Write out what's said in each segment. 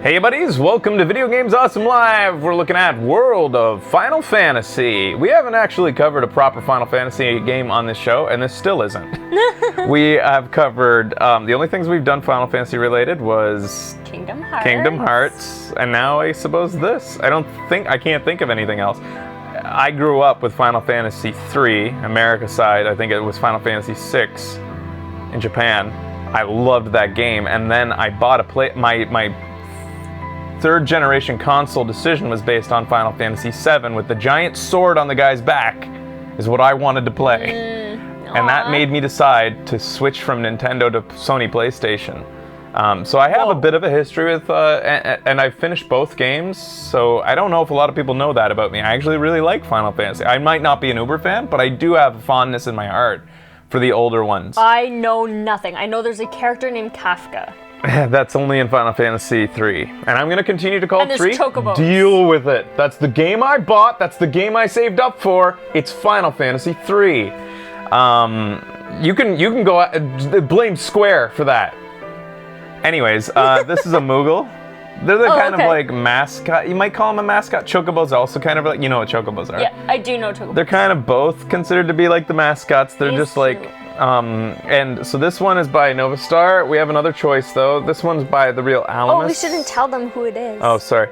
Hey buddies, welcome to Video Games Awesome Live. We're looking at World of Final Fantasy. We haven't actually covered a proper Final Fantasy game on this show, and this still isn't. We have covered, the only things we've done Final Fantasy related was Kingdom Hearts. Kingdom Hearts, and now I suppose this. I can't think of anything else. I grew up with Final Fantasy 3, America side. I think it was Final Fantasy 6 in Japan. I loved that game, and then I bought my third generation console decision was based on Final Fantasy 7 with the giant sword on the guy's back is what I wanted to play. And that made me decide to switch from Nintendo to Sony PlayStation. So I have a bit of a history with, and I've finished both games, so I don't know if a lot of people know that about me. I actually really like Final Fantasy. I might not be an Uber fan, but I do have a fondness in my heart for the older ones. I know nothing. I know there's a character named Kafka. That's only in Final Fantasy 3. And I'm going to continue to call it 3. Chocobos. Deal with it. That's the game I bought. That's the game I saved up for. It's Final Fantasy 3. You can go blame Square for that. Anyways, this is a Moogle. They're the kind of like mascot. You might call them a mascot. Chocobos are also kind of like, you know what Chocobos are. Yeah, I do know Chocobos. They're kind of both considered to be like the mascots. They're just like... and so this one is by Nova Star. We have another choice though. This one's by the real Alamus. Oh, we shouldn't tell them who it is. Oh, sorry.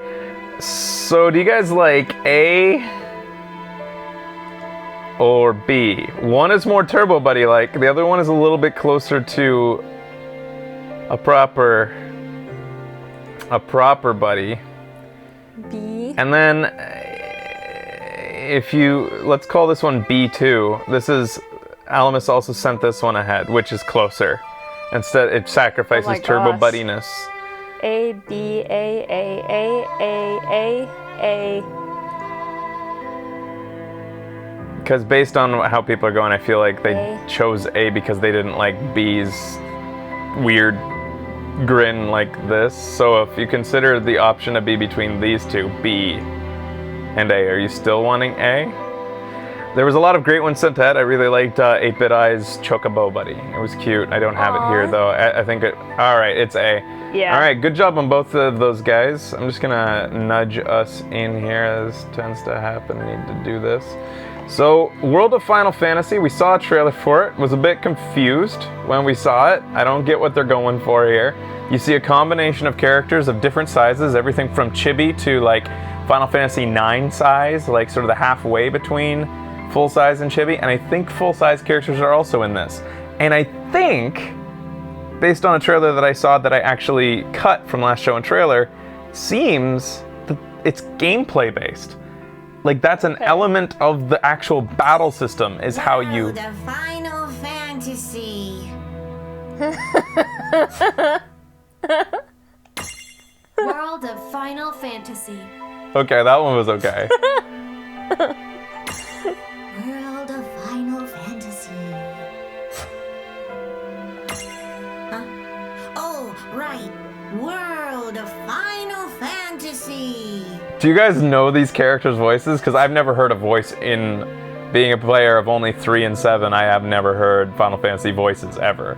So do you guys like A or B? One is more Turbo Buddy like. The other one is a little bit closer to a proper buddy. B. And then let's call this one B2. This is Alamus also sent this one ahead, which is closer. Instead, it sacrifices Turbo Buddiness. A, B, A. Because based on how people are going, I feel like they chose A because they didn't like B's weird grin like this. So if you consider the option to be between these two, B and A, are you still wanting A? There was a lot of great ones sent ahead. I really liked 8-Bit Eye's Chocobo Buddy. It was cute. I don't have it here though. I think all right, it's A. Yeah. All right, good job on both of those guys. I'm just gonna nudge us in here, as tends to happen. I need to do this. So, World of Final Fantasy, we saw a trailer for it. Was a bit confused when we saw it. I don't get what they're going for here. You see a combination of characters of different sizes, everything from chibi to like Final Fantasy IX size, like sort of the halfway between full size and chibi, and I think full size characters are also in this. And I think, based on a trailer that I saw that I actually cut from last show and trailer, seems that it's gameplay based. Like that's an element of the actual battle system is how you... The Final Fantasy. World of Final Fantasy. Okay, that one was okay. World of Final Fantasy. Huh? Oh, right. World of Final Fantasy. Do you guys know these characters' voices? Because I've never heard a voice in being a player of only 3 and 7. I have never heard Final Fantasy voices ever.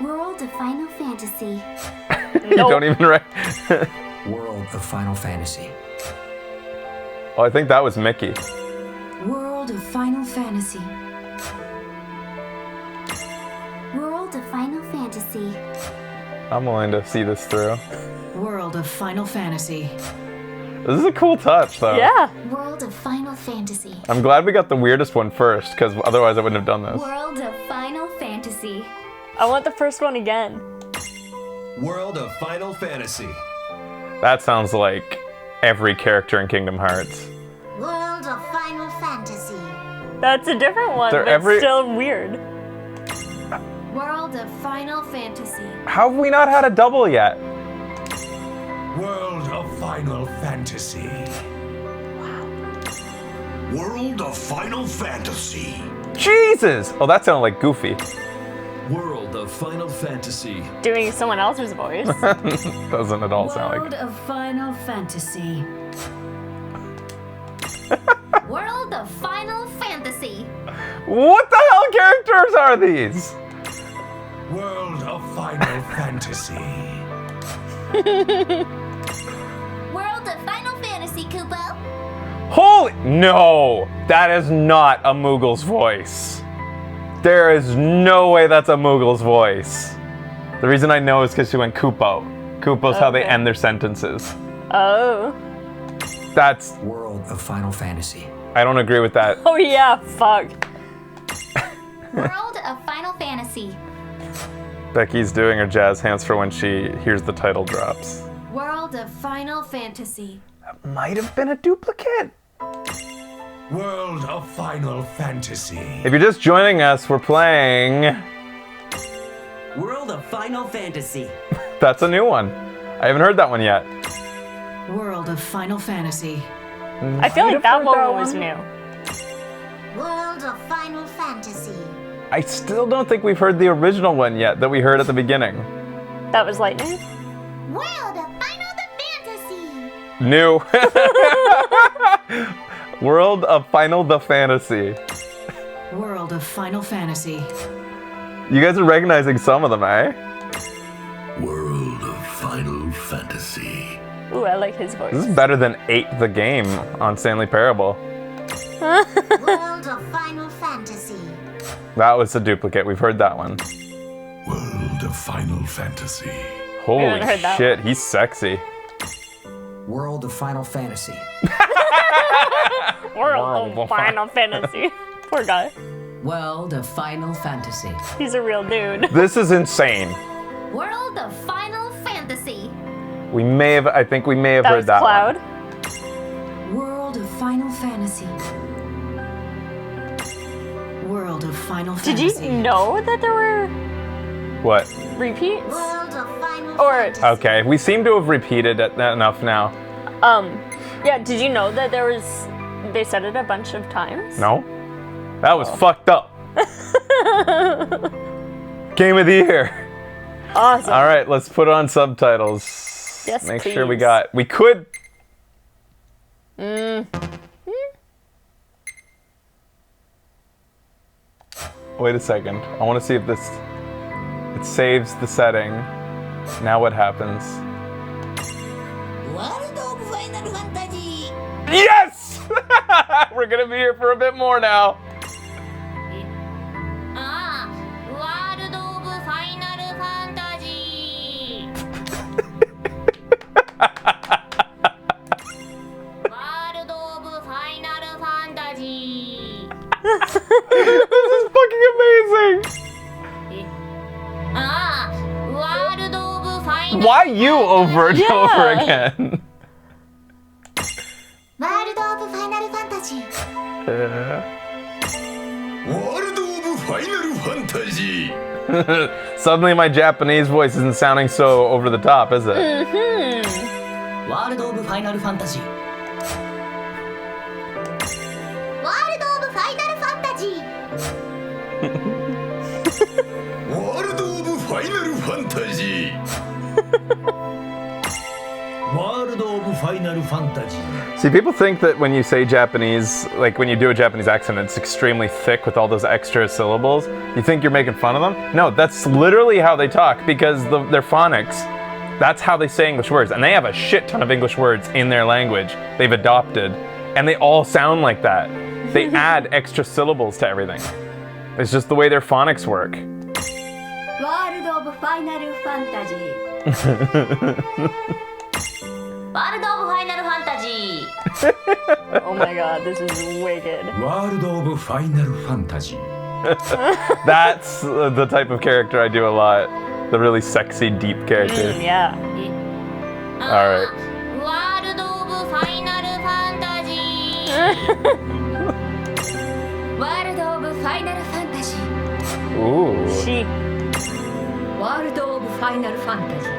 World of Final Fantasy. You don't even write. World of Final Fantasy. Oh, I think that was Mickey. World of Final Fantasy. World of Final Fantasy. I'm willing to see this through. World of Final Fantasy. This is a cool touch, though. Yeah. World of Final Fantasy. I'm glad we got the weirdest one first, because otherwise I wouldn't have done this. World of Final Fantasy. I want the first one again. World of Final Fantasy. That sounds like every character in Kingdom Hearts. World of Final Fantasy. That's a different one, They're but still weird. World of Final Fantasy. How have we not had a double yet? World of Final Fantasy. World of Final Fantasy. Jesus! Oh, that sounded like Goofy. World of Final Fantasy. Doing someone else's voice. Doesn't at all sound World like... of Final Fantasy. World of Final Fantasy. What the hell characters are these? World of Final Fantasy. World of Final Fantasy, Kupo. Holy no! That is not a Moogle's voice. There is no way that's a Moogle's voice. The reason I know is because she went Koopo. Koopo's how they Okay. end their sentences. Oh. That's. World of Final Fantasy. I don't agree with that. Oh yeah, fuck. World of Final Fantasy. Becky's doing her jazz hands for when she hears the title drops. World of Final Fantasy. Might have been a duplicate. World of Final Fantasy. If you're just joining us, we're playing. World of Final Fantasy. That's a new one. I haven't heard that one yet. World of Final Fantasy. I feel like that heard one that was one. new. World of Final Fantasy. I still don't think we've heard the original one yet that we heard at the beginning. That was Lightning. World of Final Fantasy. New. World of Final the Fantasy. World of Final Fantasy. You guys are recognizing some of them, eh? World of Final Fantasy. Ooh, I like his voice. This is better than 8 the game on Stanley Parable. World of Final Fantasy. That was a duplicate. We've heard that one. World of Final Fantasy. Holy haven't heard that shit, he's sexy. World of Final Fantasy. World of Final Fantasy. Poor guy. World of Final Fantasy. He's a real dude. This is insane. World of Final Fantasy. I think we may have That heard was that Cloud. one. World of Final Fantasy. World of Final Did Fantasy. you know that there were What? World repeats? of Final Or- Fantasy. Okay, we seem to have repeated it enough now. Yeah, did you know that they said it a bunch of times? No? That was fucked up. Game of the year. Awesome. All right, let's put on subtitles. Yes, Make sure we please. we could. Wait a second. I want to see if it saves the setting. Now what happens? World of Final Fantasy. Yes! We're gonna be here for a bit more now. World of Final Fantasy. World of Final Fantasy. This is fucking amazing. World of Final. Why you over and Yeah. over again? World of Final Fantasy. World of Final Fantasy. Suddenly my Japanese voice isn't sounding so over the top, is it? World of Final Fantasy. World of Final Fantasy. World of Final Fantasy. World of Final Fantasy. See, people think that when you say Japanese, like when you do a Japanese accent, it's extremely thick with all those extra syllables. You think you're making fun of them? No, that's literally how they talk because their phonics. That's how they say English words. And they have a shit ton of English words in their language they've adopted. And they all sound like that. They add extra syllables to everything. It's just the way their phonics work. World of Final Fantasy. World of Final Fantasy. Oh my god, this is wicked. World of Final Fantasy. That's the type of character I do a lot. The really sexy, deep character. Yeah. All right. World of Final Fantasy. World of Final Fantasy. Ooh. She. World of Final Fantasy.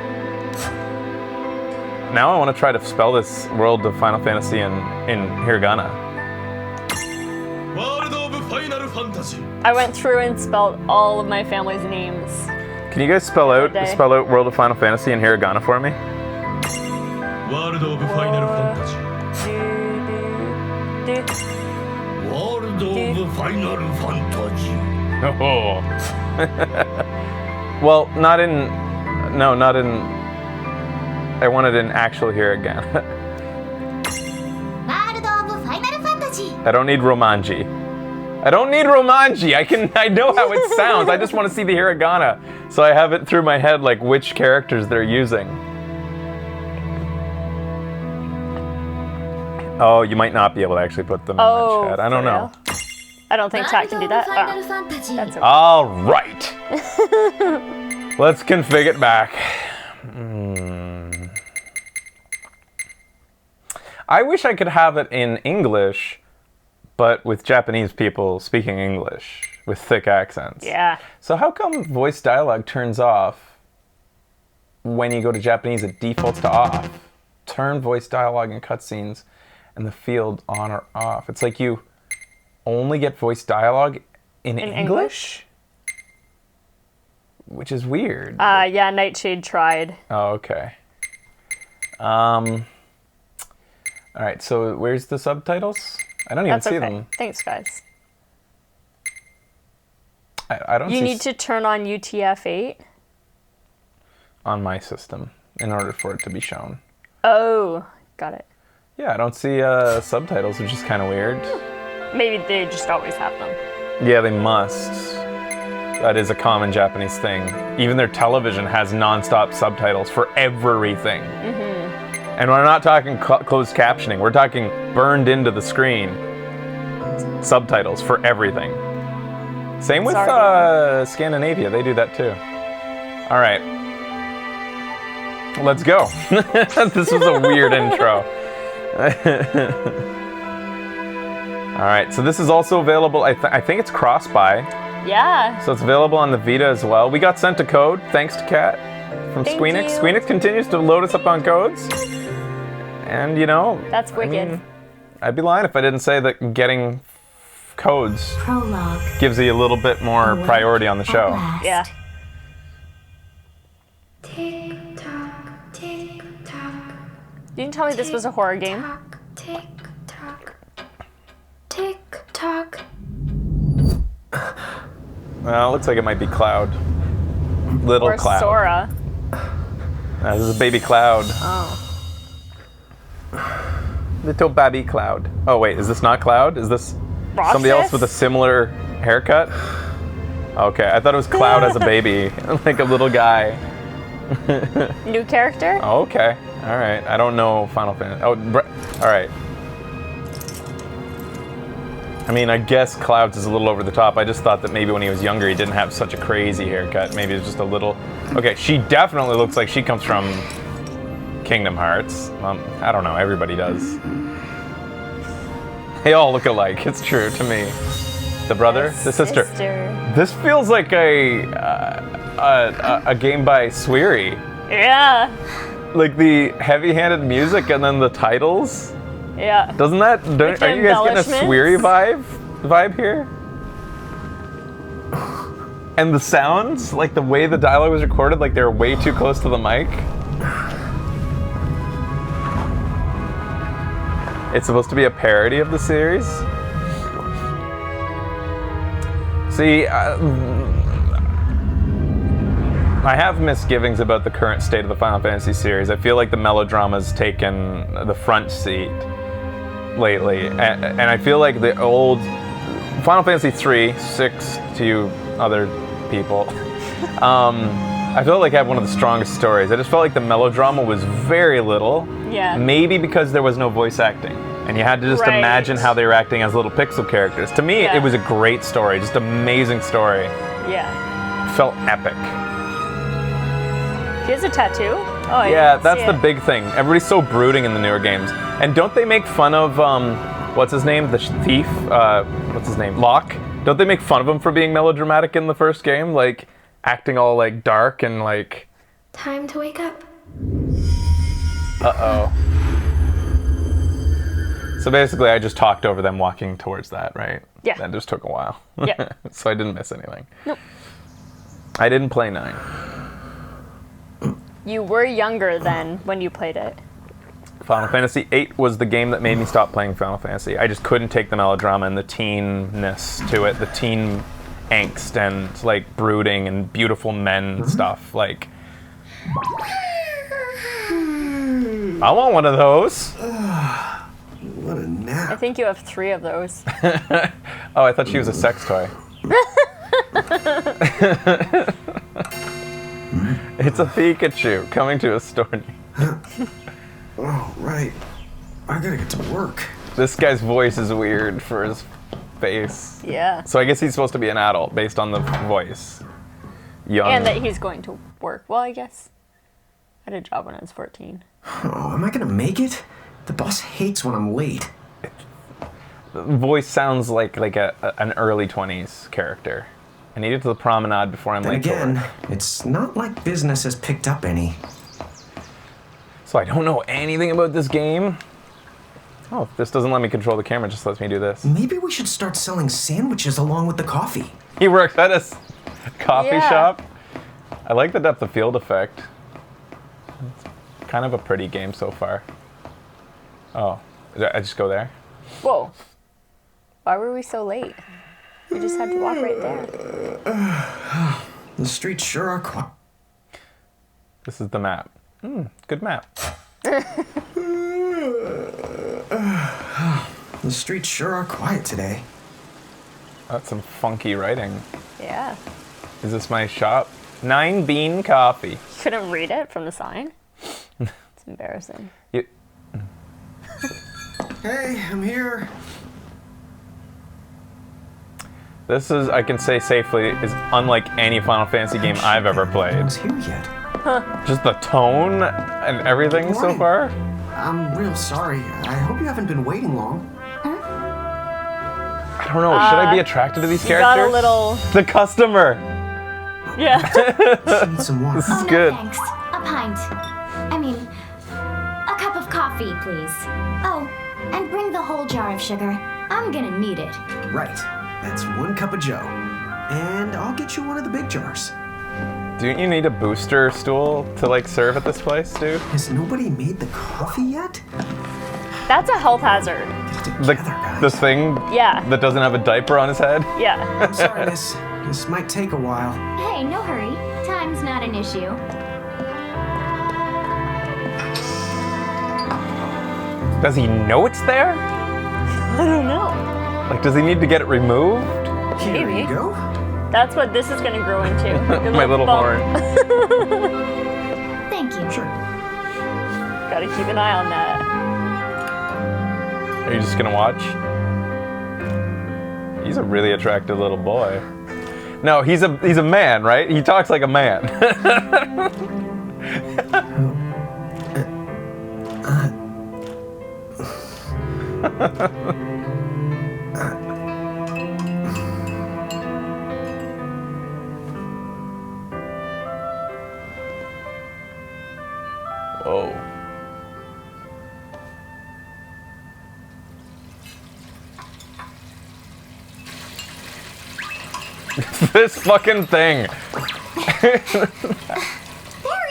Now I want to try to spell this World of Final Fantasy in hiragana. World of Final Fantasy. I went through and spelled all of my family's names. Can you guys spell out Day. World of Final Fantasy in hiragana for me? World of Final Fantasy. Do, do, do. World of Final Fantasy. Oh. Well, not in I wanted an actual hiragana. ワールド・オブ・ファイナル・ファンタジー I don't need Romanji. I don't need Romanji. I know how it sounds. I just want to see the hiragana. So I have it through my head like which characters they're using. Oh, you might not be able to actually put them in Oh, my chat. I don't for know. real? I don't think chat can do that. ワールド・オブ・ファイナル・ Oh, ファンタジー that's okay. All right. Let's config it back. I wish I could have it in English, but with Japanese people speaking English with thick accents. Yeah. So how come voice dialogue turns off when you go to Japanese? It defaults to off. Turn voice dialogue in cutscenes and the field on or off. It's like you only get voice dialogue in English? Which is weird. Yeah, Nightshade tried. Oh, okay. All right, so where's the subtitles? I don't even That's see okay. them. Thanks, guys. I don't You see need to turn on UTF-8. on my system in order for it to be shown. Oh, got it. Yeah, I don't see subtitles, which is kind of weird. Maybe they just always have them. Yeah, they must. That is a common Japanese thing. Even their television has non-stop subtitles for everything. And we're not talking closed captioning. We're talking burned into the screen subtitles for everything. Same with Scandinavia. They do that too. All right. Let's go. This was a weird intro. All right. So this is also available. I think it's cross-buy. Yeah. So it's available on the Vita as well. We got sent a code, thanks to Kat from Thank Squeenix. you. Squeenix continues to load us up on codes. And, you know, That's wicked. I'd be lying if I didn't say that getting codes Prologue gives you a little bit more priority on the show. Yeah. Tick tock, tick tock, You didn't tell me this was a horror game. tick tock, tick tock. Well, it looks like it might be Cloud. Little Or Cloud. Sora. This is a baby Cloud. Oh. Little baby Cloud. Oh, wait, is this not Cloud? Is this somebody else with a similar haircut? Okay, I thought it was Cloud as a baby, like a little guy. New character? Oh, okay, all right. I don't know Final Fantasy. Oh, all right. I mean, I guess Cloud's is a little over the top. I just thought that maybe when he was younger, he didn't have such a crazy haircut. Maybe it's just a little. Okay, she definitely looks like she comes from Kingdom Hearts. I don't know. Everybody does. They all look alike. It's true to me. The brother, the sister. This feels like a game by Swery. Yeah. Like the heavy-handed music and then the titles. Yeah. Doesn't that? Like the Are you guys getting a Swery embellishments? vibe here? And the sounds, like the way the dialogue was recorded, like they're way too close to the mic. It's supposed to be a parody of the series. See, I have misgivings about the current state of the Final Fantasy series. I feel like the melodrama's taken the front seat lately. And I feel like the old Final Fantasy 3, 6 to you other people, I felt like I had one of the strongest stories. I just felt like the melodrama was very little. Yeah. Maybe because there was no voice acting. And you had to just imagine how they were acting as little pixel characters. To me, it was a great story, just amazing story. Yeah. Felt epic. He has a tattoo? Oh, I Yeah, didn't that's see the it. big thing. Everybody's so brooding in the newer games. And don't they make fun of, what's his name? The thief? What's his name? Locke? Don't they make fun of him for being melodramatic in the first game? Like, acting all, like, dark and, like... Time to wake up. Uh-oh. So basically, I just talked over them walking towards that, right? Yeah. That just took a while. Yeah. So I didn't miss anything. Nope. I didn't play 9. You were younger then when you played it. Final Fantasy VIII was the game that made me stop playing Final Fantasy. I just couldn't take the melodrama and the teenness to it, the teen angst and like brooding and beautiful men stuff. Like, I want one of those. What a I nap. think you have 3 of those. Oh, I thought she was a sex toy. It's a Pikachu coming to a store. Oh, right. I gotta get to work. This guy's voice is weird for his face. Yeah. So I guess he's supposed to be an adult based on the voice. Young. And that he's going to work. Well, I guess I had a job when I was 14. Oh, am I gonna make it? The boss hates when I'm late. The voice sounds like an early 20s character. I need it to the promenade before I'm Then late to again, work. it's not like business has picked up any. So I don't know anything about this game. Oh, this doesn't let me control the camera, just lets me do this. Maybe we should start selling sandwiches along with the coffee. He works at a coffee Yeah. shop. I like the depth of field effect. It's kind of a pretty game so far. Oh, I just go there? Whoa. Why were we so late? We just had to walk right there. The streets sure are quiet. This is the map. Good map. The streets sure are quiet today. That's some funky writing. Yeah. Is this my shop? 9 Bean Coffee. You couldn't read it from the sign? It's embarrassing. You, Hey, I'm here. this is, I can say safely, is unlike any Final Fantasy game I've ever No played. one's here yet. Just the tone and everything so Morning. far. I'm real sorry. I hope you haven't been waiting long. I don't know, should I be attracted to these You got characters? a little. The customer! Yeah. Need some more. This is Oh, no good. thanks. A pint. I mean, a cup of coffee, please. Oh, and bring the whole jar of sugar. I'm gonna need it. Right. That's 1 cup of Joe. And I'll get you one of the big jars. Do you need a booster stool to like serve at this place, dude? Has nobody made the coffee yet? That's a health hazard. Get The, together, guys. the thing Yeah. that doesn't have a diaper on his head? Yeah. I'm sorry, miss. This might take a while. Hey, no hurry. Time's not an issue. Does he know it's there? I don't know. Like, does he need to get it removed? Here Maybe. you go. That's what this is going to grow into. Your My little bump. horn. Thank you. Sure. Gotta keep an eye on that. Are you just gonna watch? He's a really attractive little boy. No, he's a man, right? He talks like a man. Whoa. This fucking thing. There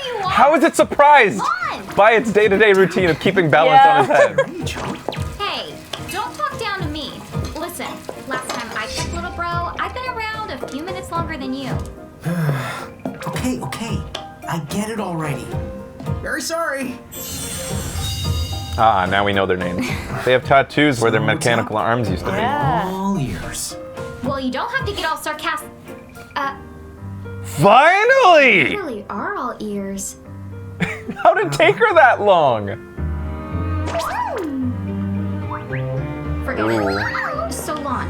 you are. How is it surprised on. by its day-to-day routine of keeping balance on his head? Hey, Joe. Hey, don't talk down to me. Listen, last time I checked, little bro, I've been around a few minutes longer than you. Okay. I get it already. Very sorry. Ah, now we know their names. They have tattoos where their So what's mechanical up? arms used to be. Yeah. All ears. Well, you don't have to get all sarcastic. Finally! Really are all ears. How did it take her that long? Forget it. Solon,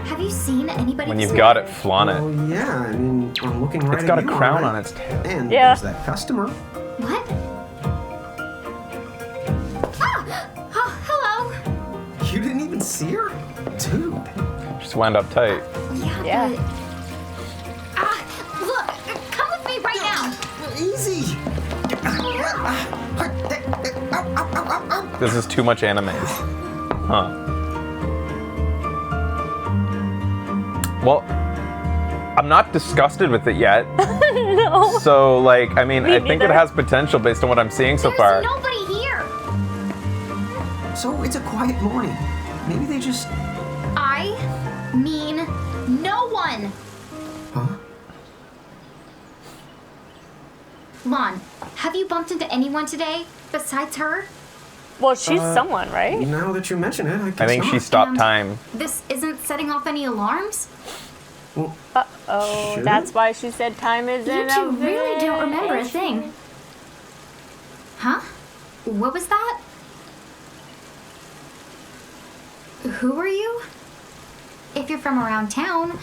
have you seen anybody? When you've this got way? it, flaunt Oh, it. yeah, I mean, I'm looking right It's at got a you, crown all on right. its tail. And Yeah. there's that customer. What? Ah! Oh, hello. You didn't even see her? Dude. Just wound up tight. Yeah. But... look, come with me right now. Easy. This is too much anime. Huh. Well, I'm not disgusted with it yet. No. So, like, I mean, Me I think it neither. has potential based on what I'm seeing so There's far. nobody here. So it's a quiet morning. Maybe they just... I mean no one. Huh? Lon, have you bumped into anyone today besides her? Well, she's someone, right? Now that you mention it, I guess I think not. she stopped And time. This isn't setting off any alarms? Oh, Should that's why she said time isn't You two a really don't remember a bitch. thing. Huh? What was that? Who are you? If you're from around town,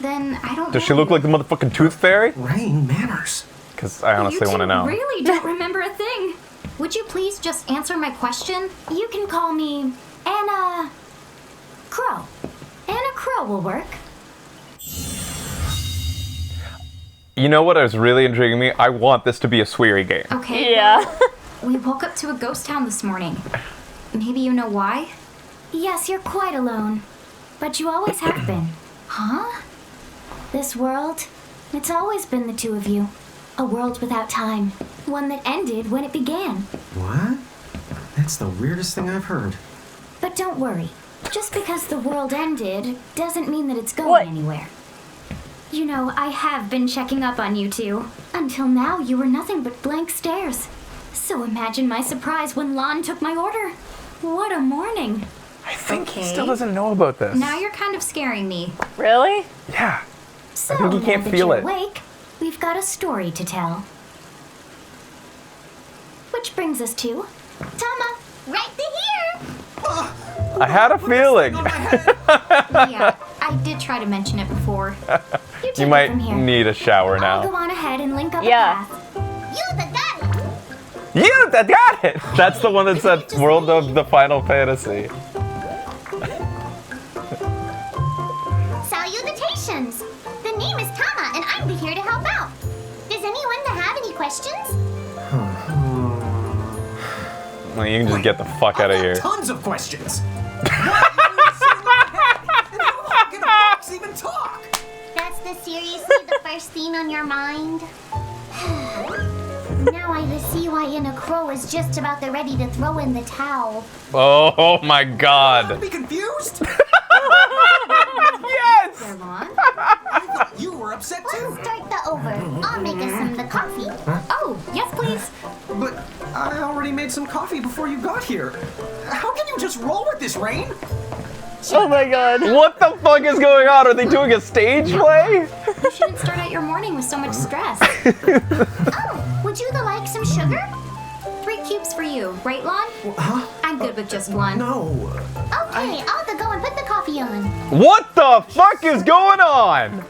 then I don't know. Does she look like the motherfucking Tooth Fairy? Rain, manners. Because I honestly want to know. You really don't remember a thing. Would you please just answer my question? You can call me Anna Crow. Anna Crow will work. You know what is really intriguing me? I want this to be a Sweary game. Okay. Yeah. We woke up to a ghost town this morning. Maybe you know why? Yes, you're quite alone. But you always have been. Huh? This world, it's always been the two of you. A world without time. One that ended when it began. What? That's the weirdest thing I've heard. But don't worry. Just because the world ended doesn't mean that it's going What? anywhere. You know, I have been checking up on you two. Until now, you were nothing but blank stares. So imagine my surprise when Lon took my order. What a morning. I think he Okay. still doesn't know about this. Now you're kind of scaring me. Really? Yeah. So think he now can't that feel you're it. awake, we've got a story to tell. Which brings us to Tama, right here. I had a feeling. Yeah, I did try to mention it before. You take You it might from here. need a shower I'll go now. on ahead and link up Yeah. a path. You the got You that got it! That's the one that said World of the Final Fantasy. Salutations! The name is Tama, and I'm here to help out. Does anyone have any questions? Well, you can just get the fuck out of here. Tons of questions. Why do you how can a fox even talk? That's seriously the first thing on your mind? Now I see why Anna Crow is just about ready to throw in the towel. Oh my god. Be confused? Yes! Lon, I thought you were upset too. start the over. I'll make us some the coffee. Oh, yes, please. But I already made some coffee before you got here. How can you just roll with this, Rain? Oh my god. What the fuck is going on? Are they doing a stage play? You shouldn't start out your morning with so much stress. Oh, would you like some sugar? 3 cubes for you, right, Lon? Huh? I'm good with just one. No. Okay, I'll go and put the coffee on. What the fuck is going on?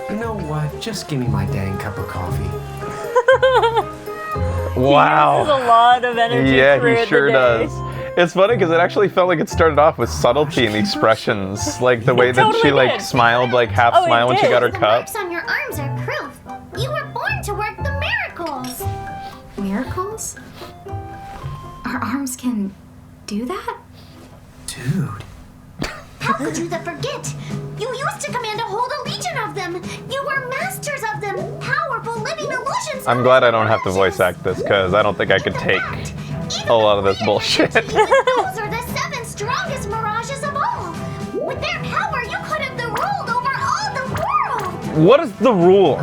You know what? Just give me my dang cup of coffee. There's a Wow. lot of energy Yeah, through he it sure today. does. It's funny because it actually felt like it started off with subtlety in the expressions, like the way that totally she like did. smiled, like half Oh, it smile when she did. got her The cup. marks on your arms are proof. You were born to work the miracles. Miracles? Our arms can do that? Dude. How could you forget? You used to command a whole legion of them. You were masters of them. Powerful living illusions. I'm glad I don't have to voice act this because I don't think I could take a lot of this bullshit. Those are the 7 strongest mirages of all. With their power, you could have ruled over all the world. What is the rule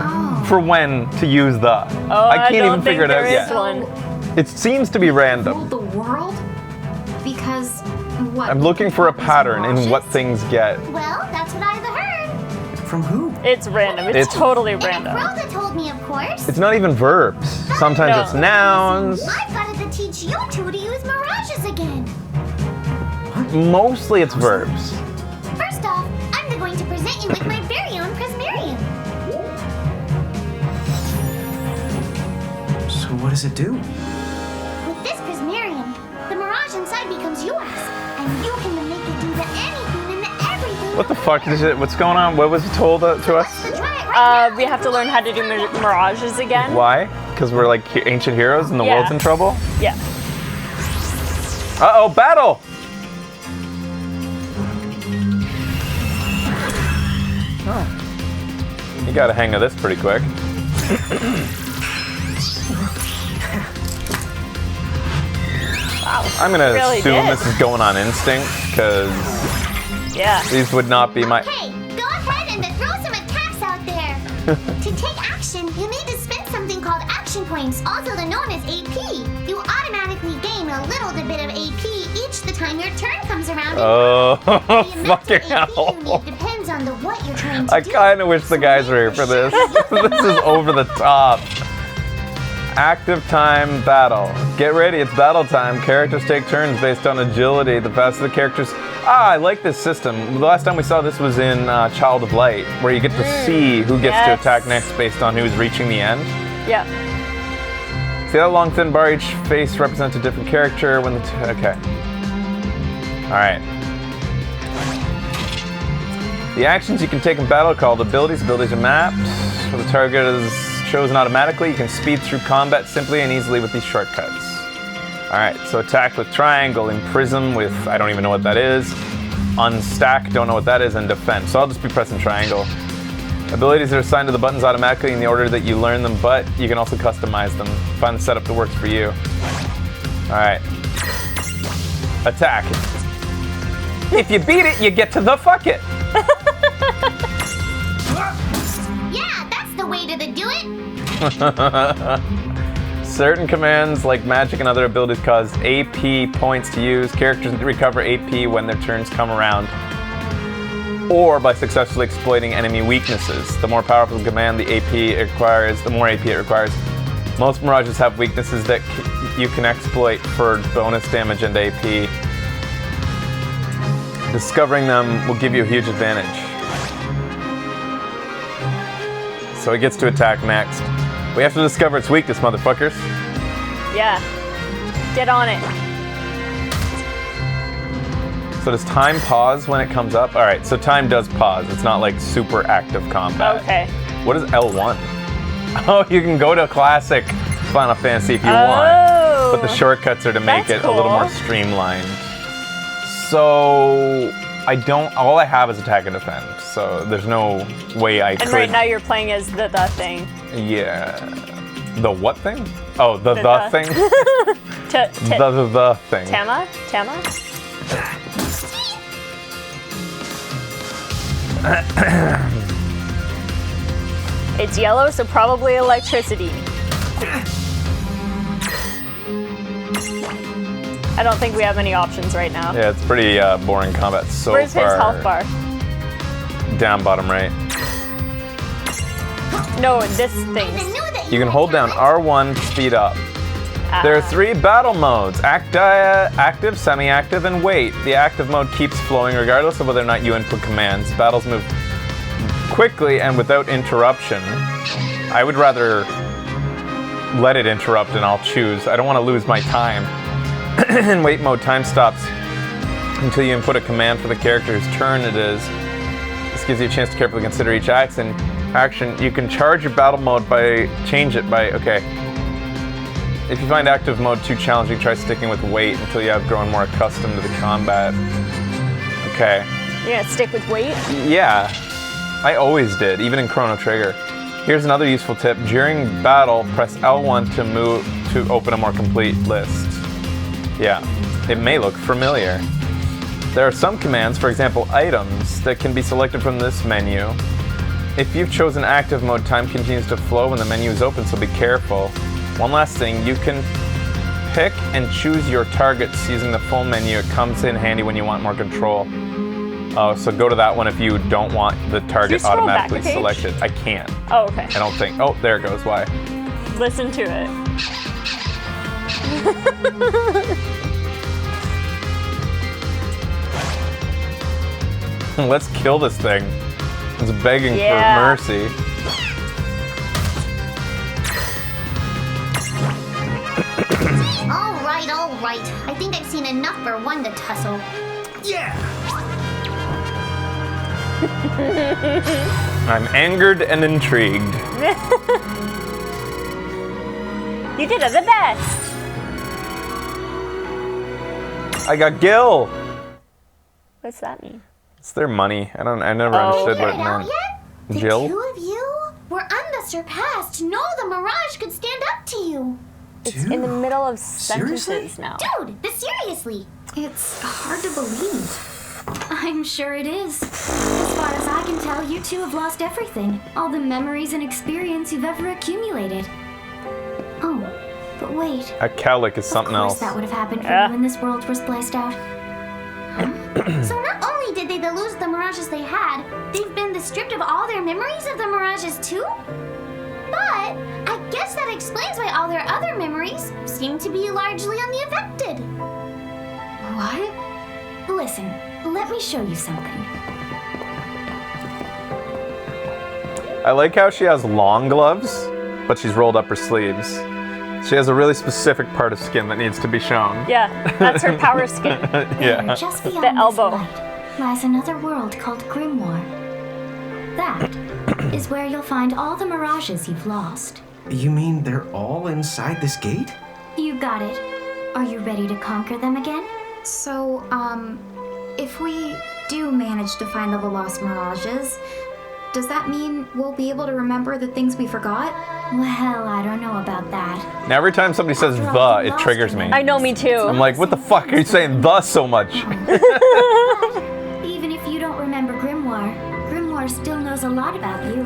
for when to use the? Oh, I can't don't even figure it think out there yet. is one. It seems to be random. The world? Because what? I'm looking for a pattern in what things get. Well, that's what I've heard. From who? It's random. It's It's- totally random. Rhoda told me, of course. It's not even verbs. Sometimes No. it's nouns. I've got to teach you two to use mirages again. Mostly it's verbs. First off, I'm going to present you with my very own Prismarium. So what does it do? With this Prismarium, the mirage inside becomes yours, and you can make it do the anything and the everything. What the fuck is it? What's going on? What was it told to us? Let's try it right now. We have to learn how to do mirages again. Why? Because we're like ancient heroes and the Yeah. world's in trouble? Yeah. Uh-oh, battle! Oh. You got a hang of this pretty quick. I'm gonna Really assume did. this is going on instinct, because Yeah. these would not be my... Okay, go ahead and throw some attacks out there. To take action, action points, also known as AP. You automatically gain a little bit of AP each the time your turn comes around. Oh, The amount fucking of AP hell. you need depends on what you're trying to I do. kind of wish the guys were here for this. This is over the top. Active time battle. Get ready, it's battle time. Characters take turns based on agility. The faster the characters. I like this system. The last time we saw this was in Child of Light, where you get to see who gets to Yes. attack next based on who's reaching the end. Yeah. See that long thin bar? Each face represents a different character. When the okay. All right. The actions you can take in battle are called abilities. Abilities are mapped. Where the target is chosen automatically. You can speed through combat simply and easily with these shortcuts. Alright, so attack with triangle, imprism with, I don't even know what that is, unstack, don't know what that is, and defend. So I'll just be pressing triangle. Abilities are assigned to the buttons automatically in the order that you learn them, but you can also customize them. Find the setup that works for you. Alright. Attack. If you beat it, you get to the fuck it. Yeah, that's the way to do it. Certain commands like magic and other abilities cause AP points to use. Characters recover AP when their turns come around, or by successfully exploiting enemy weaknesses. The more powerful the command the AP it requires, the more AP it requires. Most mirages have weaknesses that you can exploit for bonus damage and AP. Discovering them will give you a huge advantage. So he gets to attack next. We have to discover its weakness, motherfuckers. Yeah. Get on it. So does time pause when it comes up? All right, so time does pause. It's not like super active combat. Okay. What is L1? Oh, you can go to classic Final Fantasy if you want. Oh. But the shortcuts are to make That's it a little more cool. streamlined. So all I have is attack and defend. So there's no way I could. And right now you're playing as the thing. Yeah. The what thing? Oh, the thing? The thing. Tama? It's yellow, so probably electricity. I don't think we have any options right now. Yeah, it's pretty boring combat so Where's far. his health bar? Down bottom right. No, this thing. You can hold down R1 to speed up. There are 3 battle modes: active, semi-active, and wait. The active mode keeps flowing regardless of whether or not you input commands. Battles move quickly and without interruption. I would rather let it interrupt and I'll choose. I don't want to lose my time. In wait mode, time stops until you input a command for the character whose turn it is. This gives you a chance to carefully consider each action. You can charge your battle mode okay. If you find active mode too challenging, try sticking with wait until you have grown more accustomed to the combat. Okay. You're gonna stick with wait? Yeah, I always did, even in Chrono Trigger. Here's another useful tip. During battle, press L1 to open a more complete list. Yeah, it may look familiar. There are some commands, for example items, that can be selected from this menu. If you've chosen active mode, time continues to flow when the menu is open, so be careful. One last thing, you can pick and choose your targets using the full menu. It comes in handy when you want more control. Oh, so go to that one if you don't want the target scroll back automatically a page? selected. I can't. Oh, okay. I don't think. Oh, there it goes. Why? Listen to it. Let's kill this thing. It's begging Yeah. for mercy. All right. I think I've seen enough for one to tussle. Yeah! I'm angered and intrigued. You did it the best. I got Gil. What's that mean? It's their money. I never Oh, understood what it Figured it out meant. yet? The Jill? 2 of you were unsurpassed. No, the Mirage could stand up to you. It's in the middle of sentences Seriously? now. Dude, but seriously. It's hard to believe. I'm sure it is. As far as I can tell, you two have lost everything. All the memories and experience you've ever accumulated. Wait. A cowlick is Of something course else. that would have happened for Yeah. you when this world was spliced out. So not only did they lose the mirages they had, they've been stripped of all their memories of the mirages too? But I guess that explains why all their other memories seem to be largely unaffected. What? Listen, let me show you something. I like how she has long gloves, but she's rolled up her sleeves. She has a really specific part of skin that needs to be shown. Yeah, that's her power skin. Yeah. There, just beyond The elbow. this light, lies another world called Grimoire. That is where you'll find all the mirages you've lost. You mean they're all inside this gate? You got it. Are you ready to conquer them again? So, if we do manage to find all the lost mirages, does that mean we'll be able to remember the things we forgot? Well, I don't know about that. Now every time somebody says the, it triggers me. I know, me too. I'm like, what the fuck are you saying the so much? Even if you don't remember Grimoire, Grimoire still knows a lot about you.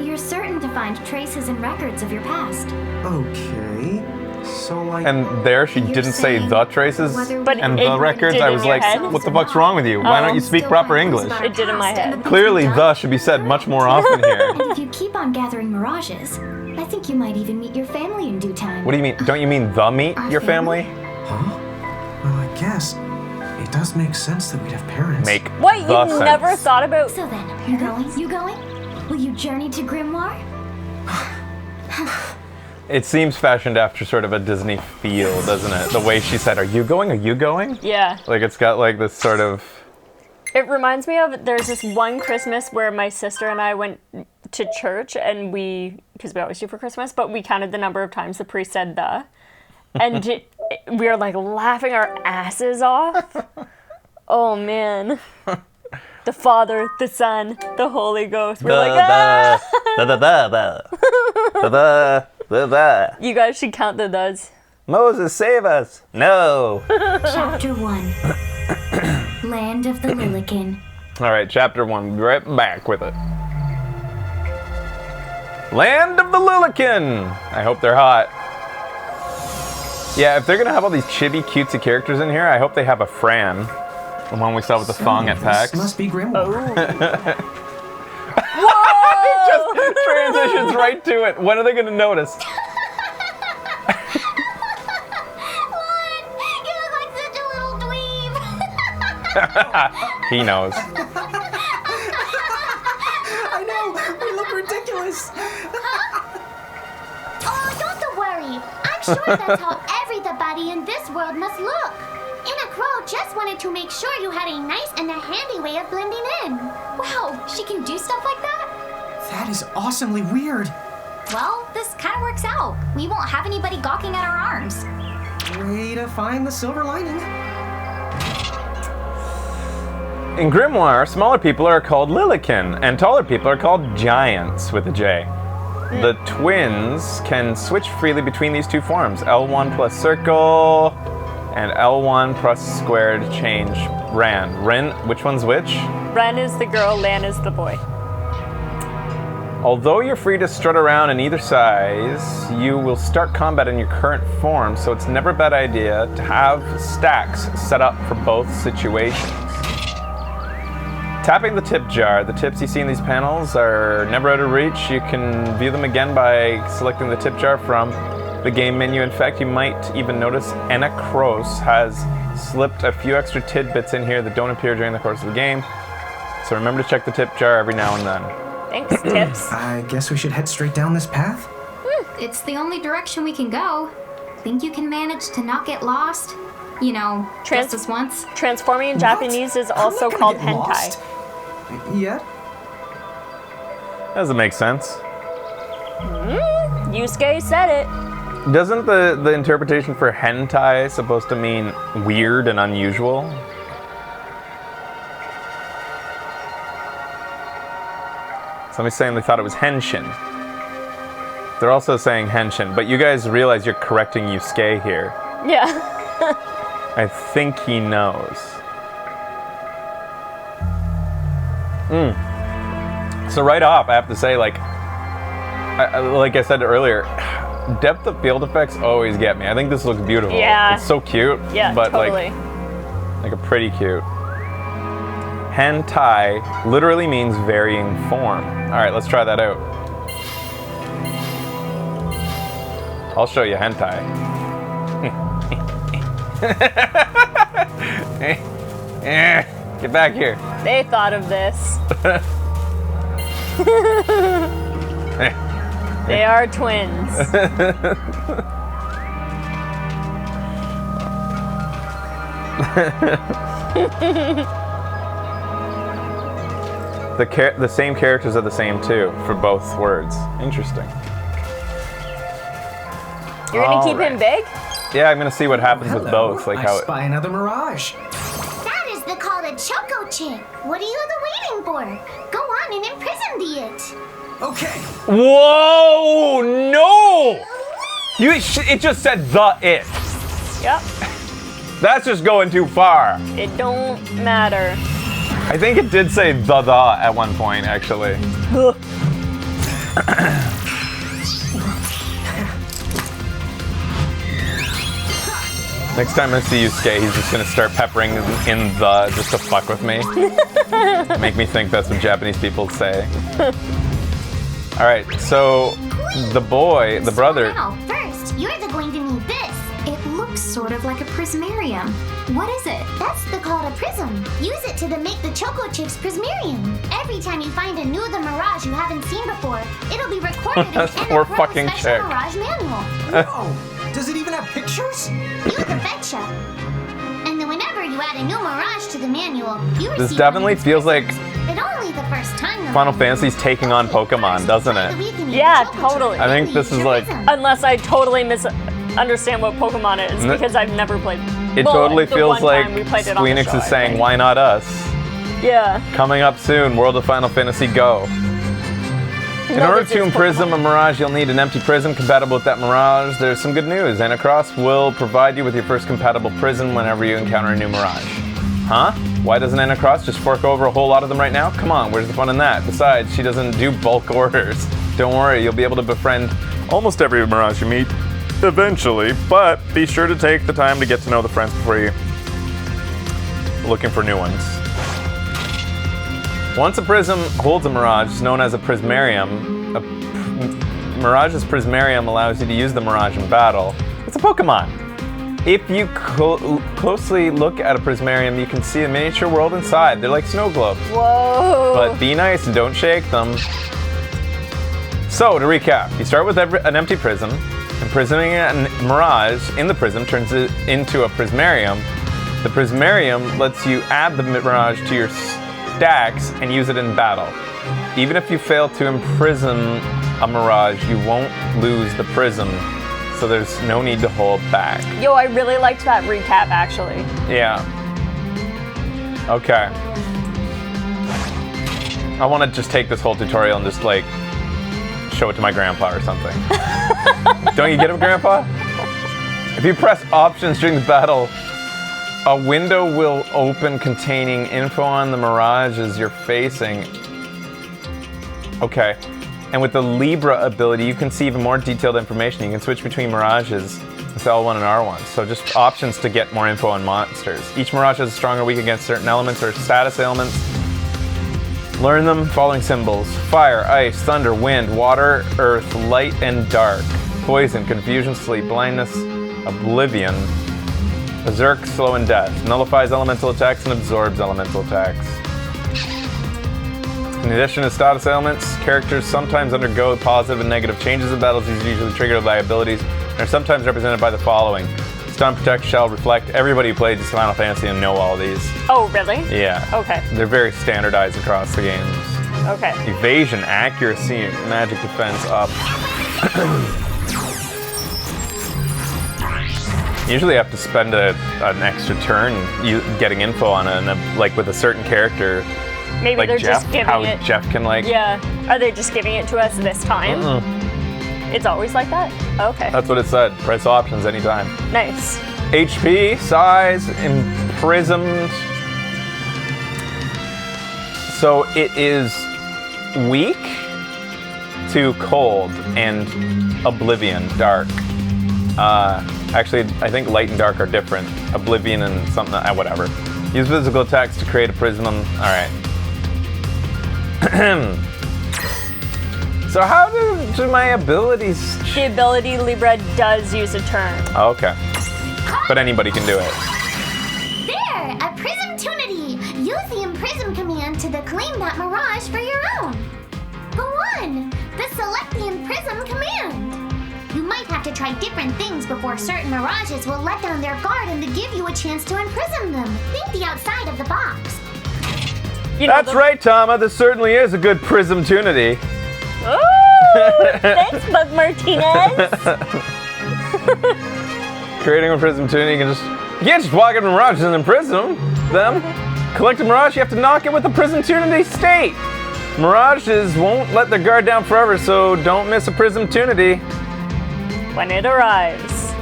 You're certain to find traces and records of your past. Okay. So, like. And there she You're didn't say saying the traces But and it the records. did I in was your like, head? what the fuck's wrong with you? Why don't you speak proper English? It did in my head. Clearly the should be said much more often here. And if you keep on gathering mirages, I think you might even meet your family in due time. What do you mean? Don't you mean the meet your family? Huh? Well, I guess. It does make sense that we'd have parents. Make What, the you've never sense. thought about? So then, you going? You going? Will you journey to Grimoire? It seems fashioned after sort of a Disney feel, doesn't it? The way she said, "Are you going? Are you going?" Yeah. Like it's got like this sort of. It reminds me of, there's this one Christmas where my sister and I went to church and because we always do for Christmas, but we counted the number of times the priest said the. And we were like laughing our asses off. Oh man. The Father, the Son, the Holy Ghost. We're like, ah! You guys should count the does. Moses, save us! No. Chapter 1. Land of the Lilikin. All right, chapter 1. Be right back with it. Land of the Lilikin. I hope they're hot. Yeah, if they're gonna have all these chibi, cutesy characters in here, I hope they have a Fran. The one we saw with the thong at PAX. This must be Grimoire. It just transitions right to it. When are they gonna notice? You look like such a little dweeb. He knows. I know! We look ridiculous! Oh, don't worry. I'm sure that's how everybody in this world must look. Anna Crow just wanted to make sure you had a nice and a handy way of blending in. Wow, she can do stuff like that? That is awesomely weird. Well, this kind of works out. We won't have anybody gawking at our arms. Way to find the silver lining. In Grimoire, smaller people are called Lilikin, and taller people are called Giants with a J. The twins can switch freely between these two forms, L1 plus circle, and L1 plus square to change Ran. Ren, which one's which? Ren is the girl, Lan is the boy. Although you're free to strut around in either size, you will start combat in your current form, so it's never a bad idea to have stacks set up for both situations. Tapping the tip jar. The tips you see in these panels are never out of reach. You can view them again by selecting the tip jar from the game menu. In fact, you might even notice Anna Kroos has slipped a few extra tidbits in here that don't appear during the course of the game. So remember to check the tip jar every now and then. Thanks, Tips. I guess we should head straight down this path? It's the only direction we can go. Think you can manage to not get lost? You know, just this once? Transforming in What? Japanese is also I'm not called gonna get hentai. lost. Yet? Doesn't make sense. Yusuke said it. Doesn't the interpretation for hentai supposed to mean weird and unusual? Somebody's saying they thought it was henshin. They're also saying henshin, but you guys realize you're correcting Yusuke here. Yeah. I think he knows. So right off, I have to say, like I said earlier, depth of field effects always get me. I think this looks beautiful. Yeah. It's so cute. Yeah, but totally. like a pretty cute. Hentai literally means varying form. All right, let's try that out. I'll show you hentai. Get back here. They thought of this. They are twins. The same characters are the same too for both words. Interesting. You're gonna keep him big? Yeah, I'm gonna see what happens with Hello, both. Like I how. spy another mirage. That is the called a Choco Chick. What are you waiting for? Go on and imprison the it. Okay. Whoa! No! It just said the it. Yep. That's just going too far. It don't matter. I think it did say the at one point, actually. Next time I see Yusuke, he's just gonna start peppering in the just to fuck with me. Make me think that's what Japanese people say. All right, so the boy, the brother. Now, first, you're going to need this. It looks sort of like a prismarium. What is it? That's the called a prism. Use it to make the Choco Chick's prismarium. Every time you find a new the Mirage you haven't seen before, it'll be recorded in That's Ena poor Pro's fucking special chick. Mirage manual. Whoa! Does it even have pictures? You the betcha. And then whenever you add a new Mirage to the manual, you receive This definitely feels like but only the first time. Final Fantasy's taking on Pokemon, doesn't it? Yeah, totally. I think this is like. Unless I totally misunderstand what Pokemon is, because I've never played. It well, totally the feels one like time we played it on the Squeenix show, is I saying, think. "Why not us?" Yeah. Coming up soon, World of Final Fantasy Go. In No, order this to is imprison a Mirage, you'll need an empty prism compatible with that Mirage. There's some good news. Anacross will provide you with your first compatible prism whenever you encounter a new Mirage. Huh? Why doesn't Anacross just fork over a whole lot of them right now? Come on, where's the fun in that? Besides, she doesn't do bulk orders. Don't worry, you'll be able to befriend almost every Mirage you meet eventually, but be sure to take the time to get to know the friends before you looking for new ones. Once a prism holds a Mirage, it's known as a prismarium. Mirage's prismarium allows you to use the Mirage in battle. It's a Pokemon. If you closely look at a prismarium, you can see a miniature world inside. They're like snow globes. Whoa. But be nice and don't shake them. So, to recap, you start with an empty prism. Imprisoning a Mirage in the prism turns it into a prismarium. The prismarium lets you add the Mirage to your stacks and use it in battle. Even if you fail to imprison a Mirage, you won't lose the prism, so there's no need to hold back. Yo, I really liked that recap, actually. Yeah. Okay. I want to just take this whole tutorial and just like show it to my grandpa or something. Don't you get it, Grandpa? If you press options during the battle, a window will open containing info on the Mirages you're facing. Okay. And with the Libra ability, you can see even more detailed information. You can switch between Mirages with L1 and R1. So just options to get more info on monsters. Each Mirage has a strong or weak against certain elements or status ailments. Learn them following symbols: fire, ice, thunder, wind, water, earth, light, and dark. Poison, confusion, sleep, blindness, oblivion. Berserk, slow, and death. Nullifies elemental attacks and absorbs elemental attacks. In addition to status ailments, characters sometimes undergo positive and negative changes in battles. These are usually triggered by abilities and are sometimes represented by the following. Stun, Protect, Shell, Reflect. Everybody who plays Final Fantasy and know all these. Oh, really? Yeah. Okay. They're very standardized across the games. Okay. Evasion, accuracy, magic defense up. Usually have to spend an extra turn getting info on it, like with a certain character. Maybe like they're Jeff, just giving how it. Jeff can like. Yeah. Are they just giving it to us this time? It's always like that? Okay. That's what it said. Press options anytime. Nice. HP, size, imprisoned. So it is weak to cold and oblivion, dark. Actually, I think light and dark are different. Oblivion and something, whatever. Use physical attacks to create a prism. Alright. So how do my abilities... The ability Libra does use a turn. Oh, okay. But anybody can do it. There! A Prismtunity! Use the Imprism command to claim that mirage for your own. Go on! The Select the Imprism command! You might have to try different things before certain mirages will let down their guard and to give you a chance to imprison them. Think the outside of the box. You know, That's right, Tama. This certainly is a good Prismtunity. Oh, thanks, Bug Martinez. Creating a Prismtunity, you can't just walk up to mirages and imprison them. Collect a mirage, you have to knock it with a Prismtunity state. Mirages won't let their guard down forever, so don't miss a Prismtunity. When it arrives.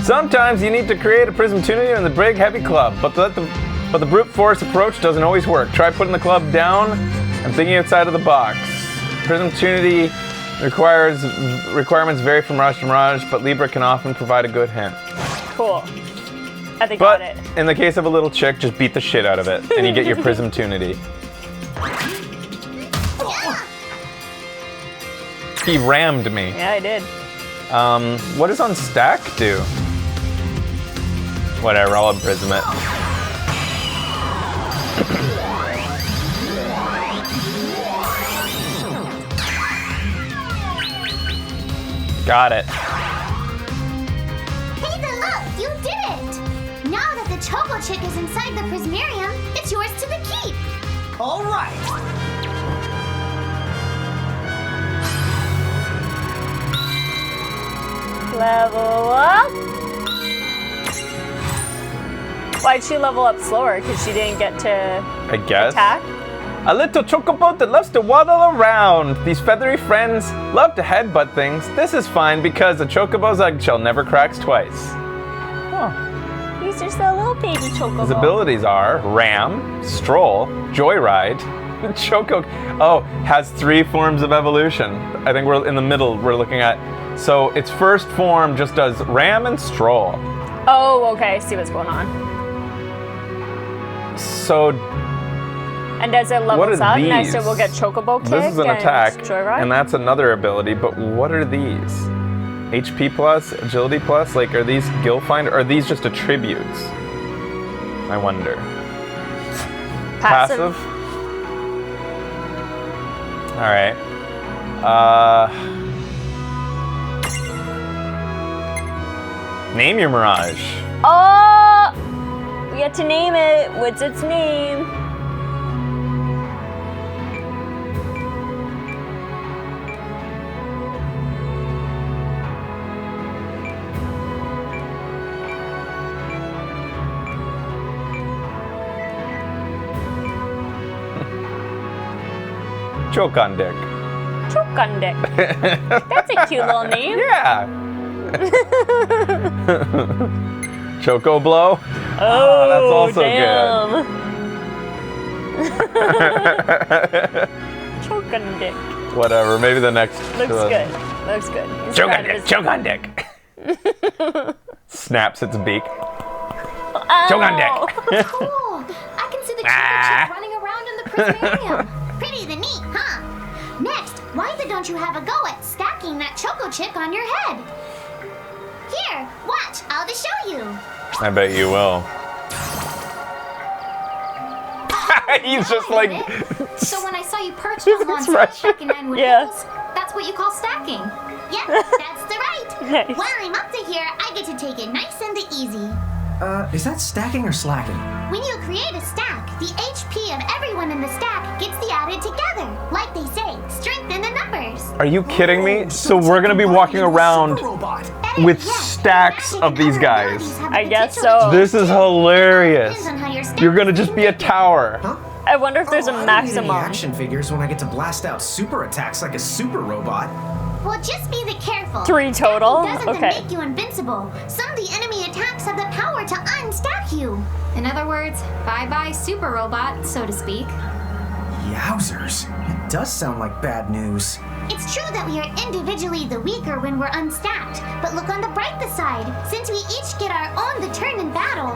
Sometimes you need to create a Prismtunity in the big heavy club, but the brute force approach doesn't always work. Try putting the club down and thinking outside of the box. Prismtunity requirements vary from mirage to mirage, but Libra can often provide a good hint. Cool. I think But got it. in the case of a little chick, just beat the shit out of it, and you get your Prismtunity. He rammed me. Yeah, I did. What does on stack do? Whatever, I'll imprison it. Got it. Hey, then look! You did it! Now that the Choco Chick is inside the Prismarium, it's yours to the keep. All right. Level up. Why'd she level up slower? Because she didn't get to I guess. attack? A little chocobo that loves to waddle around. These feathery friends love to headbutt things. This is fine because a chocobo's eggshell never cracks twice. Oh. He's just a little baby chocobo. His abilities are Ram, Stroll, Joyride, Choco. Oh, has 3 forms of evolution. I think we're in the middle. We're looking at. So its first form just does Ram and Stroll. Oh, okay. I see what's going on. So And as it what levels are up, these? next it will get Chocobo Kick This is an and attack, Joyride. and that's another ability. But what are these? HP plus, Agility plus. Like, are these Skill Finder? Or are these just attributes? I wonder. Passive. All right. Name your Mirage. Oh! We get to name it. What's its name? Choke on Dick. Chocondick. That's a cute little name. Yeah. Choco Blow. Oh, that's also damn. Chocondick. good. Whatever. Maybe the next. Looks good. Looks good. He's Choke proud on of Dick. his- Choke on Dick. Snaps its beak. Ow. Choke on Dick. Cool. I can see the Choco Chick running around in the Prismarium. Pretty the neat, huh? Next, why don't you have a go at stacking that Choco Chick on your head? Here, watch. I'll just show you. I bet you will. He's just like. So when I saw you perched on one side expression. stacking 9 wood Yeah. hills, that's what you call stacking. Yep, that's the right. Nice. While I'm up to here, I get to take it nice and easy. Is that stacking or slacking? When you create a stack, the HP of everyone in the stack gets the added together. Like they say, strengthen the numbers. Are you kidding me? Oh, So it's we're like gonna be combining walking into a around super robot. with Yes, stacks magic of these and other guys. abilities have the I guess potential so. to This is hilarious. Depends on how your stack You're gonna is just be a tower. Huh? I wonder if there's Oh, a I don't need maximum. any action figures when I get to blast out super attacks like a super robot. Well, just be careful. 3 total? Stacking doesn't Okay. make you invincible. Some of the enemy attacks have the power to unstack you. In other words, bye-bye super robot, so to speak. Yowzers. It does sound like bad news. It's true that we are individually the weaker when we're unstacked, but look on the brighter side. Since we each get our own turn in battle,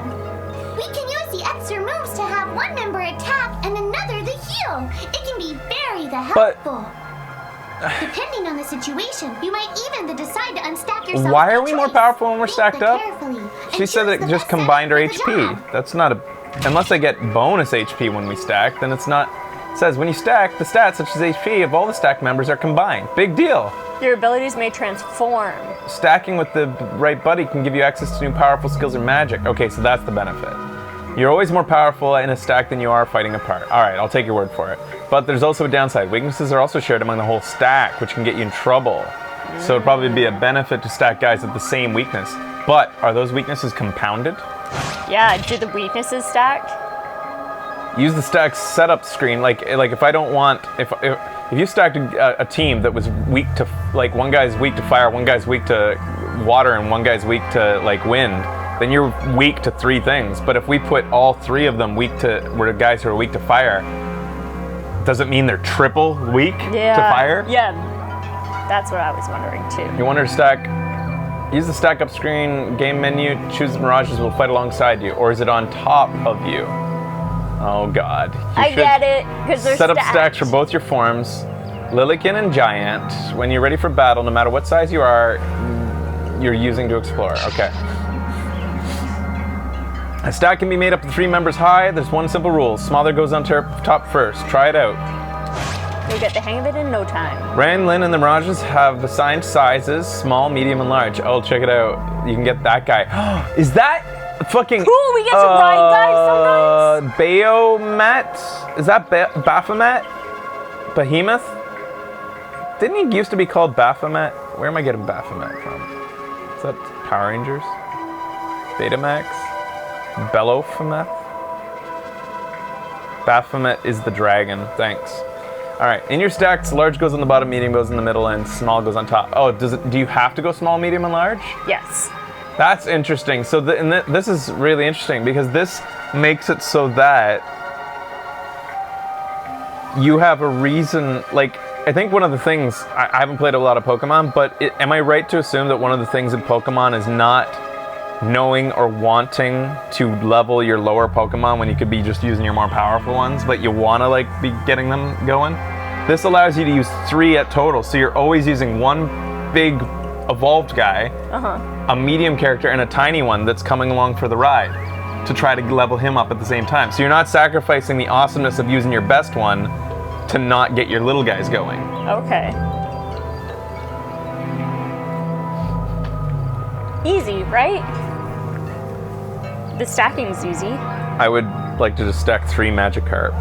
we can use the extra moves to have one member attack and another the heal. It can be very helpful. Depending on the situation, you might even decide to unstack yourself. Why are by we more choice. powerful when we're Think stacked up? carefully and She said choose that the just best combined our setup for the HP. job. That's not a... Unless I get bonus HP when we stack, then it's not... It says when you stack, the stats such as HP of all the stack members are combined. Big deal. Your abilities may transform. Stacking with the right buddy can give you access to new powerful skills or magic. Okay, so that's the benefit. You're always more powerful in a stack than you are fighting apart. Alright, I'll take your word for it. But there's also a downside. Weaknesses are also shared among the whole stack, which can get you in trouble. So it'd probably be a benefit to stack guys with the same weakness. But are those weaknesses compounded? Yeah, do the weaknesses stack? Use the stack setup screen. Like if I don't want... If you stacked a team that was weak to... Like one guy's weak to fire, one guy's weak to water, and one guy's weak to like wind, then you're weak to 3 things. But if we put all 3 of them were guys who are weak to fire, does it mean they're triple weak to fire? Yeah, that's what I was wondering too. You want to stack, use the stack up screen, game menu, choose the mirages will fight alongside you, or is it on top of you? Oh god. I get it, because they're set up stacked. stacks for both your forms, Lilikin and Giant. When you're ready for battle, no matter what size you are, you're using to explore. Okay. A stack can be made up of 3 members high. There's one simple rule. Smaller goes on top first. Try it out. You'll get the hang of it in no time. Ran, Lin, and the Mirages have assigned sizes, small, medium, and large. Oh, check it out. You can get that guy. Is that fucking... Cool, we get to ride guys sometimes. Bayomet? Is that Baphomet? Behemoth? Didn't he used to be called Baphomet? Where am I getting Baphomet from? Is that Power Rangers? Betamax? Bellophomet? Baphomet is the dragon. Thanks. Alright, in your stacks, large goes on the bottom, medium goes in the middle, and small goes on top. Oh, do you have to go small, medium, and large? Yes. That's interesting. So this is really interesting because this makes it so that you have a reason, like, I think one of the things, I haven't played a lot of Pokemon, but am I right to assume that one of the things in Pokemon is not knowing or wanting to level your lower Pokemon when you could be just using your more powerful ones, but you want to like be getting them going? This allows you to use 3 at total, so you're always using one big evolved guy, a medium character, and a tiny one that's coming along for the ride to try to level him up at the same time. So you're not sacrificing the awesomeness of using your best one to not get your little guys going. Okay. Easy, right? The stacking's easy. I would like to just stack 3 Magikarp.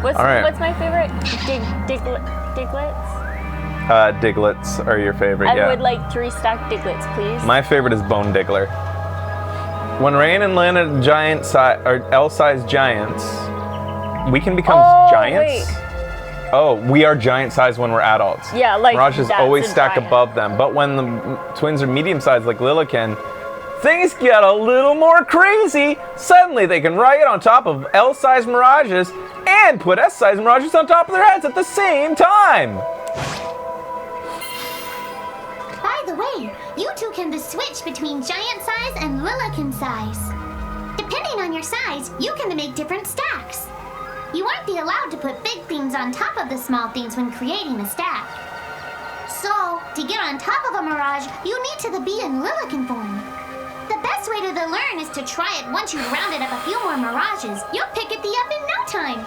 What's my favorite? Diglets? Diglets are your favorite, yeah. I would like 3 stacked Diglets, please. My favorite is Bone Diggler. When Rain and Lin are giant or L-sized giants, we can become giants? Wait. Oh, we are giant sized when we're adults. Yeah, like Mirages that's always a stack giant. above them, but when the twins are medium sized like Lilikin, things get a little more crazy. Suddenly they can ride on top of L-sized Mirages and put S-sized Mirages on top of their heads at the same time. By the way, you two can switch between giant size and Lilikin size. Depending on your size, you can make different stacks. You aren't allowed to put big things on top of the small things when creating a stack. So, to get on top of a Mirage, you need to be in Lilikin form. The best way to learn is to try it once you've rounded up a few more Mirages. You'll pick it up in no time.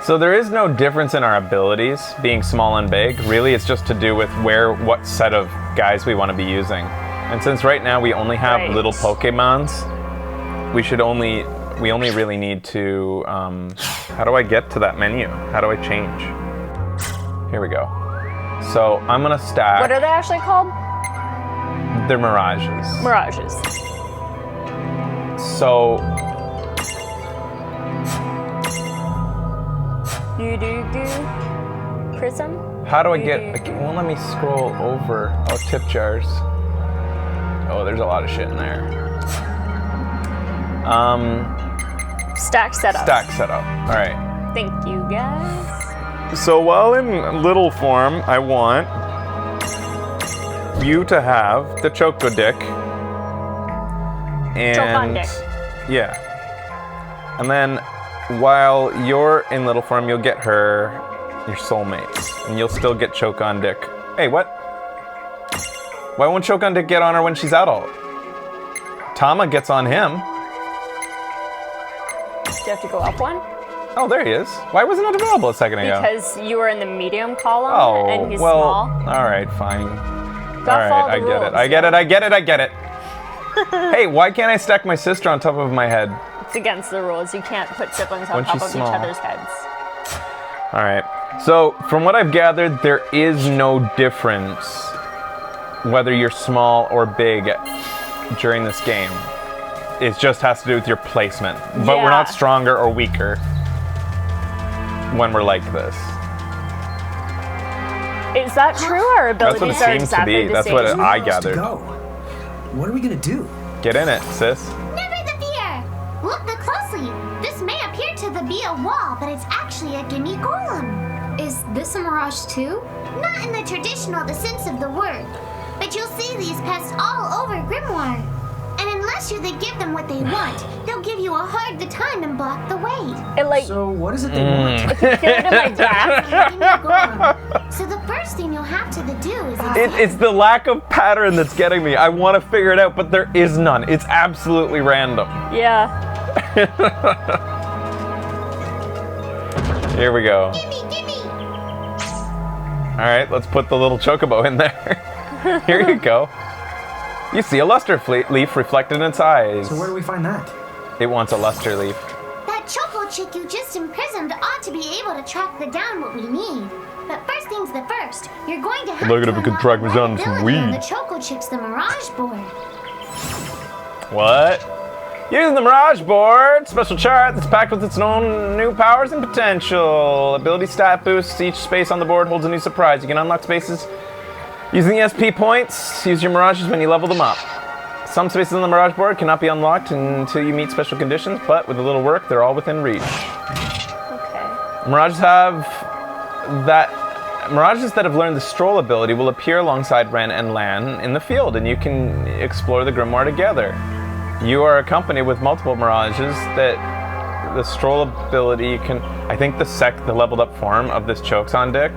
So there is no difference in our abilities being small and big. Really, it's just to do with what set of guys we want to be using. And since right now we only have little Pokemons, we only really need to, how do I get to that menu? How do I change? Here we go. So I'm gonna stack. What are they actually called? They're Mirages. Mirages. So. Prism? How do I get, it won't let me scroll over. Oh, tip jars. Oh, there's a lot of shit in there. Stack setup. Stack setup. All right. Thank you, guys. So while in little form, I want you to have the Choco Dick. And Choke-on Dick. Yeah. And then while you're in little form, you'll get her your soulmates. And you'll still get Choke on Dick. Hey, what? Why won't Choke on Dick get on her when she's adult? Tama gets on him. Do you have to go up one? Oh, there he is. Why wasn't it available a second ago? Because you were in the medium column Oh, and he's well, small. all right, fine. Gotta All follow right, the I get rules, it. I get it. I get it. I get it. Hey, why can't I stack my sister on top of my head? It's against the rules. You can't put siblings on When top she's of small. each other's heads. All right. So, from what I've gathered, there is no difference whether you're small or big during this game. It just has to do with your placement. But we're not Yeah. stronger or weaker when we're like this. Is that true? Our That's abilities what it are seems to exactly be. the That's same. what I Who wants to gathered. go? What are we gonna do? Get in it, sis. Never the fear! Look closely. This may appear to be a wall, but it's actually a gimme golem. Is this a mirage too? Not in the traditional sense of the word, but you'll see these pests all over Grimoire. And unless you give them what they want, they'll give you a hard time and block the way. It like So what is it they want? get into my back. Gimme golem. So the first thing you'll have to do is It's the lack of pattern that's getting me. I want to figure it out, but there is none. It's absolutely random. Yeah. Here we go. Gimme! All right, let's put the little chocobo in there. Here you go. You see a luster leaf reflected in its eyes. So where do we find that? It wants a luster leaf. That choco chick you just imprisoned ought to be able to track down what we need. But first things the first, you're going to have Look at to if it could unlock track me the down some ability on weed. the choco chick's the Mirage board. What? Using the Mirage Board, special chart that's packed with its own new powers and potential. Ability stat boosts. Each space on the board holds a new surprise. You can unlock spaces using the SP points. Use your Mirages when you level them up. Some spaces on the Mirage Board cannot be unlocked until you meet special conditions, but with a little work, they're all within reach. Okay. Mirages that have learned the Stroll ability will appear alongside Ren and Lan in the field, and you can explore the Grimoire together. You are accompanied with multiple Mirages that the Stroll ability can... I think the leveled up form of this Choke-on Dick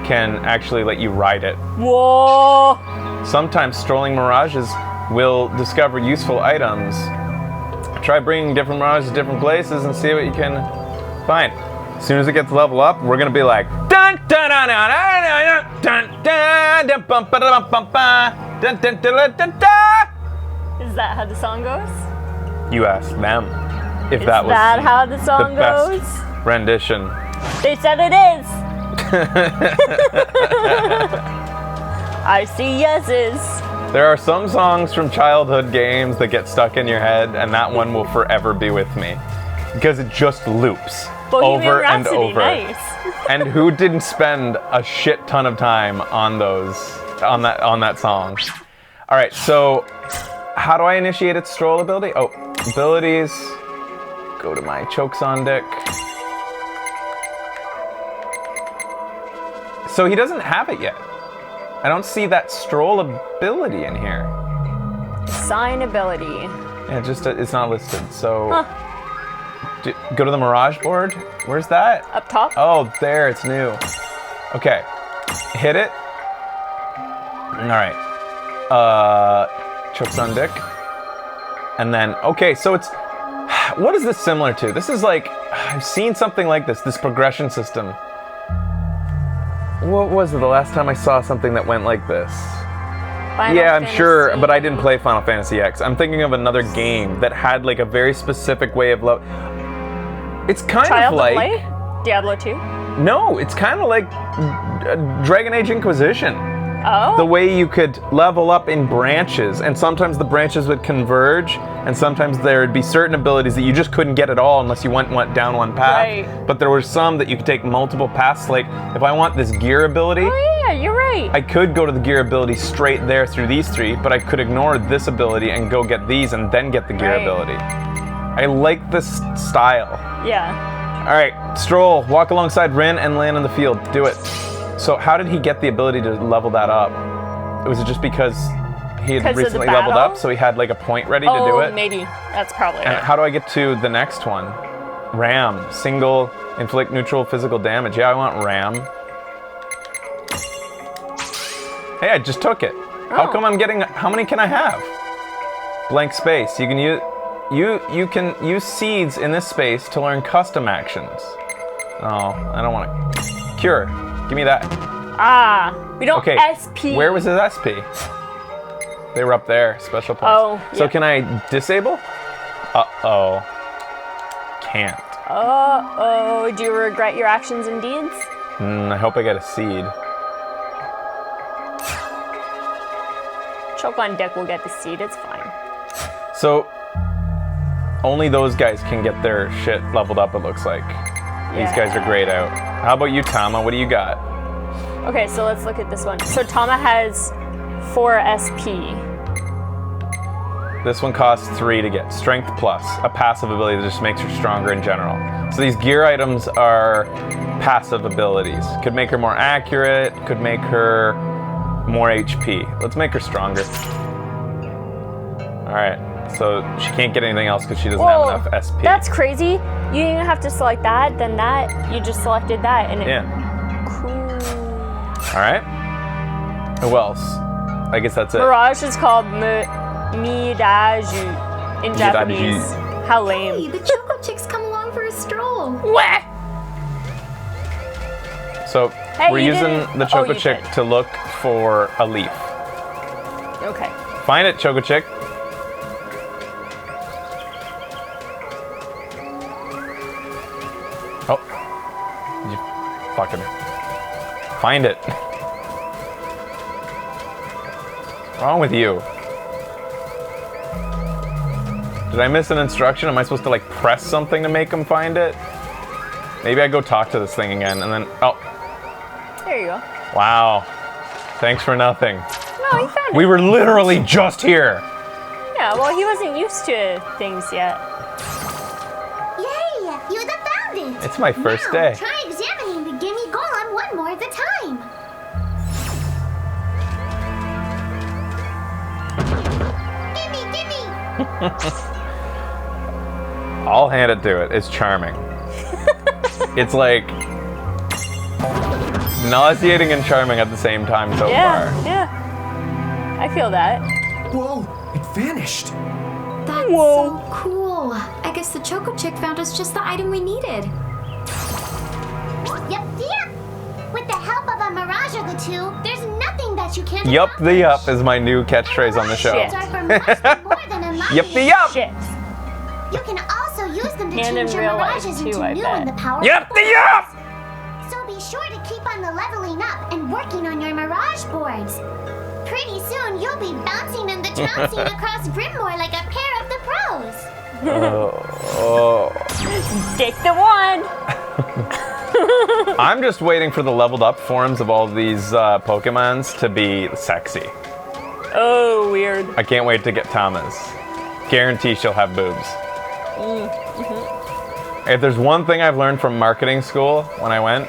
can actually let you ride it. Whoa! Sometimes strolling Mirages will discover useful items. Try bringing different Mirages to different places and see what you can find. As soon as it gets level up, we're gonna be like dun dun dun dun dun dun dun dun bum ba da bum bum ba dun dun dun dun dun. Is that how the song goes? You asked them if Is that was that how the song the best goes? rendition. They said it is. I see yeses. There are some songs from childhood games that get stuck in your head, and that one will forever be with me because it just loops Bohemian over and Rhapsody, over. nice. And who didn't spend a shit ton of time on that song? All right, so how do I initiate its Stroll ability? Oh, abilities. Go to my Choke-on Dick. So he doesn't have it yet. I don't see that Stroll ability in here. Sign ability. Yeah, it's not listed. So go to the Mirage board. Where's that? Up top? Oh, there, it's new. Okay, hit it. All right. Choke-on Dick. And then, okay, so it's, what is this similar to? This is like, I've seen something like this progression system. What was it the last time I saw something that went like this? Final Yeah, I'm Fantasy. sure, but I didn't play Final Fantasy X. I'm thinking of another game that had like a very specific way of It's kind Child of like... Play? Diablo 2? No, it's kind of like Dragon Age Inquisition. Oh? The way you could level up in branches, and sometimes the branches would converge, and sometimes there would be certain abilities that you just couldn't get at all unless you went down one path. Right. But there were some that you could take multiple paths. Like, if I want this gear ability, Oh yeah, you're right. I could go to the gear ability straight there through these three, but I could ignore this ability and go get these and then get the gear Right. ability. I like this style. Yeah. All right, Stroll, walk alongside Rin and land in the field. Do it. So how did he get the ability to level that up? Was it just because he had 'Cause of the recently leveled battle? up, so he had like a point ready to do Oh, it? maybe. That's probably And it. how do I get to the next one? Ram, single, inflict neutral physical damage. Yeah, I want Ram. Hey, I just took it. How Oh. come I'm getting? How many can I have? Blank space. You can use you can use seeds in this space to learn custom actions. Oh, I don't want to. Cure. Give me that. Ah, we don't Okay. SP. Where was his SP? They were up there. Special points. Oh, So yeah. can I disable? Uh-oh. Can't. Uh-oh, do you regret your actions and deeds? I hope I get a seed. Choke on Deck will get the seed, it's fine. So, only those guys can get their shit leveled up, it looks like. These guys are grayed out. How about you, Tama? What do you got? Okay, so let's look at this one. So Tama has 4 SP. This one costs 3 to get. Strength plus, a passive ability that just makes her stronger in general. So these gear items are passive abilities. Could make her more accurate, could make her more HP. Let's make her stronger. Alright, so she can't get anything else because she doesn't have enough SP. That's crazy. You didn't even have to select that, then that. You just selected that, and it. Yeah. Cool. Alright. Who else? I guess that's it. Mirage is called Midaju in Japanese. How Hey, lame. the Choco Chicks come along for a stroll. Wah! So Hey, we're you using didn't- the oh, Choco you Chick did. to look for a leaf. Okay. Find it, Choco Chick. Oh. You fucking find it. What's wrong with you? Did I miss an instruction? Am I supposed to like press something to make him find it? Maybe I go talk to this thing again and then, oh, There you go. wow. Thanks for nothing. No, he found We it. were literally just here. Yeah, well, he wasn't used to things yet. Yay! You found it! It's my first now, day. Try examining the gimme golem one more at a time. Gimme! I'll hand it to it. It's charming. It's like nauseating and charming at the same time so Yeah, far. yeah. I feel that. Whoa! It vanished. That's Whoa. so cool. I guess the Choco Chick found us just the item we needed. Yep. With the help of a mirage of the two, there's nothing that you can't Yup the yup accomplish. is my new catchphrase on the show. Shit. Are for much more than a mind. Yup the yup! Shit. You can also use them to And in change your real life, mirages too, into I new bet. and the power. Yup the yup! So be sure to keep on the leveling up and working on your mirage boards. Pretty soon you'll be bouncing and the trouncing across Brimmore like a pair of the pros. Take the one. I'm just waiting for the leveled up forms of all these Pokemons to be sexy. Oh, weird. I can't wait to get Tama's. Guarantee she'll have boobs. If there's one thing I've learned from marketing school when I went,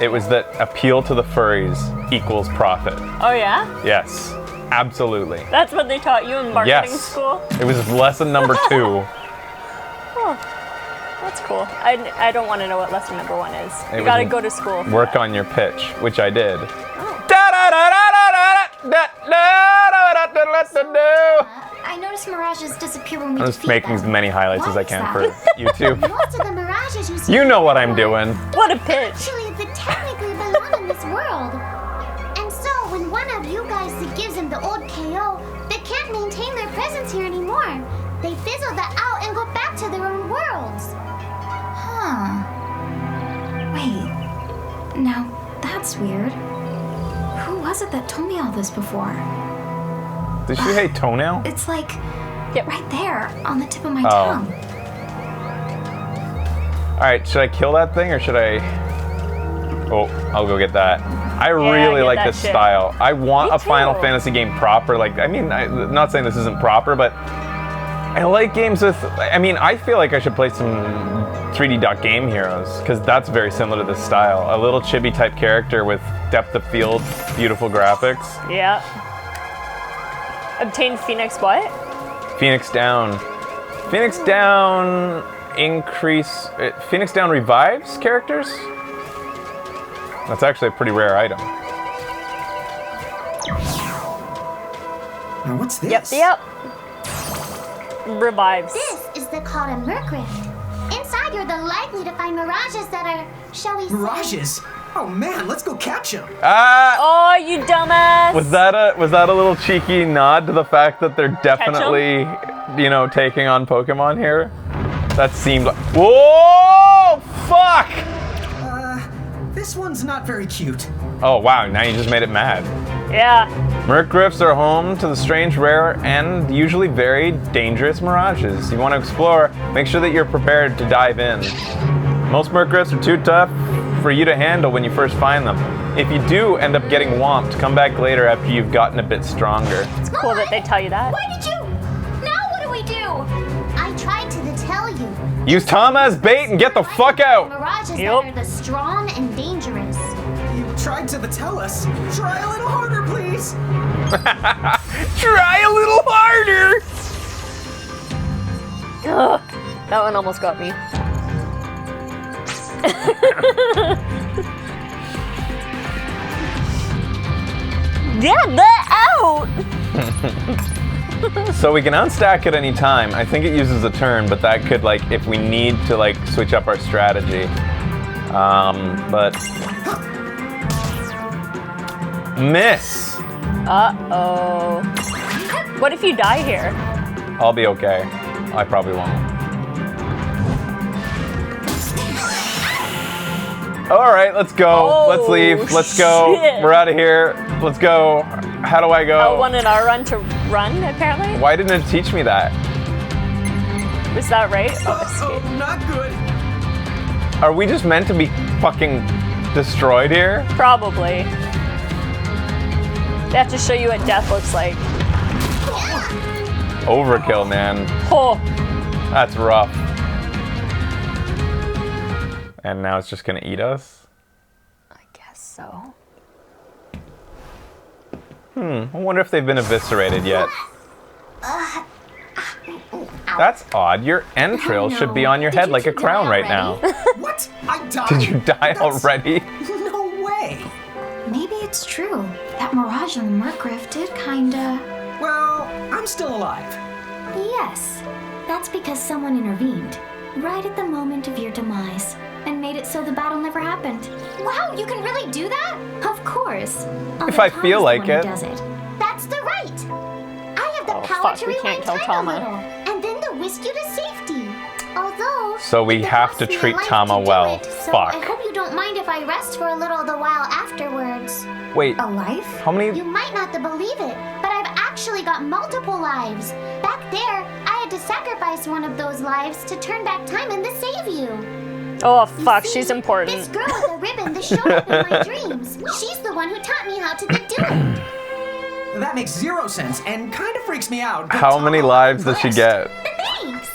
it was that appeal to the furries equals profit. Oh, yeah? Yes, absolutely. That's what they taught you in marketing Yes. school? It was lesson number 2. That's cool. I don't want to know what lesson number 1 is. It You gotta was go to school. Work on your pitch, which I did. I noticed mirages disappear when we I'm just defeat making as them. many highlights as I Why is can that? for YouTube. Most of the mirages you see You know what I'm doing. What a pitch. actually that technically belong in this world. And so when one of you guys gives them the old KO, they can't maintain their presence here anymore. They fizzle that out and go back to their own worlds. Huh. Wait. Now, that's weird. Who was it that told me all this before? Did she say toenail? It's like Yep. right there on the tip of my Oh. tongue. Alright, should I kill that thing or should I... Oh, I'll go get that. I really get like that this shit. style. I want Me a Final too. Fantasy game proper. Like, I mean, I'm not saying this isn't proper, but I like games with. I mean, I feel like I should play some 3D Dot Game Heroes because that's very similar to this style. A little chibi type character with depth of field, beautiful graphics. Yeah. Obtain Phoenix what? Phoenix Down. Phoenix Down Phoenix Down revives characters? That's actually a pretty rare item. Now what's this? Yep. Revives. This is the called a Murkrift. Inside, you're the likely to find mirages that are, shall we say... Mirages? Oh man, let's go catch them. Oh, you dumbass! Was that a little cheeky nod to the fact that they're definitely, taking on Pokemon here? That seemed like... Whoa! Fuck! This one's not very cute. Oh wow, now you just made it mad. Yeah. Murkrifts are home to the strange, rare, and usually very dangerous mirages. You want to explore, make sure that you're prepared to dive in. Most Murkrifts are too tough for you to handle when you first find them. If you do end up getting whomped, come back later after you've gotten a bit stronger. It's cool that they tell you that. Why did you... Now what do we do? I tried to tell you. Use Tama as bait and get the fuck out! Mirages that are the strong and dangerous. You tried to tell us. Try a little harder, please. Try a little harder! Ugh, that one almost got me. Get that out! So we can unstack at any time. I think it uses a turn, but that could, if we need to, switch up our strategy. But... Miss! Uh-oh. What if you die here? I'll be okay. I probably won't. Alright, let's go. Let's leave. Let's go. Shit. We're out of here. Let's go. How do I go? L1 and R1 to run, apparently? Why didn't it teach me that? Was that right? Oh, escape. Not good. Are we just meant to be fucking destroyed here? Probably. They have to show you what death looks like. Overkill, man. Oh. That's rough. And now it's just gonna eat us? I guess so. I wonder if they've been eviscerated yet. That's odd. Your entrails should be on your head like a crown right now. What? I died? Did you die already? No way. Maybe it's true. That mirage on the Murkrift did kinda... Well, I'm still alive. Yes. That's because someone intervened. Right at the moment of your demise. And made it so the battle never happened. Wow, you can really do that? Of course. If I feel like it. Does it. That's the right. I have the power fuck, to we can't rewind kill time Tama. a little, and then to whisk you to safety. Although, So we it have costs to me a treat life Tama to do well. it, so Fuck. I hope you don't mind if I rest for a little while afterwards. Wait, A life? how many? You might not believe it, but I've actually got multiple lives. Back there, I had to sacrifice one of those lives to turn back time and to save you. Oh, You fuck, see, she's important. This girl with the ribbon that showed up in my dreams. She's the one who taught me how to do it. That makes zero sense and kind of freaks me out. but How many lives does she get? Thanks.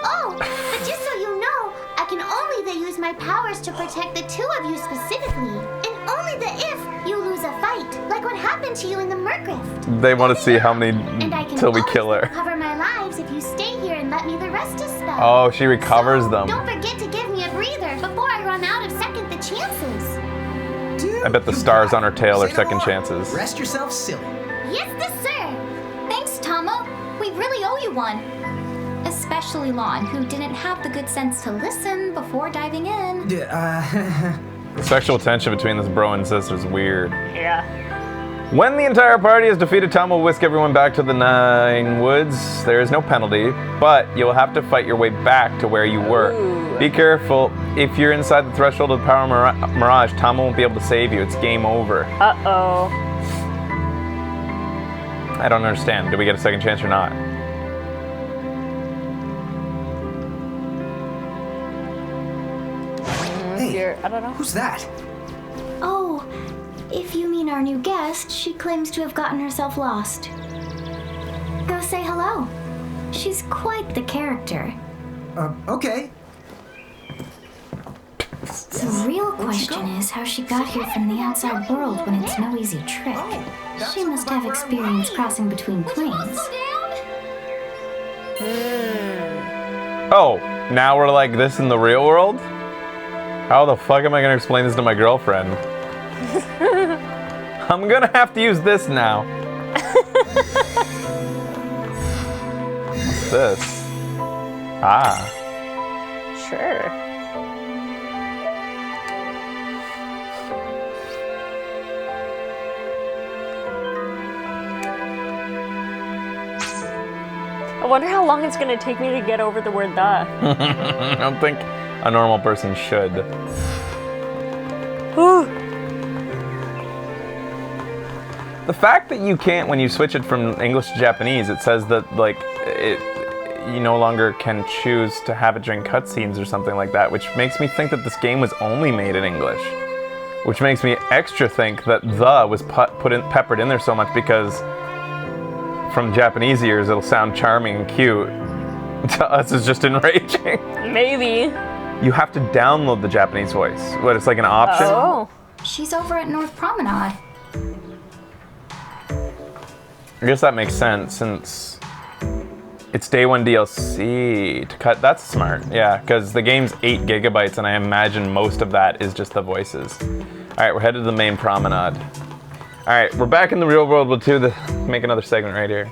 Oh, but just so you know, I can only use my powers to protect the two of you specifically, and only if you lose a fight, like what happened to you in the Murkrift. They want to see how many And I can till we always kill her. recover my lives if you stay here and let me the rest a spell. Oh, she recovers them. Don't forget to give me a breather before I run out of second the chances. Dude, I bet the you stars got on her it. tail are Say no second more. chances. Rest yourself silly. Yes, sir. Thanks, Tama. We really owe you one. Especially Lon, who didn't have the good sense to listen before diving in. The sexual tension between this bro and sister is weird. Yeah. When the entire party is defeated, Tom will whisk everyone back to the Nine Woods. There is no penalty, but you'll have to fight your way back to where you were. Ooh. Be careful. If you're inside the threshold of the Power Mirage, Tom won't be able to save you. It's game over. Uh-oh. I don't understand. Did we get a second chance or not? Hey, I don't know. who's that? Oh, if you mean our new guest, she claims to have gotten herself lost. Go say hello. She's quite the character. Okay. The real question is how she got here from the outside world when it's no easy trick. She must have experience crossing between planes. Oh, now we're like this in the real world? How the fuck am I gonna explain this to my girlfriend? I'm gonna have to use this now. What's this? Ah. Sure. I wonder how long it's gonna take me to get over the word the. I don't think a normal person should. The fact that you can't, when you switch it from English to Japanese, it says that like you no longer can choose to have it during cutscenes or something like that, which makes me think that this game was only made in English. Which makes me extra think that the was peppered in there so much because from Japanese ears it'll sound charming and cute. To us it's just enraging. Maybe. You have to download the Japanese voice. What, it's like an option? Oh. She's over at North Promenade. I guess that makes sense since it's day one DLC to cut. That's smart, yeah, because the game's 8 gigabytes and I imagine most of that is just the voices. All right, we're headed to the main promenade. All right, we're back in the real world. We'll make another segment right here.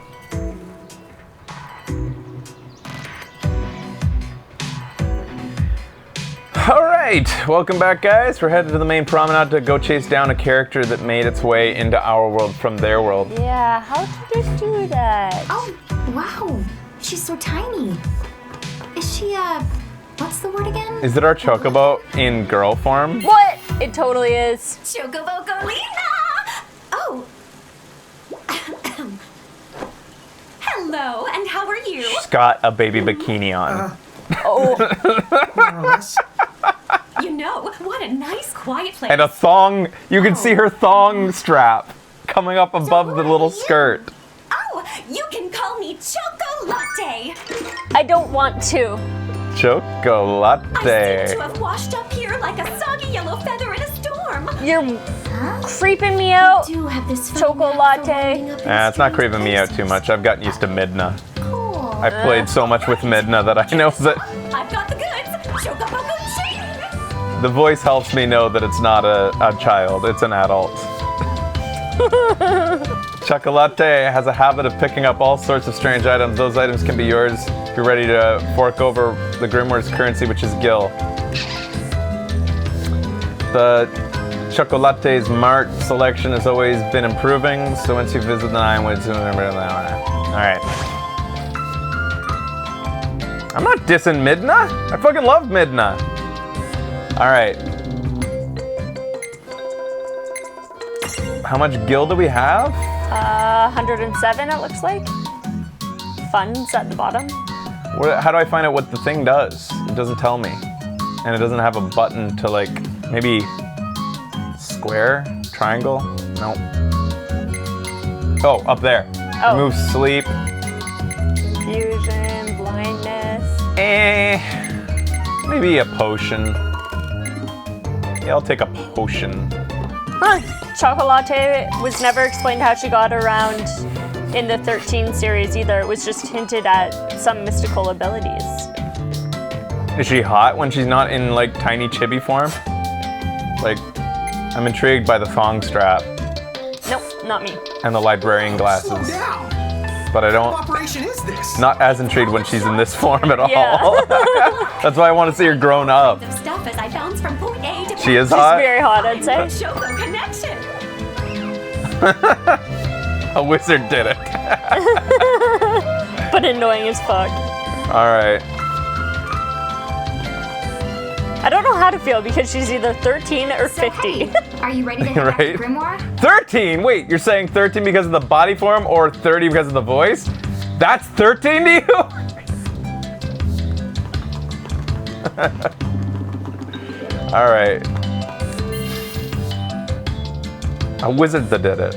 All right, welcome back, guys. We're headed to the main promenade to go chase down a character that made its way into our world from their world. Yeah, how did it do that? Oh, wow. She's so tiny. Is she, what's the word again? Is it our chocobo in girl form? What? It totally is. Chocobo Golina! Oh. Hello, and how are you? She's got a baby bikini on. Oh. More or less. You know, what a nice, quiet place. And a thong. You can see her thong strap coming up above the little skirt. Oh, you can call me Chocolate. I don't want to. Chocolate. I seem to have washed up here like a soggy yellow feather in a storm. You're creeping me out. Do have this Chocolate. It's not creeping me out too much. I've gotten used to Midna. Cool. I've played so much with Midna that I know that I've got the goods. Chocobo Gucci. the voice helps me know that it's not a child, it's an adult. Chocolate has a habit of picking up all sorts of strange items. Those items can be yours if you're ready to fork over the Grimoire's currency, which is Gil. The Chocolate's Mart selection has always been improving, so once you visit the Nine Woods, alright. I'm not dissing Midna. I fucking love Midna. Alright. How much gil do we have? 107 it looks like. Funds at the bottom. How do I find out what the thing does? It doesn't tell me. And it doesn't have a button to like, maybe square? Triangle? No. Oh, up there. Oh. Remove sleep. Confusion, blindness. Maybe a potion. Yeah, I'll take a potion. Huh. Chocolate was never explained how she got around in the 13 series either. It was just hinted at some mystical abilities. Is she hot when she's not in like tiny chibi form? Like, I'm intrigued by the thong strap. Nope, not me. And the librarian glasses. Slow down. But I don't. What operation is this? Not as intrigued when she's in this form at all. Yeah. That's why I want to see her grown up. Of stuff as I bounce from point A to point She is She's hot. very hot, I'd say. Choco connection. A wizard did it. But annoying as fuck. All right. I don't know how to feel because she's either 13 or 50. Are you ready to head back to Right? Grimoire? 13. Wait, you're saying 13 because of the body form or 30 because of the voice? That's 13 to you? All right. A wizard that did it.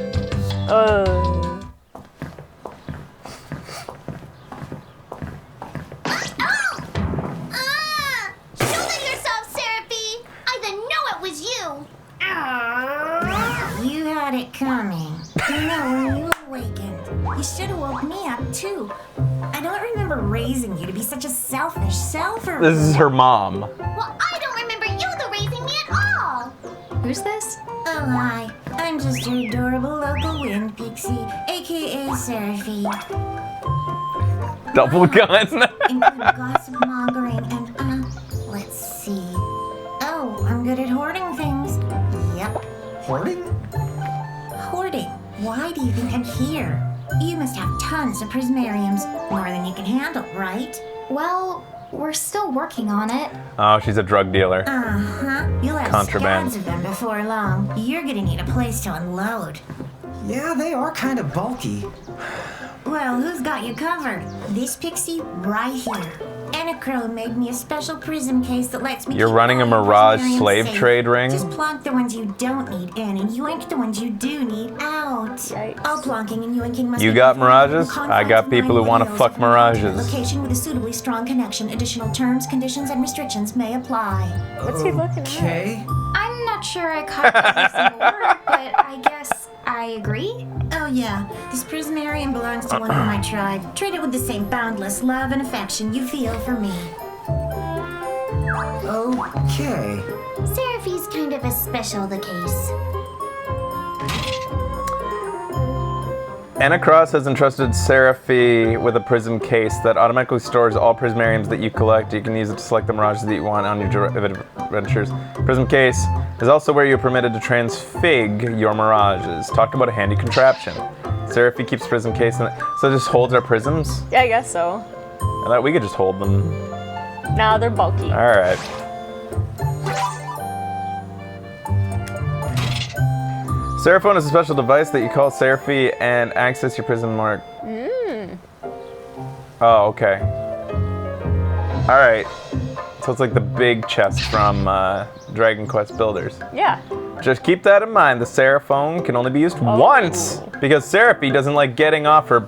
You should have woke me up too. I don't remember raising you to be such a selfish selfer. This is her mom. Well, I don't remember you raising me at all. Who's this? Oh, hi. I'm just your adorable local wind pixie, aka Seraphie. Double gun. Include gossip mongering and, let's see. Oh, I'm good at hoarding things. Yep. Hoarding? Hoarding. Why do you think I'm here? You must have tons of prismariums. More than you can handle, right? Well, we're still working on it. Oh, she's a drug dealer. Uh-huh. You'll have Contraband. scads of them before long. You're gonna need a place to unload. Yeah, they are kind of bulky. Well, who's got you covered? This pixie right here. Anachrome made me a special prism case that lets me You're keep running a all your Mirage prismariums slave safe. trade ring? Just plonk the ones you don't need in and yoink the ones you do need out. Yikes. All plonking and yoinking must You be got performed in Mirages? confines I got of people who 9 wanna wheels fuck of an alternate Mirages. Location with a suitably strong connection. Additional terms, conditions, and restrictions may apply. What's he looking at? Okay. I'm not sure I caught every single word, but I guess I agree. Oh yeah, this prismarium belongs to one of my tribe. Treat it with the same boundless love and affection you feel for me. Okay. Seraphie's kind of a special the case. Anacross has entrusted Seraphie with a prism case that automatically stores all prismariums that you collect. You can use it to select the mirages that you want on your adventures. Prism case is also where you're permitted to transfig your mirages. Talk about a handy contraption. Seraphie keeps prism case in it. So it just holds our prisms? Yeah, I guess so. I thought we could just hold them. Nah, they're bulky. Alright. Seraphone is a special device that you call Seraphie and access your prism mark. Oh, okay. Alright. So it's like the big chest from Dragon Quest Builders. Yeah. Just keep that in mind. The Seraphone can only be used once because Seraphie doesn't like getting off her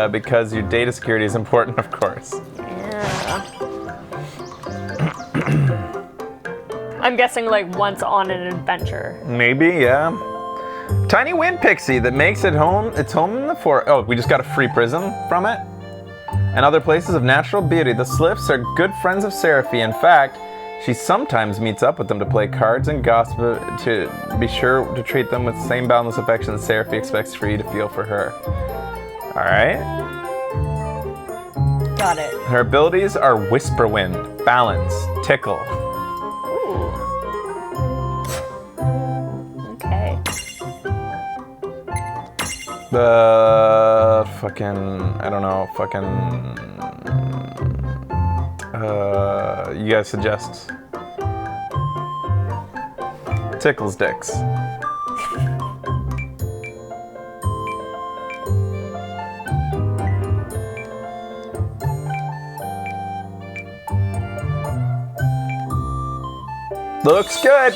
because your data security is important, of course. Yeah. I'm guessing like once on an adventure. Maybe, yeah. Tiny wind pixie that makes it home. It's home in the forest. Oh, we just got a free prism from it. And other places of natural beauty. The Sliffs are good friends of Seraphie. In fact, she sometimes meets up with them to play cards and gossip to be sure to treat them with the same boundless affection that Seraphie expects for you to feel for her. All right. Got it. Her abilities are Whisper Wind, Balance, Tickle. Okay. The fucking, I don't know, you guys suggest. Tickles dicks. Looks good.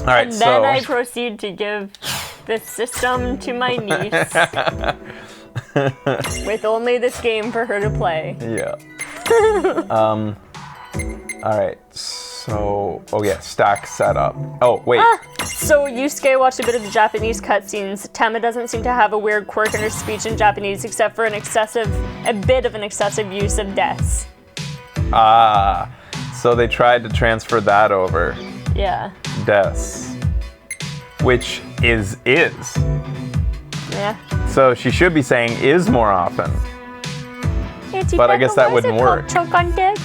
All right, and so then I proceed to give the system to my niece with only this game for her to play. Yeah. All right. So, oh yeah, stack setup. Oh wait. So Yusuke watched a bit of the Japanese cutscenes. Tama doesn't seem to have a weird quirk in her speech in Japanese, except for a bit of an excessive use of des. Ah, so they tried to transfer that over. Yeah. Des. Which is. Yeah. So she should be saying is more often. But I guess that wouldn't work. Choke on dick.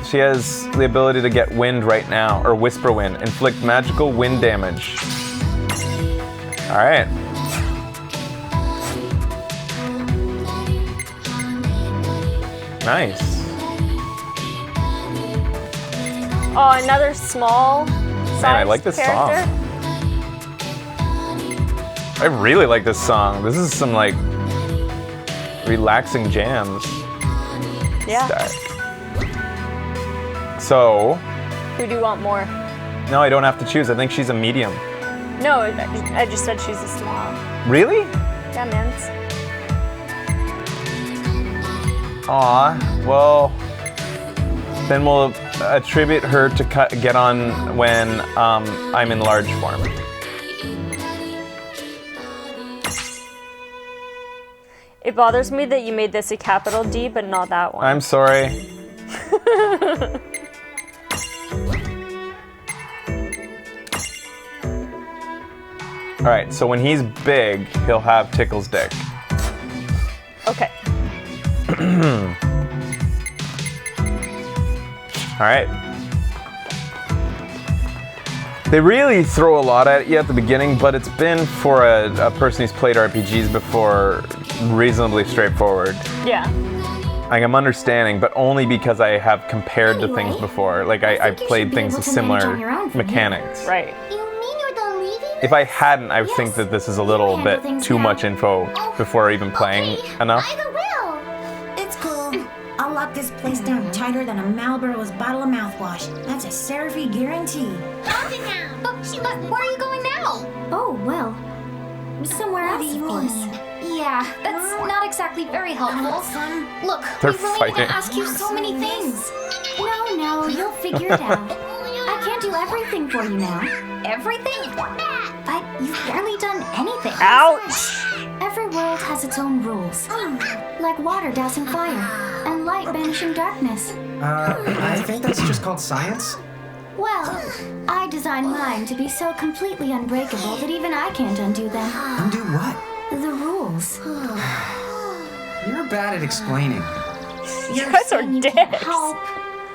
She has the ability to get wind right now, or whisper wind, inflict magical wind damage. All right. Nice. Oh, another small size Man, I like this character. song. I really like this song. This is some like relaxing jams. Yeah. Stack. So, Who do you want more? no, I don't have to choose. I think she's a medium. No, I just said she's a small. Really? Yeah, man. Aw, well, then we'll attribute her to get on when I'm in large form. It bothers me that you made this a capital D, but not that one. I'm sorry. Alright, so when he's big, he'll have Tickle's dick. Okay. Alright. They really throw a lot at you at the beginning, but it's been, for a person who's played RPGs before, reasonably straightforward. Yeah. Like, I'm understanding, but only because I have compared to things before. Like, I've played things with similar mechanics. Right. If I hadn't, I would think that this is a little bit too much info before even playing enough. It's cool. I'll lock this place down tighter than a Marlboro's bottle of mouthwash. That's a Seraphy guarantee. But where are you going now? Oh, well, somewhere What else, do you of course. mean? Yeah, that's not exactly very helpful. Look, They're we really want fighting. to ask you so many things. No, you'll figure it out. I can't do everything for you now. Everything? But you've barely done anything. Ouch! Every world has its own rules. Like water dousing fire, and light banishing darkness. I think that's just called science. Well, I designed mine to be so completely unbreakable that even I can't undo them. Undo what? The rules. You're bad at explaining. You guys are You can't dicks. help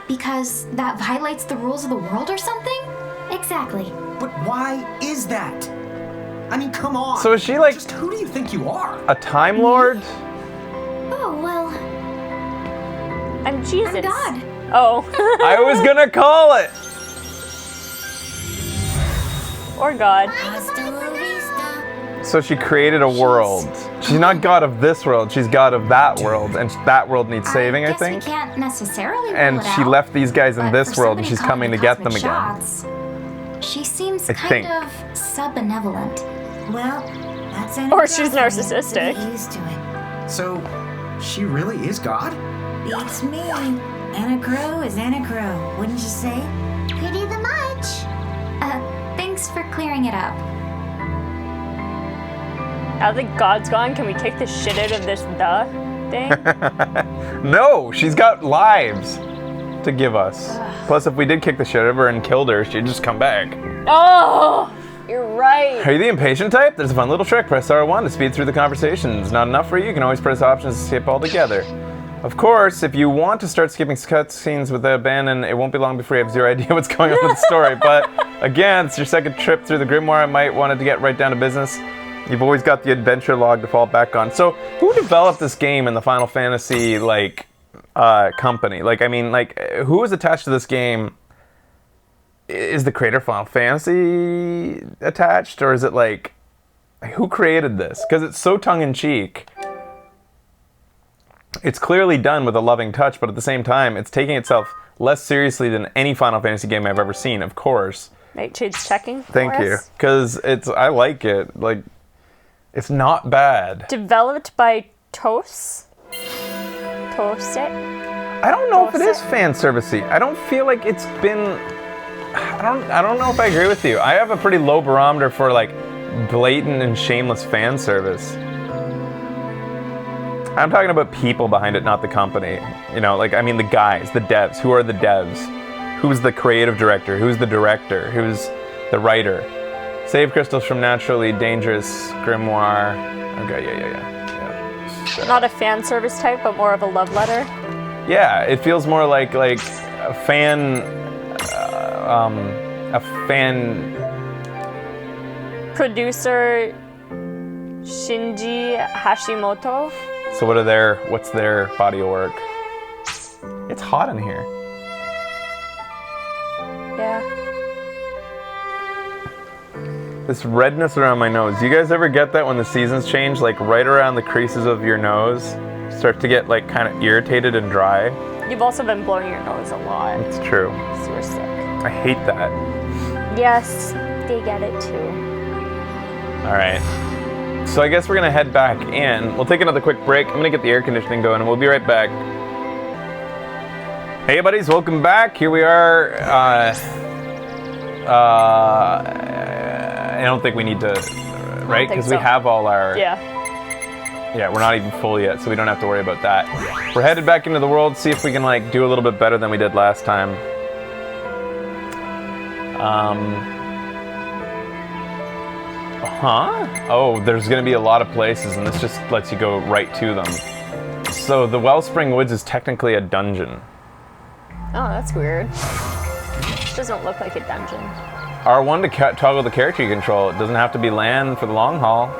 because that violates the rules of the world or something? Exactly. But why is that? I mean, come on. So is she like Just who do you think you are? a Time Lord? Oh, well, I'm Jesus. I'm God. Oh. I was gonna call it! Or God. So she created a world. She's not God of this world, she's God of that world, and that world needs saving, I guess think. we can't necessarily rule And it she out, left these guys in but this for world, and somebody she's caught coming to in get them cosmic again. shots, she seems I kind think. of sub-benevolent. Well, that's an Or she's adjustment to narcissistic. get used to it. So, she really is God? Beats me. Anna Crow is Anna Crow, wouldn't you say? Pretty the much. Thanks for clearing it up. Now that God's gone, can we kick the shit out of this thing? No, she's got lives to give us. Plus, if we did kick the shit out of her and killed her, she'd just come back. Oh! You're right. Are you the impatient type? There's a fun little trick. Press R1 to speed through the conversations. Not enough for you? You can always press options to skip altogether. Of course, if you want to start skipping cutscenes without abandon, it won't be long before you have zero idea what's going on with the story. But again, it's your second trip through the Grimoire. I might want to get right down to business. You've always got the adventure log to fall back on. So, who developed this game in the Final Fantasy company? Like, I mean, like, who is attached to this game? Is the creator of Final Fantasy attached, or is it like who created this? Because it's so tongue-in-cheek. It's clearly done with a loving touch, but at the same time, it's taking itself less seriously than any Final Fantasy game I've ever seen, of course. Nightshade's checking. Thank you. Because I like it. Like, it's not bad. Developed by Tose? Tose? I don't know if it is fan servicey. I don't feel like it's been. I don't know if I agree with you. I have a pretty low barometer for like blatant and shameless fan service. I'm talking about people behind it, not the company. You know, like, I mean the guys, the devs. Who are the devs? Who's the creative director? Who's the director? Who's the writer? Save crystals from naturally dangerous grimoire. Okay, yeah. Not a fan service type, but more of a love letter. Yeah, it feels more like a fan. Producer Shinji Hashimoto. So what's their body of work? It's hot in here. Yeah. This redness around my nose. You guys ever get that when the seasons change? Like right around the creases of your nose start to get like kind of irritated and dry? You've also been blowing your nose a lot. It's true. So we're sick. I hate that. Yes, they get it too. Alright. So I guess we're gonna head back in. We'll take another quick break. I'm gonna get the air conditioning going and we'll be right back. Hey buddies, welcome back. Here we are. I don't think we need to, right? Because we have all our... Yeah, we're not even full yet, so we don't have to worry about that. We're headed back into the world, see if we can like do a little bit better than we did last time. Oh, there's gonna be a lot of places, and this just lets you go right to them. So the Wellspring Woods is technically a dungeon. Oh, that's weird. This doesn't look like a dungeon. R1 to toggle the character you control. It doesn't have to be Lan for the long haul.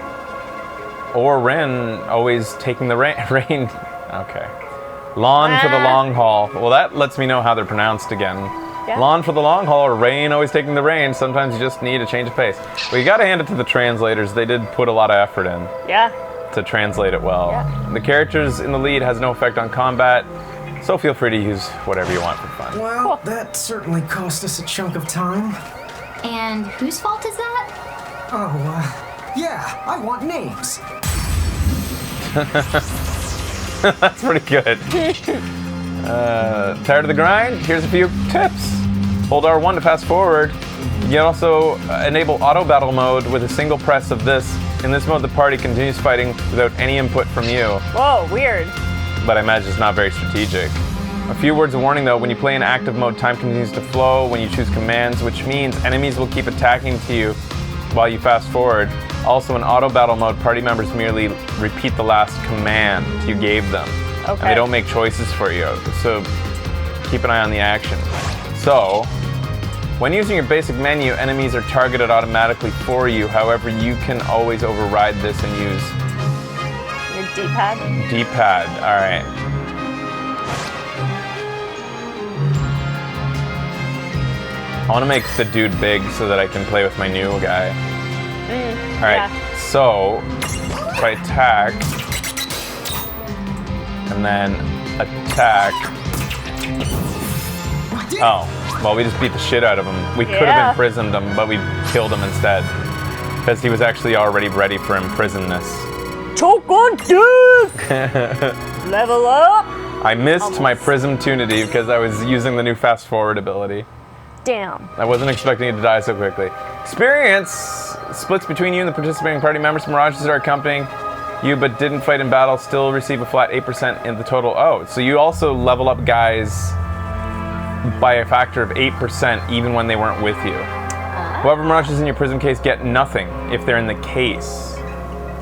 Or Rin, always taking the rain. Okay. Lon for the long haul. Well, that lets me know how they're pronounced again. Yeah. Lon for the long haul, or Rain always taking the reins. Sometimes you just need a change of pace. Well, you gotta hand it to the translators. They did put a lot of effort in. Yeah. To translate it well. Yeah. The characters in the lead has no effect on combat, so feel free to use whatever you want for fun. Well, that certainly cost us a chunk of time. And whose fault is that? Oh, yeah, I want names. That's pretty good. Tired of the grind? Here's a few tips. Hold R1 to fast forward. You can also enable auto battle mode with a single press of this. In this mode, the party continues fighting without any input from you. Whoa, weird. But I imagine it's not very strategic. A few words of warning though, when you play in active mode, time continues to flow when you choose commands, which means enemies will keep attacking to you while you fast forward. Also in auto battle mode, party members merely repeat the last command you gave them. Okay. And they don't make choices for you, so keep an eye on the action. So, when using your basic menu, enemies are targeted automatically for you. However, you can always override this and use your D-pad? D-pad, alright. I want to make the dude big so that I can play with my new guy. Alright, so if I attack, and then attack. Oh, well, we just beat the shit out of him. We could have imprisoned him, but we killed him instead. Because he was actually already ready for imprisonness. Choke on Duke! Level up! I missed my Prism Tunity because I was using the new fast forward ability. Damn. I wasn't expecting it to die so quickly. Experience splits between you and the participating party members. Mirages that are accompanying you but didn't fight in battle still receive a flat 8% in the total. Oh, so you also level up guys by a factor of 8% even when they weren't with you. Whoever mirages in your Prism case get nothing if they're in the case.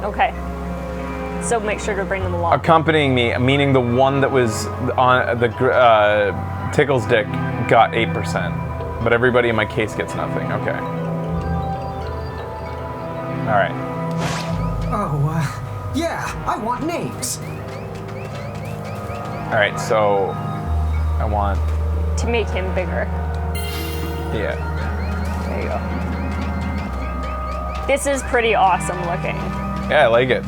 Okay. So make sure to bring them along. Accompanying me, meaning the one that was on the Tickles Dick got 8%. But everybody in my case gets nothing. Okay. Alright. Oh, yeah, I want names. Alright, so I want to make him bigger. Yeah. There you go. This is pretty awesome looking. Yeah, I like it.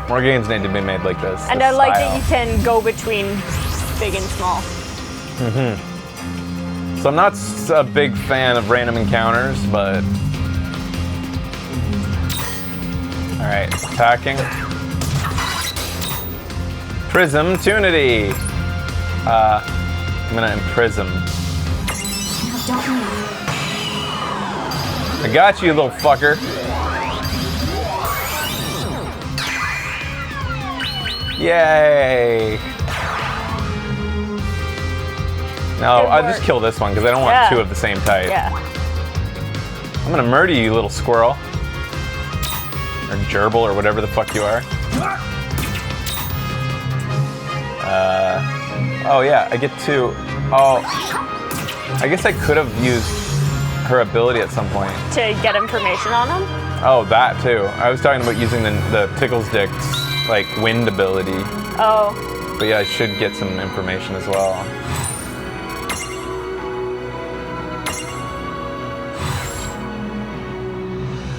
More games need to be made like this. And I like that you can go between big and small. Mm-hmm. So I'm not a big fan of random encounters, but... Alright, attacking. Prism Tunity! I'm gonna imprison. I got you, little fucker. Yay! No, I'll just kill this one because I don't want two of the same type. Yeah. I'm gonna murder you, little squirrel. Or gerbil, or whatever the fuck you are. Oh yeah, I get to... Oh, I guess I could have used her ability at some point. To get information on him? Oh, that too. I was talking about using the Tickles Dick's, like, wind ability. Oh. But yeah, I should get some information as well.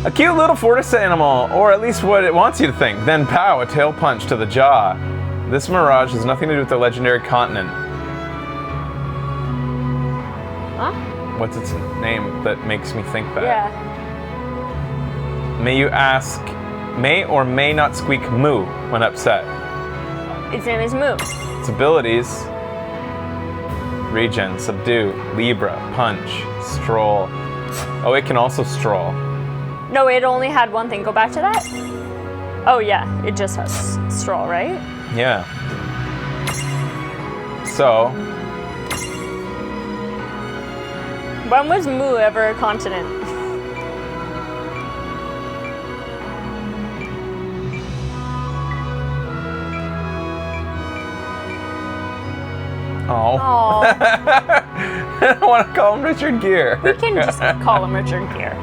A cute little Fortis animal, or at least what it wants you to think. Then pow, a tail punch to the jaw. This mirage has nothing to do with the legendary continent. Huh? What's its name that makes me think that? Yeah. May or may not squeak moo when upset. Its name is Moo. Its abilities. regen, subdue, Libra, punch, stroll. Oh, it can also stroll. No, it only had one thing. Go back to that. Oh yeah, it just has stroll, right? Yeah. So, When was Mu ever a continent? oh. Oh, I don't want to call him Richard Gere. we can just call him Richard Gere.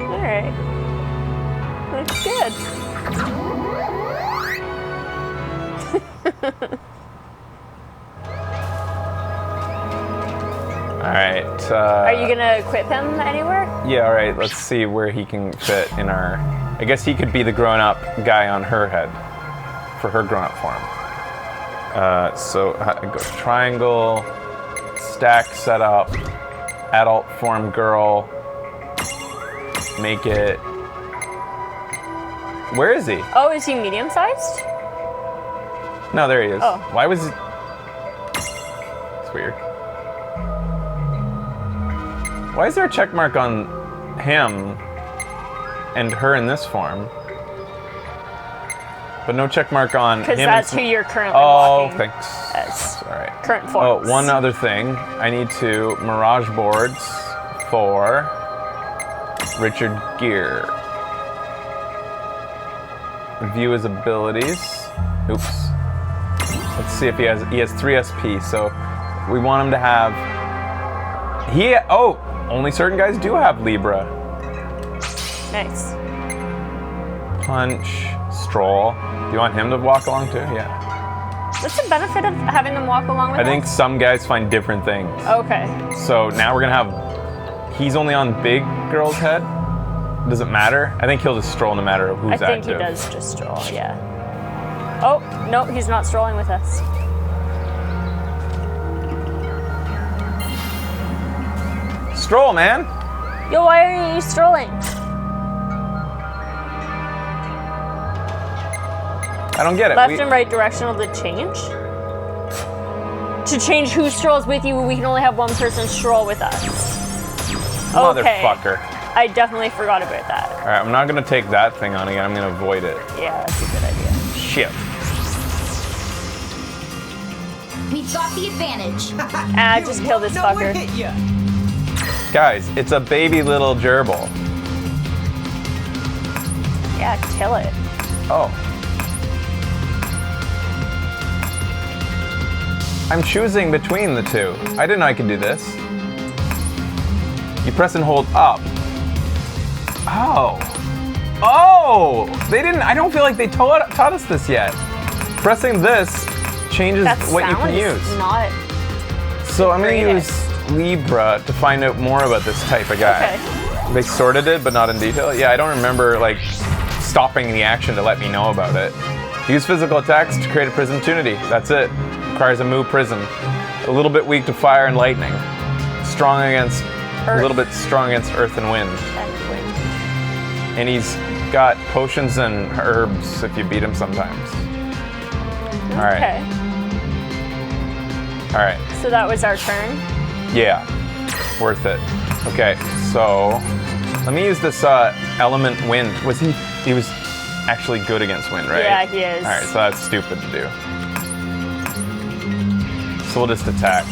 All right, that's good. All right. Are you gonna equip him anywhere? Yeah, all right. Let's see where he can fit in our... I guess he could be the grown-up guy on her head for her grown-up form. So go triangle, stack setup, adult form girl, make it... Where is he? Oh, is he medium-sized? No, there he is. Oh. Why was he... It's weird. Why is there a check mark on him and her in this form, but no check mark on him? Because that's who you're currently Oh, walking thanks. as. All right. Current forms. Oh, one other thing. I need to Mirage boards for Richard Gere. View his abilities. Oops. Let's see if he has 3 SP. So we want him to have. Only certain guys do have Libra. Nice. Punch, stroll. Do you want him to walk along too? Yeah. What's the benefit of having them walk along with I think us? some guys find different things. Okay. So now we're gonna have. He's only on big girl's head. Does it matter? I think he'll just stroll no matter who's I think active. he does just stroll, yeah. Oh, no, he's not strolling with us. Stroll, man. Yo, why aren't you strolling? I don't get it. Left and right directional to change? To change who strolls with you, we can only have one person stroll with us. Okay. Motherfucker. I definitely forgot about that. All right, I'm not gonna take that thing on again. I'm gonna avoid it. Yeah, that's a good idea. Shit. We've got the advantage. Just kill this fucker. Hit ya. Guys, it's a baby little gerbil. Yeah, kill it. Oh. I'm choosing between the two. I didn't know I could do this. You press and hold up. Oh. Oh! They didn't, I don't feel like they taught us this yet. Pressing this changes what you can use. Not So I'm gonna creative. use Libra to find out more about this type of guy. Okay. They sort of did, but not in detail. Yeah, I don't remember like stopping the action to let me know about it. Use physical attacks to create a prism tunity. That's it. Requires a move prism. A little bit weak to fire and lightning. Strong against Earth. a little bit strong against earth and wind. And he's got potions and herbs if you beat him sometimes. All right. Okay. All right. So that was our turn. Yeah, worth it. Okay, so let me use this element wind. He was actually good against wind, right? Yeah, he is. All right, so that's stupid to do. So we'll just attack.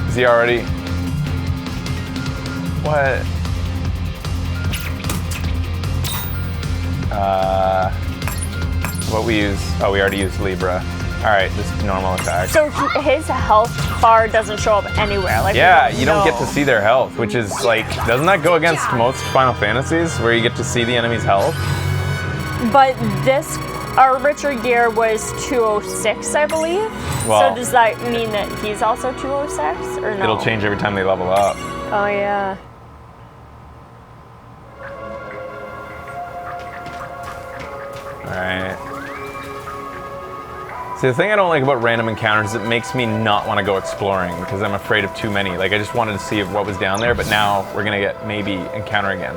Is he already? What? What we use? Oh, we already used Libra. All right, just normal attack. So his health bar doesn't show up anywhere. Like Yeah, we you don't get to know. see their health, which is like, doesn't that go against most Final Fantasies where you get to see the enemy's health? But this, our Richard Gere was 206, I believe. Well- So does that mean that he's also 206 or no? It'll change every time they level up. Oh yeah. All right. See, the thing I don't like about random encounters is it makes me not want to go exploring because I'm afraid of too many. Like, I just wanted to see what was down there, but now we're gonna get maybe encounter again.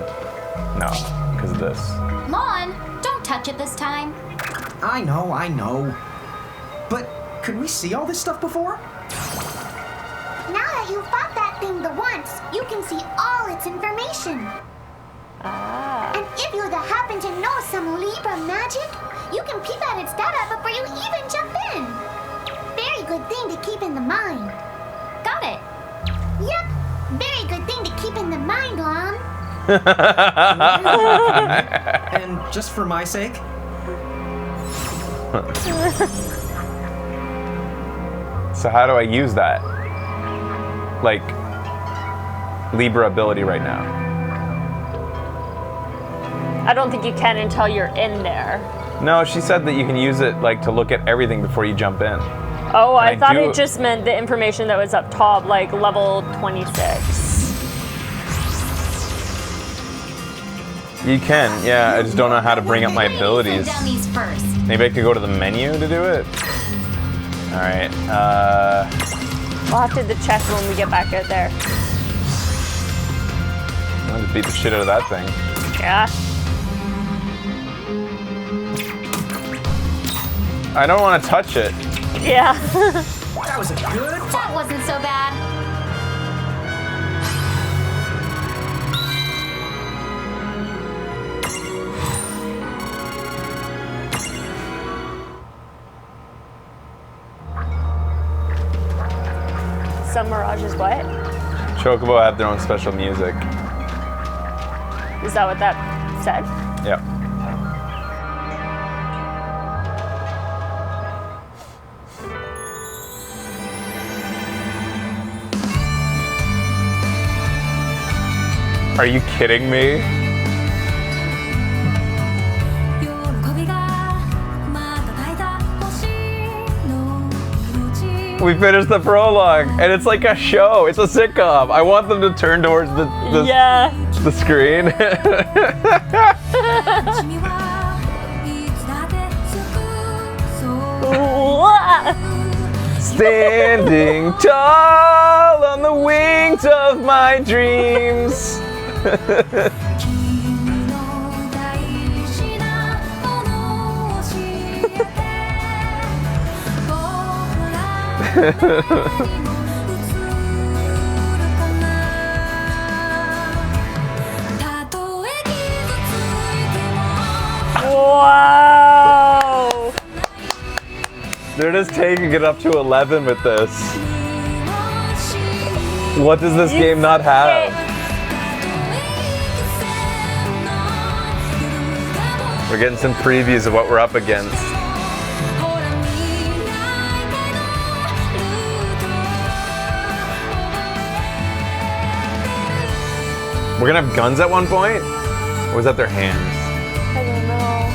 No, because of this. Lon, don't touch it this time. I know. But could we see all this stuff before? Now that you've fought that thing the once, you can see all its information. And if you happen to know some Libra magic, you can peep at its data before you even jump in. Very good thing to keep in the mind. Got it. Yep. Very good thing to keep in the mind, Lon. And just for my sake? So how do I use that? Like, Libra ability right now? I don't think you can until you're in there. No, she said that you can use it like to look at everything before you jump in. Oh, I thought do- it just meant the information that was up top, like level 26. You can, yeah. I just don't know how to bring up my abilities. Down these first. Maybe I could go to the menu to do it. All right. We'll have to check when we get back out there. I'll just beat the shit out of that thing. Yeah. I don't want to touch it. Yeah. That was a good fight. That wasn't so bad. Some Mirages what? Chocobo have their own special music. Is that what that said? Yep. Are you kidding me? We finished the prologue, and it's like a show. It's a sitcom. I want them to turn towards the screen. Standing tall on the wings of my dreams. Wow! They're just taking it up to 11 with this. What does this game not have? We're getting some previews of what we're up against. We're gonna have guns at one point? Or was that their hands? I don't know.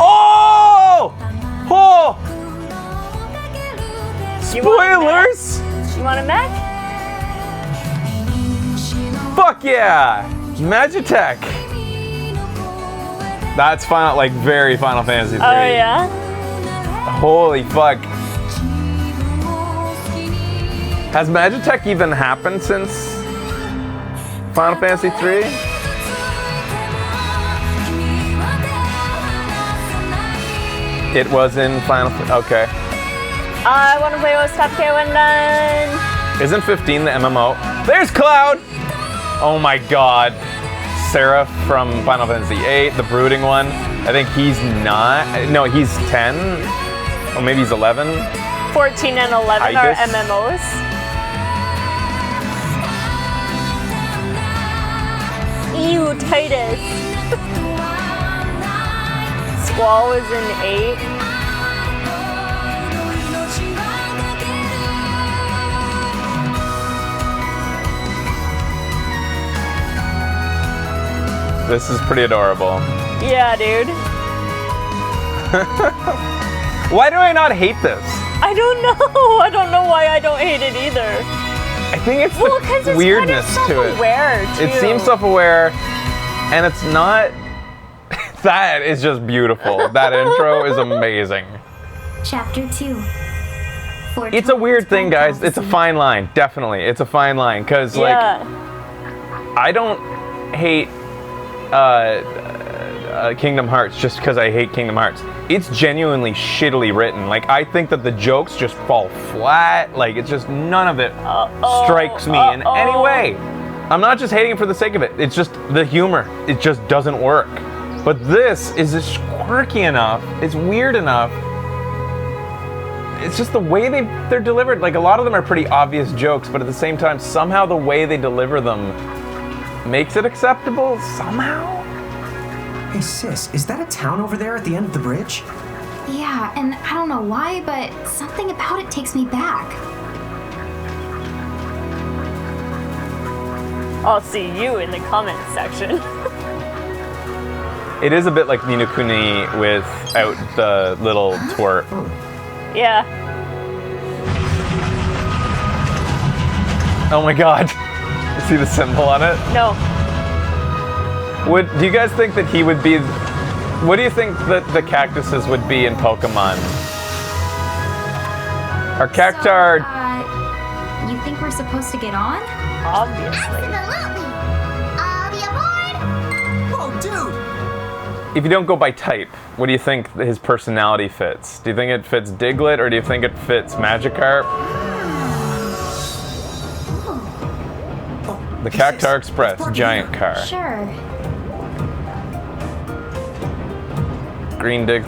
Oh! Oh! You want a Spoilers! mech? You want a mech? Fuck yeah! Magitech! That's final, like very Final Fantasy 3. Oh yeah? Holy fuck. Has Magitech even happened since Final Fantasy 3? It was in Final okay. I want to play with Sasuke when done. Isn't 15 the MMO? There's Cloud! Oh my god. Seraph from Final Fantasy 8, the brooding one. I think he's not. No, he's 10. Or maybe he's 11. 14 and 11 are Titus. MMOs. Ew, Titus. Squall was in 8. This is pretty adorable. Yeah, dude. Why do I not hate this? I don't know. I don't know why I don't hate it either. I think it's Well, 'cause the it's weirdness kind of to it. self-aware, It too. seems self-aware, and it's not. That is just beautiful. That intro is amazing. Chapter 2. It's a weird thing, guys. It's a fine line, definitely. It's a fine line, because like Yeah. I don't hate Kingdom Hearts just because I hate Kingdom Hearts. It's genuinely shittily written. Like, I think that the jokes just fall flat. Like, it's just none of it strikes me in any way. I'm not just hating it for the sake of it. It's just the humor. It just doesn't work. But this is just quirky enough. It's weird enough. It's just the way they're delivered. Like, a lot of them are pretty obvious jokes, but at the same time, somehow the way they deliver them makes it acceptable somehow. Hey sis, is that a town over there at the end of the bridge? Yeah, and I don't know why, but something about it takes me back. I'll see you in the comments section. It is a bit like Ni no Kuni without the little twerp. Yeah. Oh my god. You see the symbol on it? No. Do you guys think that he would be... What do you think that the cactuses would be in Pokemon? Are Cactar... So, you think we're supposed to get on? Obviously. Absolutely. I'll be aboard. Whoa, dude! If you don't go by type, what do you think his personality fits? Do you think it fits Diglett, or do you think it fits Magikarp? The Cactar Express, giant car. Sure. Green Dig.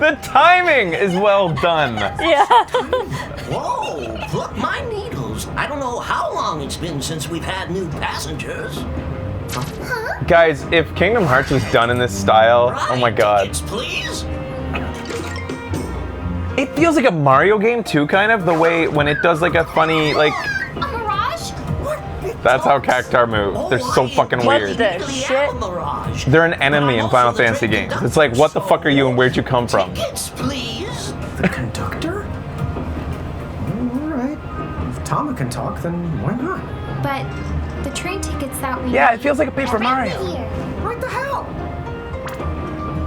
The timing is well done. Yeah. Whoa, pluck my needles. I don't know how long it's been since we've had new passengers. Guys, if Kingdom Hearts was done in this style, oh my god. Tickets, please. It feels like a Mario game too, kind of, the way when it does like a funny, like... A mirage? That's how Cactar move. They're so fucking What weird. the shit? They're an enemy in Final Fantasy games. It's like, what the fuck are you and where'd you come from? Tickets, please. The conductor? Alright. If Tama can talk, then why not? But the train tickets that we Yeah, it feels like a Paper Mario. What the hell?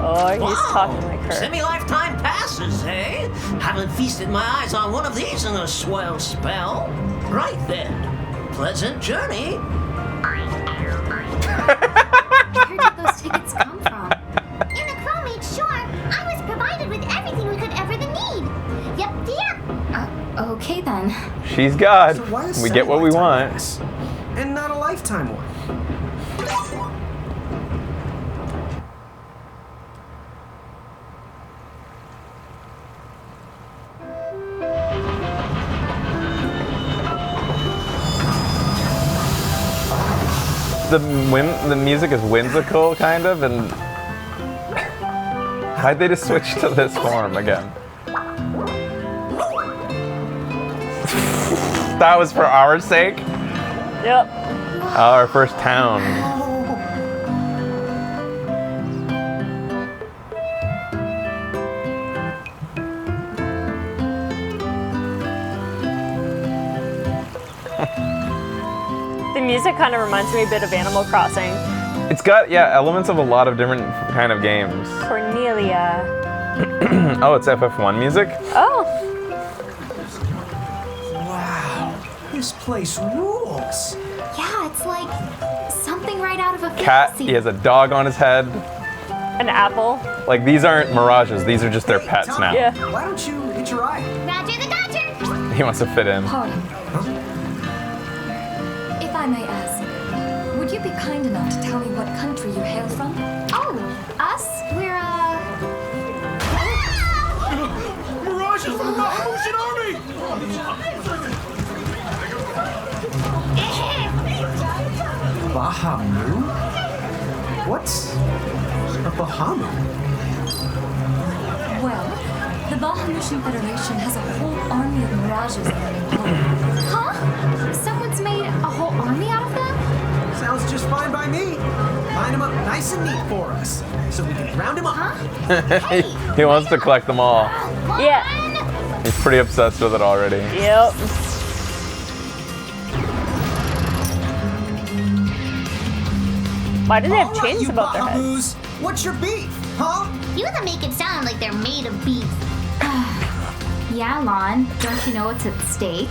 Oh, he's talking like her. Semi-lifetime passes, eh? Haven't feasted my eyes on one of these in a swell spell. Right then. Pleasant journey. Where did those tickets come from? In the Crow made sure I was provided with everything we could ever need. Yep. Okay then. She's God. So why is We get what we semi-lifetime want. pass? And not a lifetime one. The music is whimsical, kind of, and why'd they just switch to this form again? That was for our sake? Yep. Our first town. The music kind of reminds me a bit of Animal Crossing. It's got, yeah, elements of a lot of different kind of games. Cornelia. Oh, it's FF1 music? Oh. Wow. This place rules. Yeah, it's like something right out of a Cat, fantasy. he has a dog on his head. An apple. Like, these aren't mirages, these are just their pets Tom, now. Yeah. Why don't you hitch a ride? Roger the Dodger. He wants to fit in. Pardon. If I may ask, would you be kind enough to tell me what country you hail from? Oh, us? We're Mirages from the Ocean Army! Bahamut? What's a Bahamut? Well, the Bahamutian Federation has a whole army of mirages in their home. Huh? Someone's made a whole army out of them? Sounds just fine by me. Line them up nice and neat for us, so we can round them up. Huh? He wants to collect them all. Yeah. He's pretty obsessed with it already. Yep. Why do they have All right, chains you above their heads? Bahamus. What's your beef, huh? You that make it sound like they're made of beef. Yeah, Lon. Don't you know what's at stake?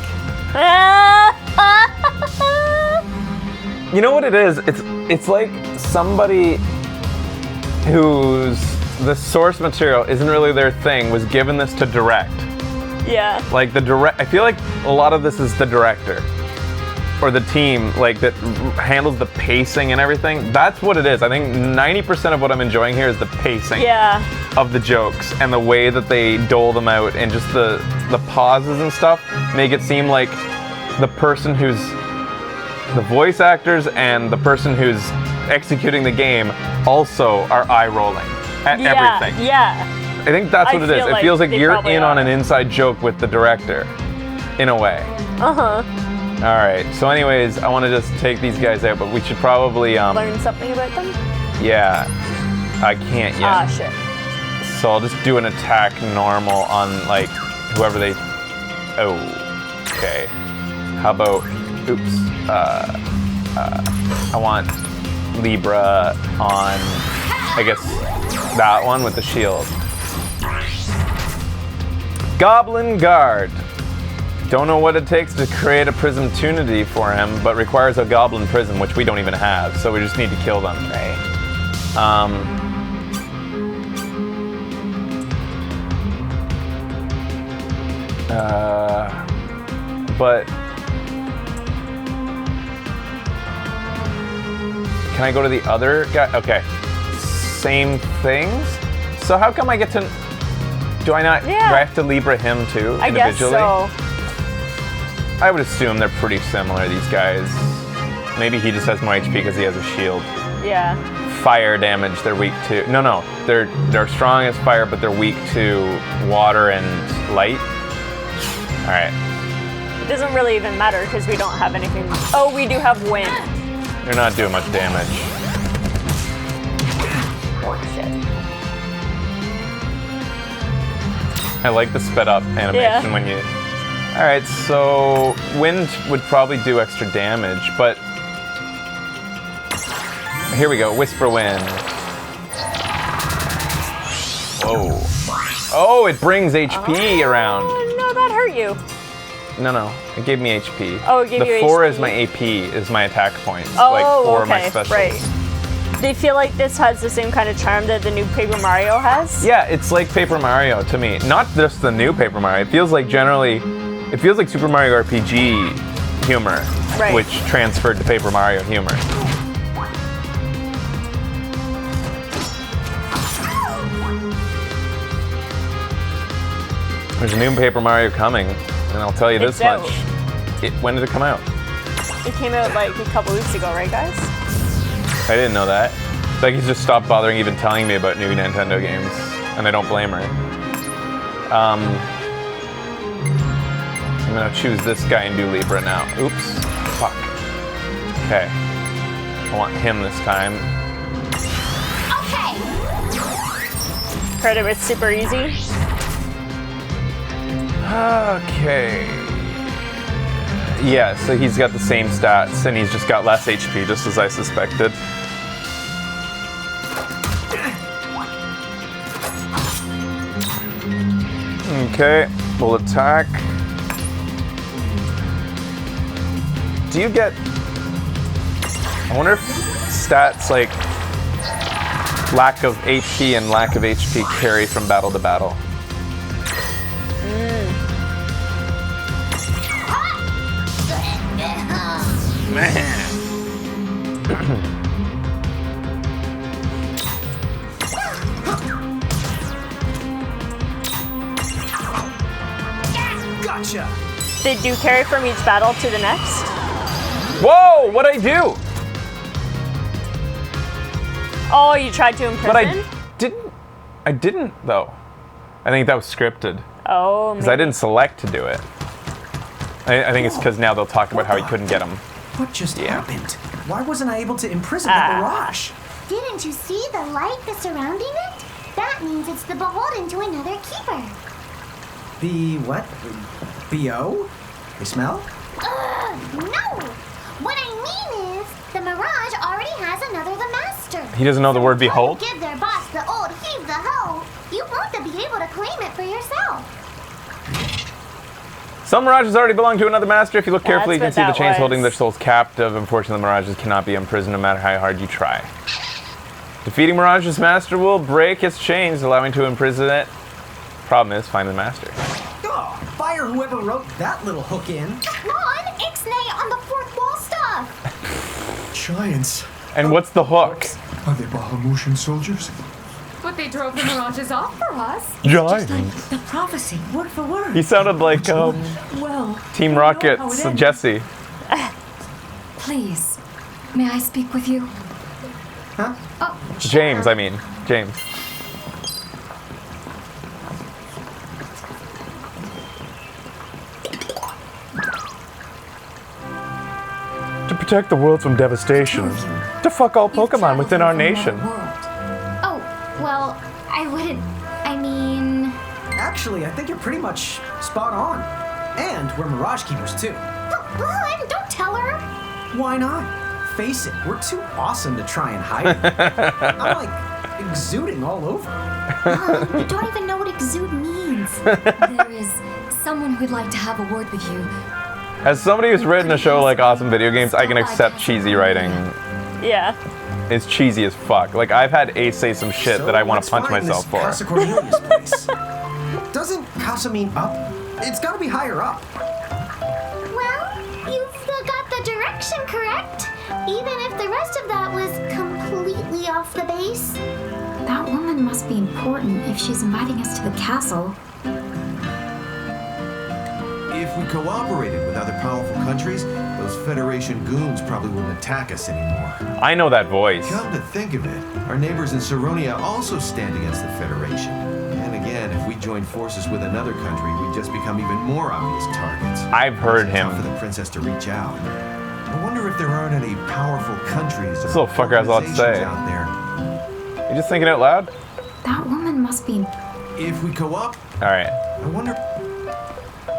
You know what it is? It's like somebody whose the source material isn't really their thing was given this to direct. Yeah. Like I feel like a lot of this is the director or the team like that handles the pacing and everything. That's what it is. I think 90% of what I'm enjoying here is the pacing of the jokes and the way that they dole them out, and just the pauses and stuff make it seem like the person who's the voice actors and the person who's executing the game also are eye rolling at everything. Yeah. I think that's what it is. It feels like you're in on an are. inside joke with the director, in a way. All right. So, anyways, I want to just take these guys out, but we should probably learn something about them. Yeah, I can't yet. Ah, shit. So I'll just do an attack normal on like whoever they. Oh, okay. How about? Oops. I want Libra on. I guess that one with the shield. Goblin Guard. Don't know what it takes to create a Prism Tunity for him, but requires a Goblin Prism, which we don't even have, so we just need to kill them. Right. But can I go to the other guy? Okay. Same things? So how come I get to... Do I not... Yeah. Do I have to Libra him too, I guess individually? so. I would assume they're pretty similar, these guys. Maybe he just has more HP because he has a shield. Yeah. Fire damage, they're weak to... No. They're strong as fire, but they're weak to water and light. Alright. It doesn't really even matter because we don't have anything. Oh, we do have wind. They're not doing much damage. Oh, shit. I like the sped up animation when you... Alright, so wind would probably do extra damage, but... Here we go, Whisper Wind. Whoa. Oh, it brings HP around. No, that hurt you. No, it gave me HP. Oh, it gave you The 4 HP. is my AP, is my attack points. Oh, like 4 okay, my specials. right. Do you feel like this has the same kind of charm that the new Paper Mario has? Yeah, it's like Paper Mario to me. Not just the new Paper Mario. It feels like it feels like Super Mario RPG humor, which transferred to Paper Mario humor. There's a new Paper Mario coming, and I'll tell you this much. When did it come out? It came out like a couple weeks ago, right, guys? I didn't know that. It's like he's just stopped bothering even telling me about new Nintendo games, and I don't blame her. I'm gonna choose this guy and do Libra now. Oops. Fuck. Okay. I want him this time. Okay. Heard it was super easy. Okay. Yeah, so he's got the same stats, and he's just got less HP, just as I suspected. Okay, we'll attack. Do you get... I wonder if stats like lack of HP and lack of HP carry from battle to battle. Man. Gotcha. Did you carry from each battle to the next? Whoa! What'd I do? Oh, you tried to imprison? But I didn't though. I think that was scripted. Oh, because I didn't select to do it. I think it's because now they'll talk about how he couldn't get him. What just happened? Why wasn't I able to imprison the Mirage? Didn't you see the light that's surrounding it? That means it's the beholden to another keeper. The what? BO? They smell? No! What I mean is, the Mirage already has another the master. He doesn't know the word behold? Give their boss the old heave the hoe. able to claim it for yourself. Some Mirages already belong to another master. If you look carefully, you can That's see what the that chains was. holding their souls captive. Unfortunately, the Mirages cannot be imprisoned no matter how hard you try. Defeating Mirage's master will break its chains, allowing to imprison it. Problem is, find the master. Oh, fire whoever wrote that little hook in. Come on, Ixnay on the fourth wall stuff. Giants. And what's the hook? Are they Bahamutian soldiers? But they drove the Mirages off for us. Giant. The prophecy, word for word. He sounded like Well, Team we know how it Rocket's ends. Jesse. Please, may I speak with you? Huh? Oh, James, I mean. James. To protect the world from devastation. To fuck all Pokemon within our nation. Oh, well, I wouldn't. I mean. Actually, I think you're pretty much spot on. And we're Mirage Keepers too. Glenn, don't tell her. Why not? Face it, we're too awesome to try and hide it. I'm like exuding all over. You don't even know what exude means. There is someone who'd like to have a word with you. As somebody who's written a show like Awesome Video Games, I can accept cheesy writing. Yeah. It's cheesy as fuck. Like, I've had Ace say some shit that I want to punch myself for. Casa Cornelius place. Doesn't Casa mean up? It's gotta be higher up. Well, you've got the direction correct. Even if the rest of that was completely off the base. That woman must be important if she's inviting us to the castle. If we cooperated with other powerful countries, those Federation goons probably wouldn't attack us anymore. I know that voice. Come to think of it, our neighbors in Saronia also stand against the Federation. And again, if we join forces with another country, we'd just become even more obvious targets. I've heard It's him. tough for the princess to reach out. I wonder if there aren't any powerful countries This or little fucker has a lot to say. organizations out there. You just thinking out loud? That woman must be. If we co-op, Alright. I wonder.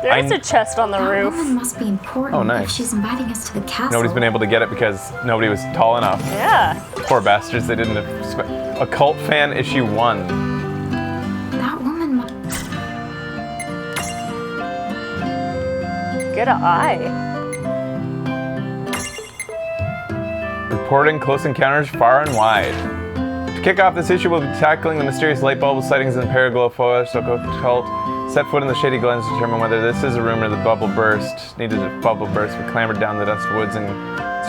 There's a chest on the That roof. woman must be important Oh, nice. if she's inviting us to the castle. Nobody's been able to get it because nobody was tall enough. Yeah. Poor bastards, they didn't expect. Occult Fan issue 1. That woman must. Good eye. Reporting close encounters far and wide. To kick off this issue, we'll be tackling the mysterious light bulb sightings in the Paraglow Forest occult. Set foot in the shady glens to determine whether this is a rumor the bubble burst. Needed a bubble burst. We clambered down the dust woods and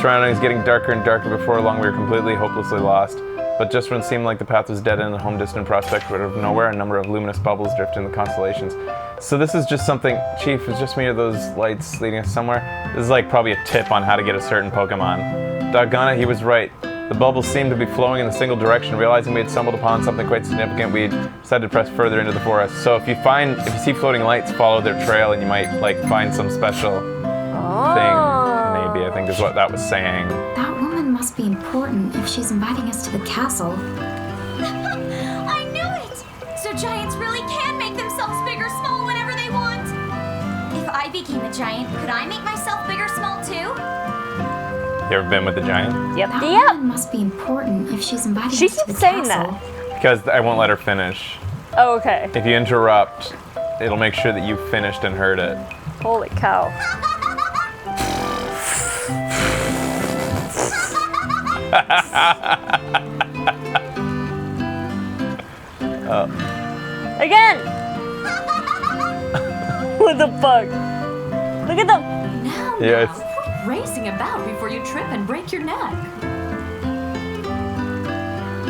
surroundings getting darker and darker. Before long, we were completely, hopelessly lost. But just when it seemed like the path was dead end, a home distant prospect out of nowhere, a number of luminous bubbles drifted in the constellations. So this is just something, Chief, it's just me or those lights leading us somewhere? This is like probably a tip on how to get a certain Pokemon. Doggone it, he was right. The bubbles seemed to be flowing in a single direction. Realizing we had stumbled upon something quite significant, we decided to press further into the forest. So if you see floating lights, follow their trail and you might like find some special thing. Maybe, I think is what that was saying. That woman must be important if she's inviting us to the castle. I knew it! So giants really can make themselves big or small whenever they want. If I became a giant, could I make myself big or small too? You ever been with the giant? Yep. That Yep. woman must be important if she's inviting She us to the keeps saying castle. that. Because I won't let her finish. Oh, okay. If you interrupt, it'll make sure that you finished and heard it. Holy cow. Again! What the fuck? Look at them! Now, Yeah, quit racing about before you trip and break your neck.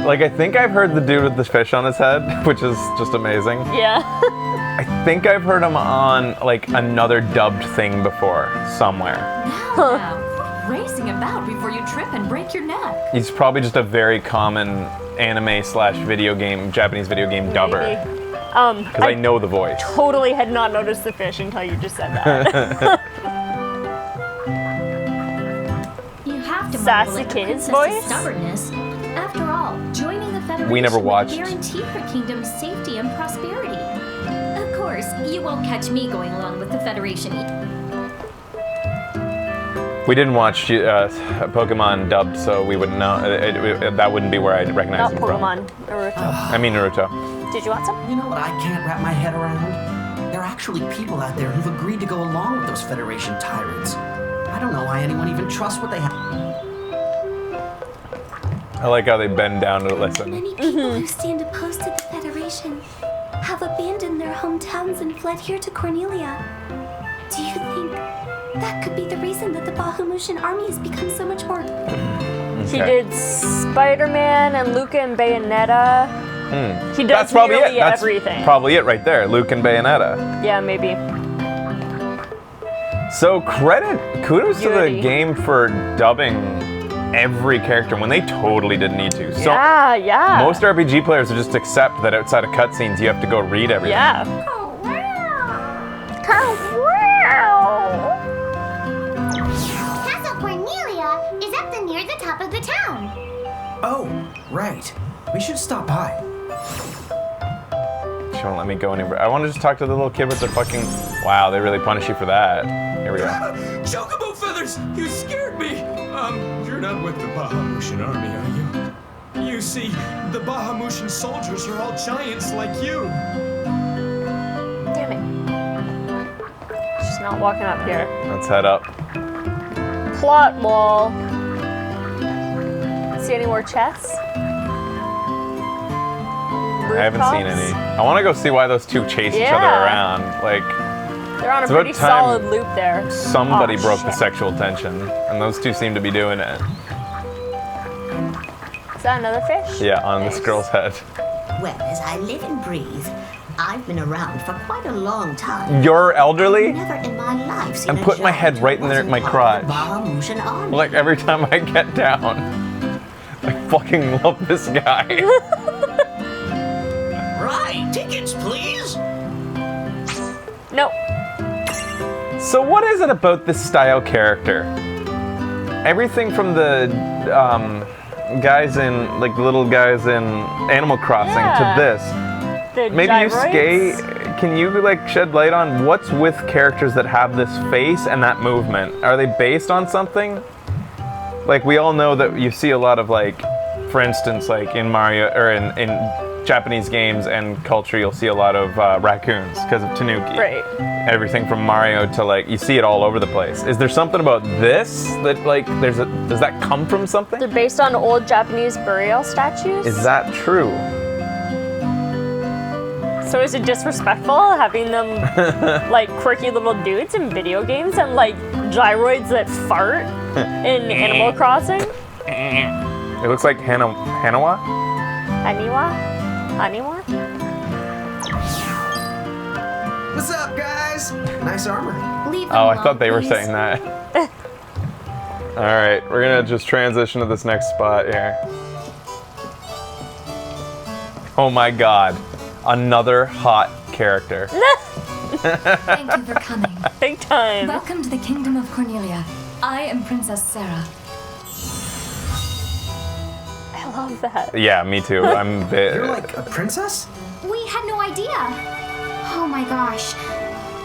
Like, I think I've heard the dude with the fish on his head, which is just amazing. Yeah. I think I've heard him on, like, another dubbed thing before, somewhere. Now, quit racing about before you trip and break your neck. He's probably just a very common anime/video game, Japanese video game dubber. Maybe. Because I know the voice. Totally had not noticed the fish until you just said that. You have to Sassy marvel at the kid's princess's voice? stubbornness. After all, joining the Federation We never would watched. guarantee her kingdom's safety and prosperity. Of course, you won't catch me going along with the Federation. We didn't watch Pokemon dubbed, so we wouldn't know. That wouldn't be where I'd recognize Not him Pokemon. from. Naruto. I mean Naruto. Did you want some? You know what I can't wrap my head around? There are actually people out there who've agreed to go along with those Federation tyrants. I don't know why anyone even trusts what they have. I like how they bend down to listen. Many people who stand opposed to the Federation have abandoned their hometowns and fled here to Cornelia. Do you think that could be the reason that the Bahamutian army has become so much more... He did Spider-Man and Luca and Bayonetta. He does That's probably nearly it. That's everything. probably it right there. Luke and Bayonetta. Yeah, maybe. So kudos to the Yuri. game for dubbing every character when they totally didn't need to. So Yeah. most RPG players will just accept that outside of cutscenes you have to go read everything. Yeah. Castle Cornelia is up near the top of the town. Oh, right. We should stop by. She won't let me go anywhere. I want to just talk to the little kid with the fucking... Wow, they really punish you for that. Here we go. Chocobo feathers! You scared me! You're not with the Bahamutian army, are you? You see, the Bahamutian soldiers are all giants like you. Damn it. She's not walking up here. Let's head up. Plot wall. See any more chests? I haven't seen any. I want to go see why those two chase each other Yeah. around. Like, They're on a it's about pretty time solid loop there. somebody Oh, broke the shit. sexual tension, and those two seem to be doing it. Is that another fish? Yeah, on this girl's head. Well, as I live and breathe, I've been around for quite a long time. You're elderly? Never in my life seen And a put my head giant right in there at my wasn't part of crotch. the Bahamutian army. Like every time I get down. I fucking love this guy. Right, tickets, please. Nope. So what is it about this style character? Everything from the guys in, like the little guys in Animal Crossing Yeah. to this. The Maybe you gyroids? can you like shed light on what's with characters that have this face and that movement? Are they based on something? Like we all know that you see a lot of like, for instance, like in Mario or in Japanese games and culture, you'll see a lot of raccoons because of Tanuki. Right. Everything from Mario to like, you see it all over the place. Is there something about this that like, does that come from something? They're based on old Japanese burial statues. Is that true? So is it disrespectful having them like quirky little dudes in video games and like gyroids that fart in Animal Crossing? It looks like Hanawa? Haniwa? Haniwa? What's up, guys? Nice armor. Leave them Oh, I alone, thought they were please. saying that. All right, we're gonna just transition to this next spot here. Oh my God, another hot character. Thank you for coming. Big time. Welcome to the Kingdom of Cornelia. I am Princess Sarah. I love that. Yeah, me too. I'm a bit. You're like a princess? We had no idea. Oh my gosh.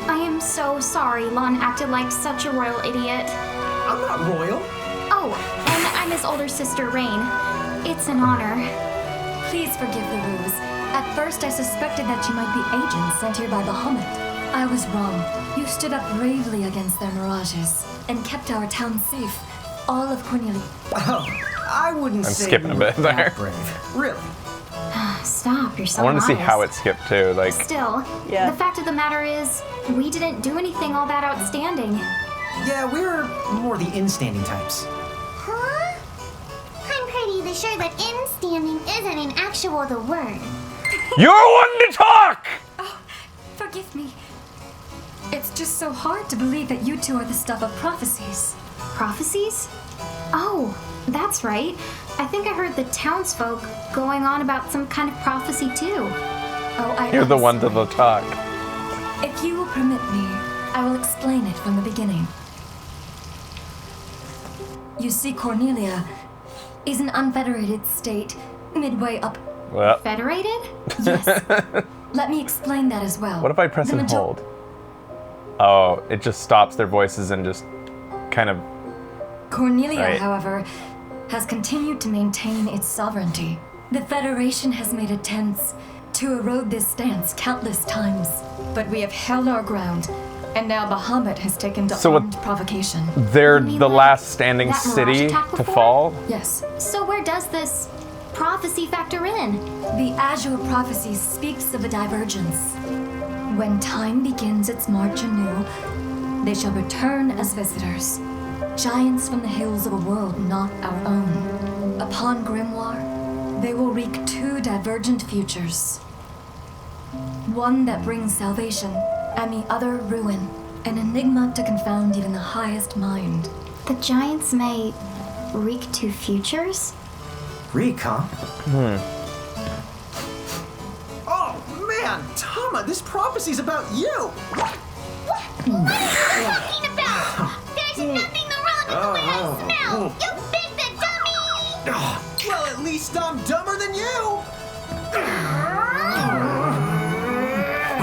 I am so sorry Lon acted like such a royal idiot. I'm not royal. Oh, and I'm his older sister, Rain. It's an honor. Please forgive the ruse. At first, I suspected that you might be agents sent here by Bahamut. I was wrong. You stood up bravely against their mirages and kept our town safe. All of Cornelia. Oh, I wouldn't I'm say skipping you a bit were that there. brave. Really? Stop, you're so I wanted to see modest. how it skipped too. Like, Still, Yeah. the fact of the matter is, we didn't do anything all that outstanding. Yeah, we're more the in-standing types. Huh? I'm pretty sure that in-standing isn't an actual the word. you're one to talk. Forgive me. It's just so hard to believe that you two are the stuff of prophecies. Prophecies? Oh, that's right. I think I heard the townsfolk going on about some kind of prophecy too. Oh, You're the one to the talk. If you will permit me, I will explain it from the beginning. You see, Cornelia is an unfederated state, midway up. Well, Federated? Yes. Let me explain that as well. what if I press The and major- hold? Oh, it just stops their voices and just kind of. Cornelia, Right. however, has continued to maintain its sovereignty. The Federation has made attempts to erode this stance countless times, but we have held our ground, and now Bahamut has taken to So what- armed provocation. They're You mean the like last standing that Mirage city attack to before? fall. Yes, So where does this prophecy factor in? the Azure prophecy speaks of a divergence. When time begins its march anew, they shall return as visitors, giants from the hills of a world not our own. Upon Grimoire, they will wreak two divergent futures. One that brings salvation, and the other ruin, an enigma to confound even the highest mind. The giants may wreak two futures? Reek, huh? Oh, man! Tama, this prophecy's about you! What are you talking about? There's nothing wrong with the way I smell! You big the dummy! Well, at least I'm dumber than you!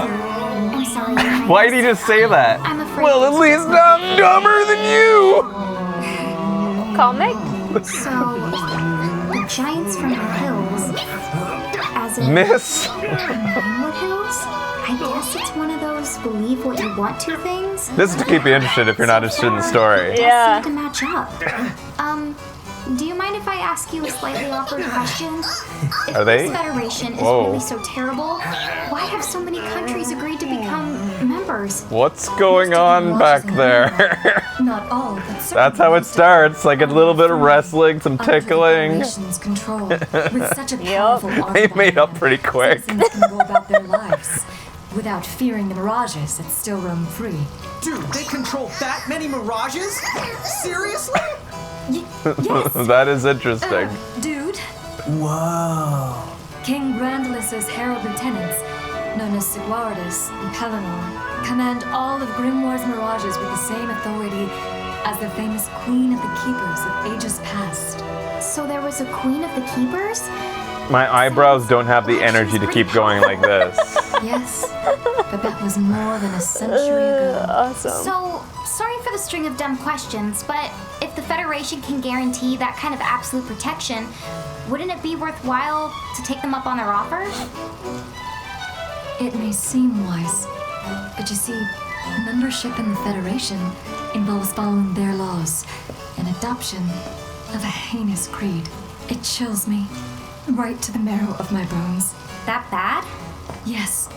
I'm sorry, Your Highness. Why did he just say that? I'm afraid. Well, at least I'm dumber than you. Comic? So, the giants from the hills, as in Miss. Pinewood Hills? I guess it's one of those believe what you want to things. This is to keep you interested if you're not interested in the story. It Yeah. does seem to match up. Do you mind if I ask you a slightly awkward question? If Are they? this federation is Whoa. really so terrible, why have so many countries agreed to become members? What's going on back there? Not all, but certainly That's how it most of starts. Like a little bit of wrestling, some under the tickling. Federation's control. With such a powerful army They made up behind pretty them, quick. citizens can go about their lives without fearing the mirages that still roam free. Dude, they control that many mirages? Seriously? Yes, That is interesting. dude. Whoa. King Grandalus's herald lieutenants, known as Sigwardus and Pelennor, command all of Grimoire's mirages with the same authority as the famous Queen of the Keepers of ages past. So there was a queen of the keepers? My eyebrows don't have the energy to keep going like this. Yes, but that was more than a century ago. Awesome. So, sorry for the string of dumb questions, but if the Federation can guarantee that kind of absolute protection, wouldn't it be worthwhile to take them up on their offer? It may seem wise, but you see, membership in the Federation involves following their laws and adoption of a heinous creed. It chills me right to the marrow of my bones. That bad? Yes.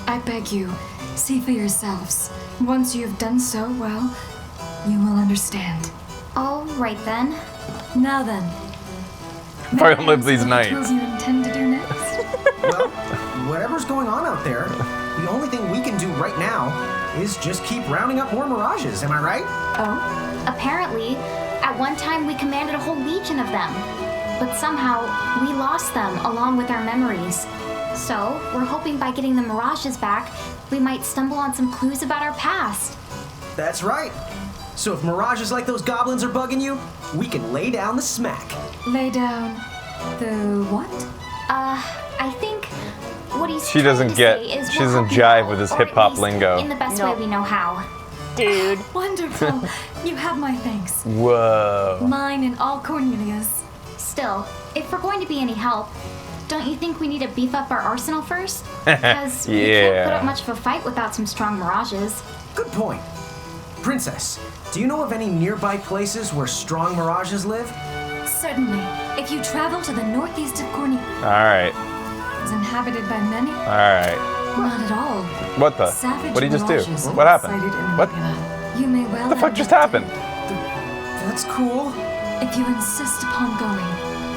I beg you, see for yourselves. Once you have done so, well, you will understand. All right then. Now then. If I don't live these What nights. you intend to do next? Well, whatever's going on out there, the only thing we can do right now is just keep rounding up more mirages, am I right? Oh? Apparently, at one time we commanded a whole legion of them. But somehow, we lost them along with our memories. So, we're hoping by getting the mirages back, we might stumble on some clues about our past. That's right. So if mirages like those goblins are bugging you, we can lay down the smack. Lay down the what? I think what he's She trying doesn't to get- say is she we'll doesn't help you jive out, with his or at hip-hop least lingo. in the best No. way we know how. Dude. Wonderful. You have my thanks. Whoa. Mine and all Cornelia's. Still, if we're going to be any help, don't you think we need to beef up our arsenal first? Because we can't put up Yeah. much of a fight without some strong mirages. Good point. Princess, do you know of any nearby places where strong mirages live? Certainly. If you travel to the northeast of Cornelia, Alright. it's inhabited by many. Alright. Not at all. What the? Savage What did you just do? mirages What happened? sighted in the What? nebula. You may well. What the fuck have just that happened? That's cool. If you insist upon going,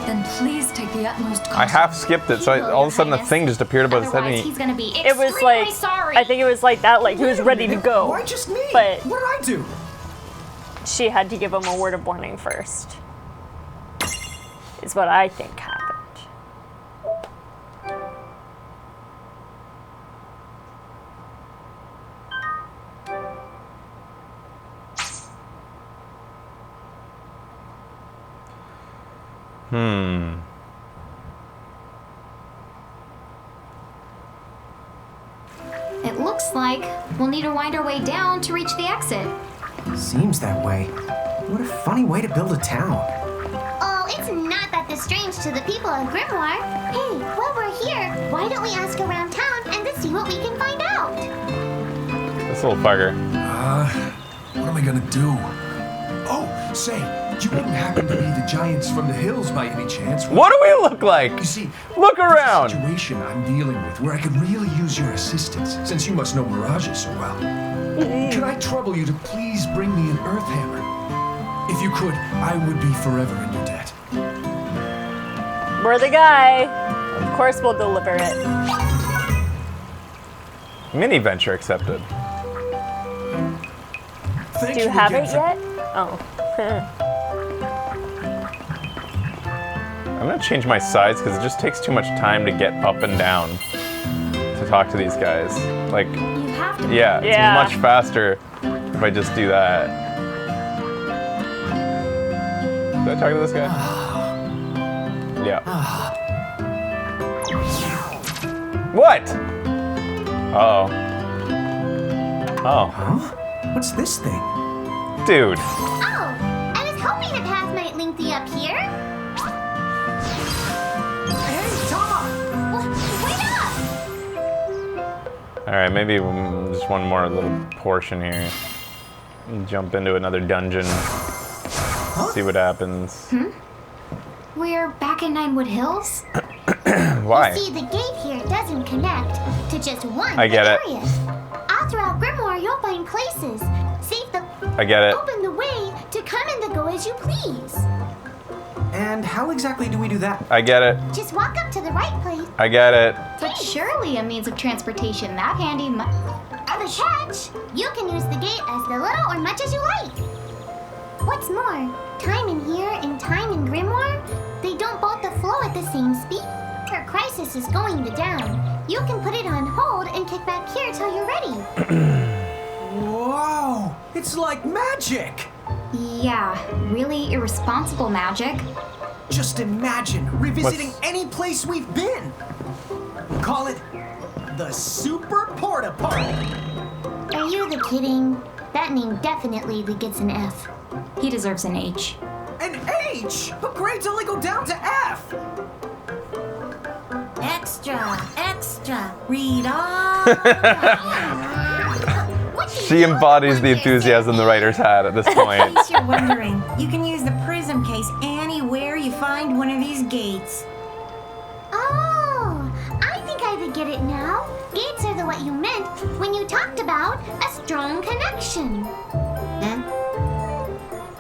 then please take the utmost caution. I half skipped it, so all of a sudden the thing just appeared above his head. Otherwise, And he's gonna be It extremely was like, sorry. I think it was like that, like he was ready to go. Why just me? But- What did I do? She had to give him a word of warning first. Is what I think happened. It looks like we'll need to wind our way down to reach the exit. Seems that way. What a funny way to build a town. Oh, it's not that this strange to the people of Grimoire. Hey, while we're here, why don't we ask around town and to see what we can find out? This little fucker. What am I gonna do? Oh, say, you wouldn't happen to be the giants from the hills by any chance? What do we look like? You see, look around. There's a situation I'm dealing with where I could really use your assistance, since you must know Mirages so well. Can I trouble you to please bring me an Earth Hammer? If you could, I would be forever in your debt. We're the guy. Of course we'll deliver it. Mini venture accepted. Do you have it yet? Oh. I'm gonna change my size because it just takes too much time to get up and down to talk to these guys. Like, yeah, it's much faster if I just do that. Did I talk to this guy? Yeah. What? Uh-oh. Oh. Huh? What's this thing? Dude. Oh, I was hoping the path might link thee up here. Hey, Tama! Wait up! All right, maybe just one more little portion here. Jump into another dungeon. See what happens. We're back in Ninewood Hills? Why? You see, the gate here doesn't connect to just one I get it. area. All throughout Grimoire, you'll find places. Save the... I get it. Open the way to come and to go as you please. And how exactly do we do that? I get it. Just walk up to the right place. I get it. But surely a means of transportation that handy the catch, you can use the gate as little or much as you like. What's more, time in here and time in Grimoire, they don't both flow at the same speed. Your crisis is going to down. You can put it on hold and kick back here till you're ready. Whoa! It's like magic! Yeah, really irresponsible magic. Just imagine revisiting any place we've been. Call it the Super Porta Party. Are you the kidding? That name definitely gets an F. He deserves an H. An H? But grades only go down to F. Extra, extra, read all. She embodies the enthusiasm the writers had at this In point. case you're wondering, you can use the prism case anywhere you find one of these gates. Oh, I think I get it now. Gates are what you meant when you talked about a strong connection.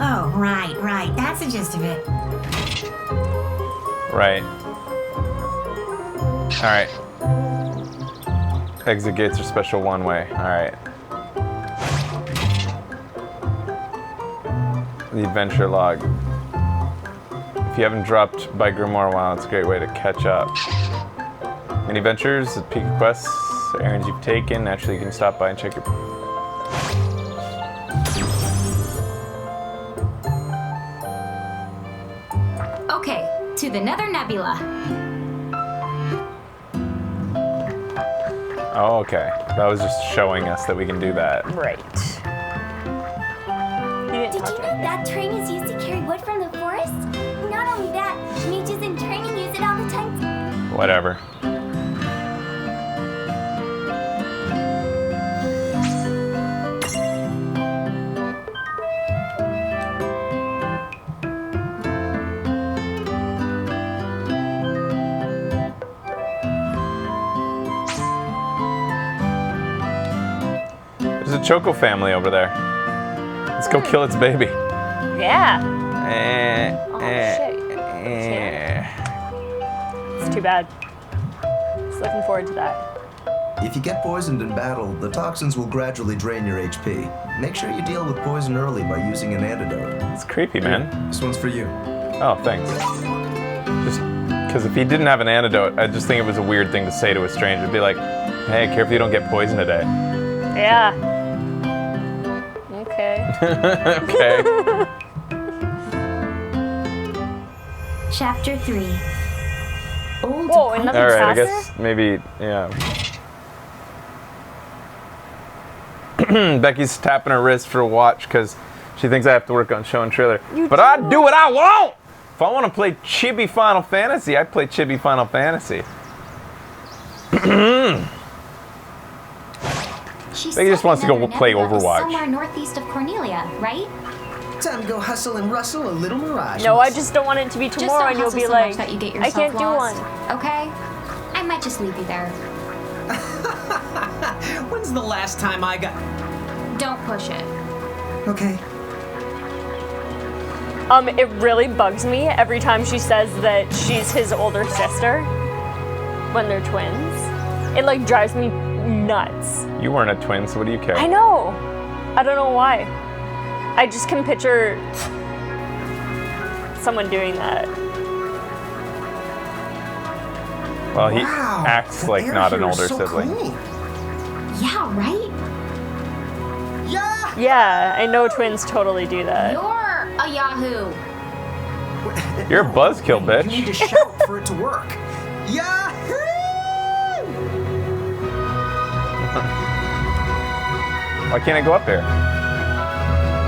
Oh, right. That's the gist of it. Right. Alright. Exit gates are special one way. Alright. The adventure log. If you haven't dropped by Grimoire while, it's a great way to catch up. Mini adventures, peak quests, errands you've taken. Naturally, you can stop by and check your... Okay, to the Nether Nebula. Oh, okay. That was just showing us that we can do that. Right. Did you know that train is used to carry wood from the forest? Not only that, mages in training use it all the time. Whatever. There's a Choco family over there. Let's go kill its baby. Yeah. Shit. It's too bad. Just looking forward to that. If you get poisoned in battle, the toxins will gradually drain your HP. Make sure you deal with poison early by using an antidote. It's creepy, man. This one's for you. Oh, thanks. Just because if he didn't have an antidote, I just think it was a weird thing to say to a stranger. It'd be like, hey, careful you don't get poisoned today. Yeah. Okay. Okay. Chapter 3. Whoa, another All right, I chapter? guess maybe, yeah. Becky's tapping her wrist for a watch because she thinks I have to work on show and trailer. But I do what I want! If I want to play chibi Final Fantasy, I play chibi Final Fantasy. He just wants to go play Overwatch. Somewhere northeast of Cornelia, right? Time to go hustle and rustle a little Mirage. No, I just don't want it to be tomorrow, and you'll be like, that you get I can't do one. Okay? I might just leave you there. When's the last time I got... Don't push it. Okay. It really bugs me every time she says that she's his older sister when they're twins. It like drives me nuts. You weren't a twin, so what do you care? I know. I don't know why. I just can picture someone doing that. Well, he acts like not an older sibling. Yeah, right? Yeah! Yeah, I know twins totally do that. You're a Yahoo! You're a buzzkill, You bitch. need to shout for it to work. Yahoo! Why can't I go up there?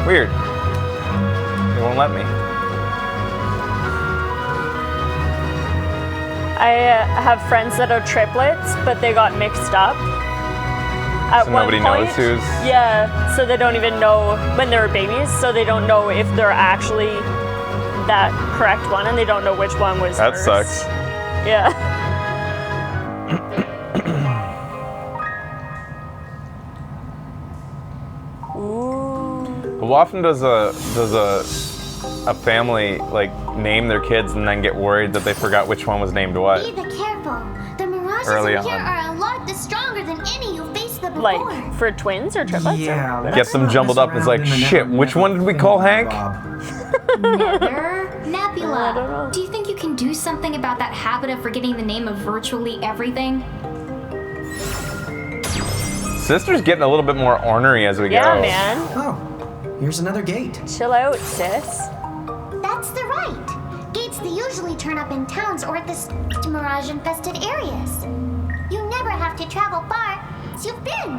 Weird. They won't let me. I have friends that are triplets, but they got mixed up. At So one nobody point, knows who's... Yeah, so they don't even know when they were babies, so they don't know if they're actually that correct one, and they don't know which one was That first. sucks. Yeah. How often does a family like name their kids and then get worried that they forgot which one was named what? Be careful. The mirages Early in here on. are a lot stronger than any you faced before. Like for twins or triplets? Yeah. Gets them jumbled up and is like, shit, which one did we call Hank? Nether? Nebula, do you think you can do something about that habit of forgetting the name of virtually everything? Sister's getting a little bit more ornery as we Yeah, go. man. Oh, here's another gate. Chill out, sis. That's the right. Gates that usually turn up in towns or at the mirage-infested areas. You never have to travel far, as you've been.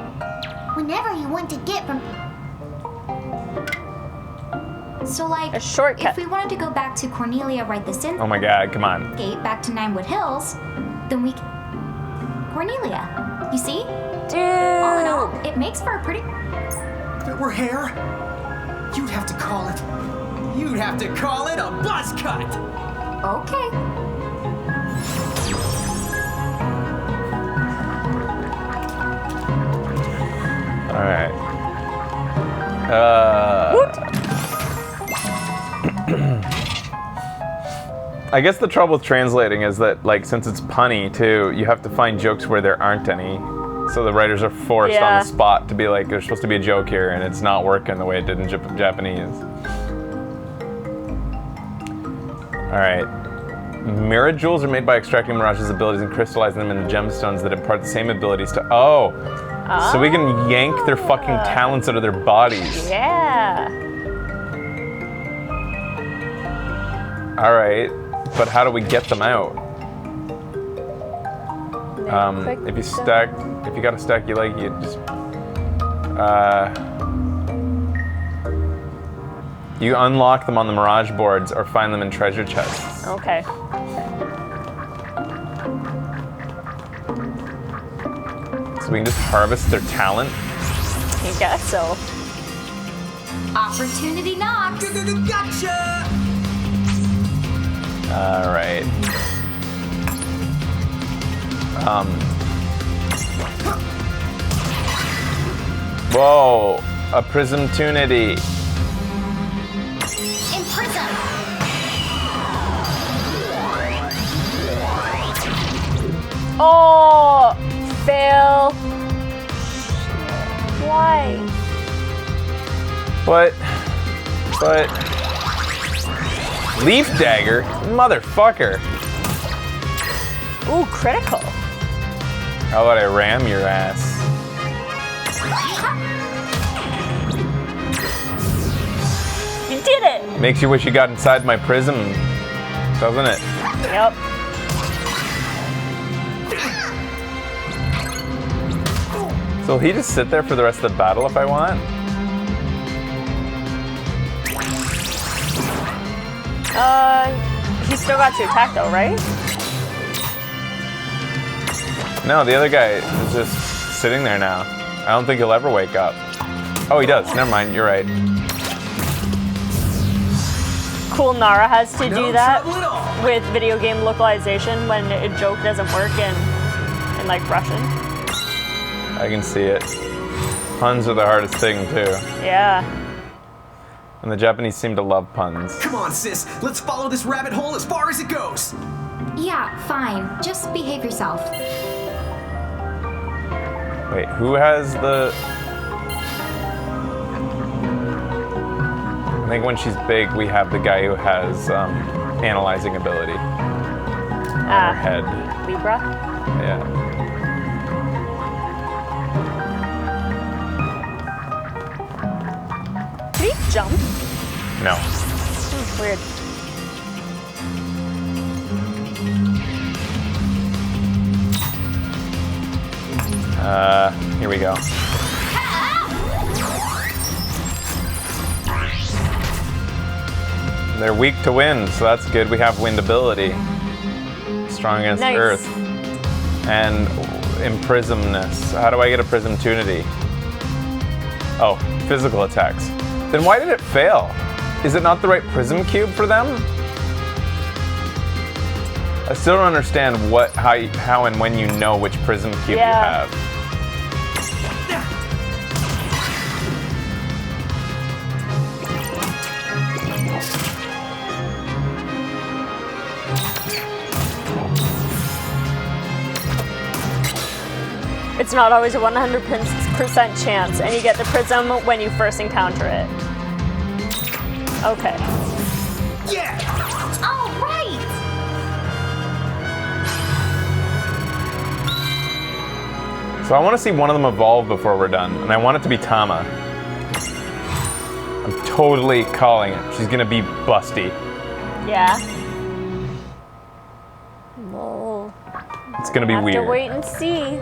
Whenever you want to get from... So, like, A shortcut. if we wanted to go back to Cornelia right this instant, Oh my god, come on. gate back to Ninewood Hills, then we... Cornelia, you see? Dude. All in all, it makes for a pretty... If it were hair, you'd have to call it... You'd have to call it a buzz cut! Okay. Alright. I guess the trouble with translating is that, like, since it's punny too, you have to find jokes where there aren't any. So the writers are forced on the spot to be like, there's supposed to be a joke here, and it's not working the way it did in Japanese. Alright. Mirror jewels are made by extracting Mirage's abilities and crystallizing them into gemstones that impart the same abilities to... Oh! So we can yank their fucking talents out of their bodies. Yeah. Alright. But how do we get them out? If you stack... If you got a stack you like, you just... You unlock them on the Mirage boards or find them in treasure chests. Okay. So we can just harvest their talent. I guess so. Opportunity knocks. Gotcha! Alright. Whoa! A Prismtunity. Imprism. Oh! Fail. Why? But... Leaf Dagger? Motherfucker. Ooh, critical. How about I ram your ass? You did it! Makes you wish you got inside my prism, doesn't it? Yep. So he just sit there for the rest of the battle if I want? He's still got to attack though, right? No, the other guy is just sitting there now. I don't think he'll ever wake up. Oh, he does. Never mind. You're right. Cool, Nara has to do that with video game localization when a joke doesn't work in like Russian. I can see it. Puns are the hardest thing too. Yeah. And the Japanese seem to love puns. Come on, sis. Let's follow this rabbit hole as far as it goes. Yeah, fine. Just behave yourself. Wait, who has the... I think when she's big, we have the guy who has analyzing ability. On her head. Libra? Yeah. Did he jump? No. Weird. Here we go. They're weak to wind, so that's good. We have wind ability. Strong against Nice. earth. And imprisomness. How do I get a prismtunity? Oh, physical attacks. Then why did it fail? Is it not the right prism cube for them? I still don't understand how and when you know which prism cube you have. It's not always a 100% chance, and you get the prism when you first encounter it. Okay. Yeah! All right! So I want to see one of them evolve before we're done, and I want it to be Tama. I'm totally calling it. She's gonna be busty. Yeah. Well, It's gonna be have weird. to wait and see.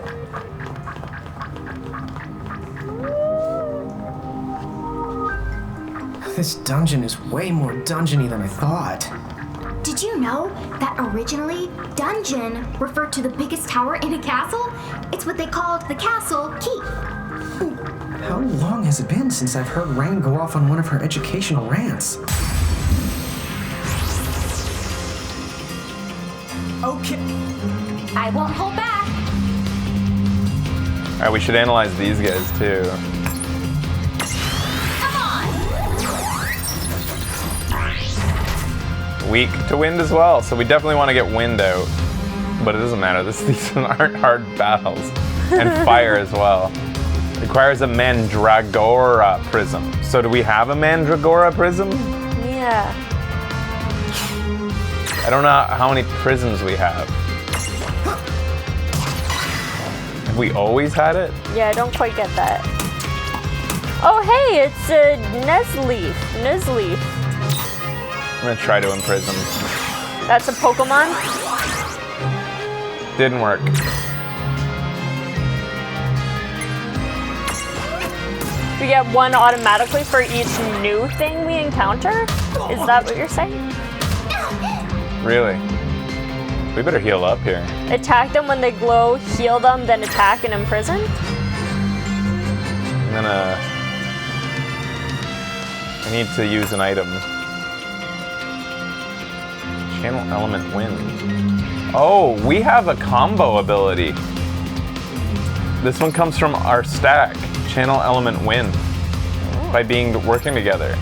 This dungeon is way more dungeony than I thought. Did you know that originally dungeon referred to the biggest tower in a castle? It's what they called the castle keep. How long has it been since I've heard Rain go off on one of her educational rants? Okay. I won't hold back. Alright, we should analyze these guys too. Come on. Weak to wind as well, so we definitely want to get wind out. But it doesn't matter, these aren't hard battles. And fire as well. Requires a Mandragora prism. So do we have a Mandragora prism? Yeah. I don't know how many prisms we have. Have we always had it? Yeah, I don't quite get that. Oh, hey, it's a Nuzleaf. I'm gonna try to imprison. That's a Pokemon? Didn't work. We get one automatically for each new thing we encounter? Is that what you're saying? Really? We better heal up here. Attack them when they glow, heal them, then attack and imprison? I'm gonna... I need to use an item. Channel Element Wind. Oh, we have a combo ability. This one comes from our stack. Channel Element Wind. By working together.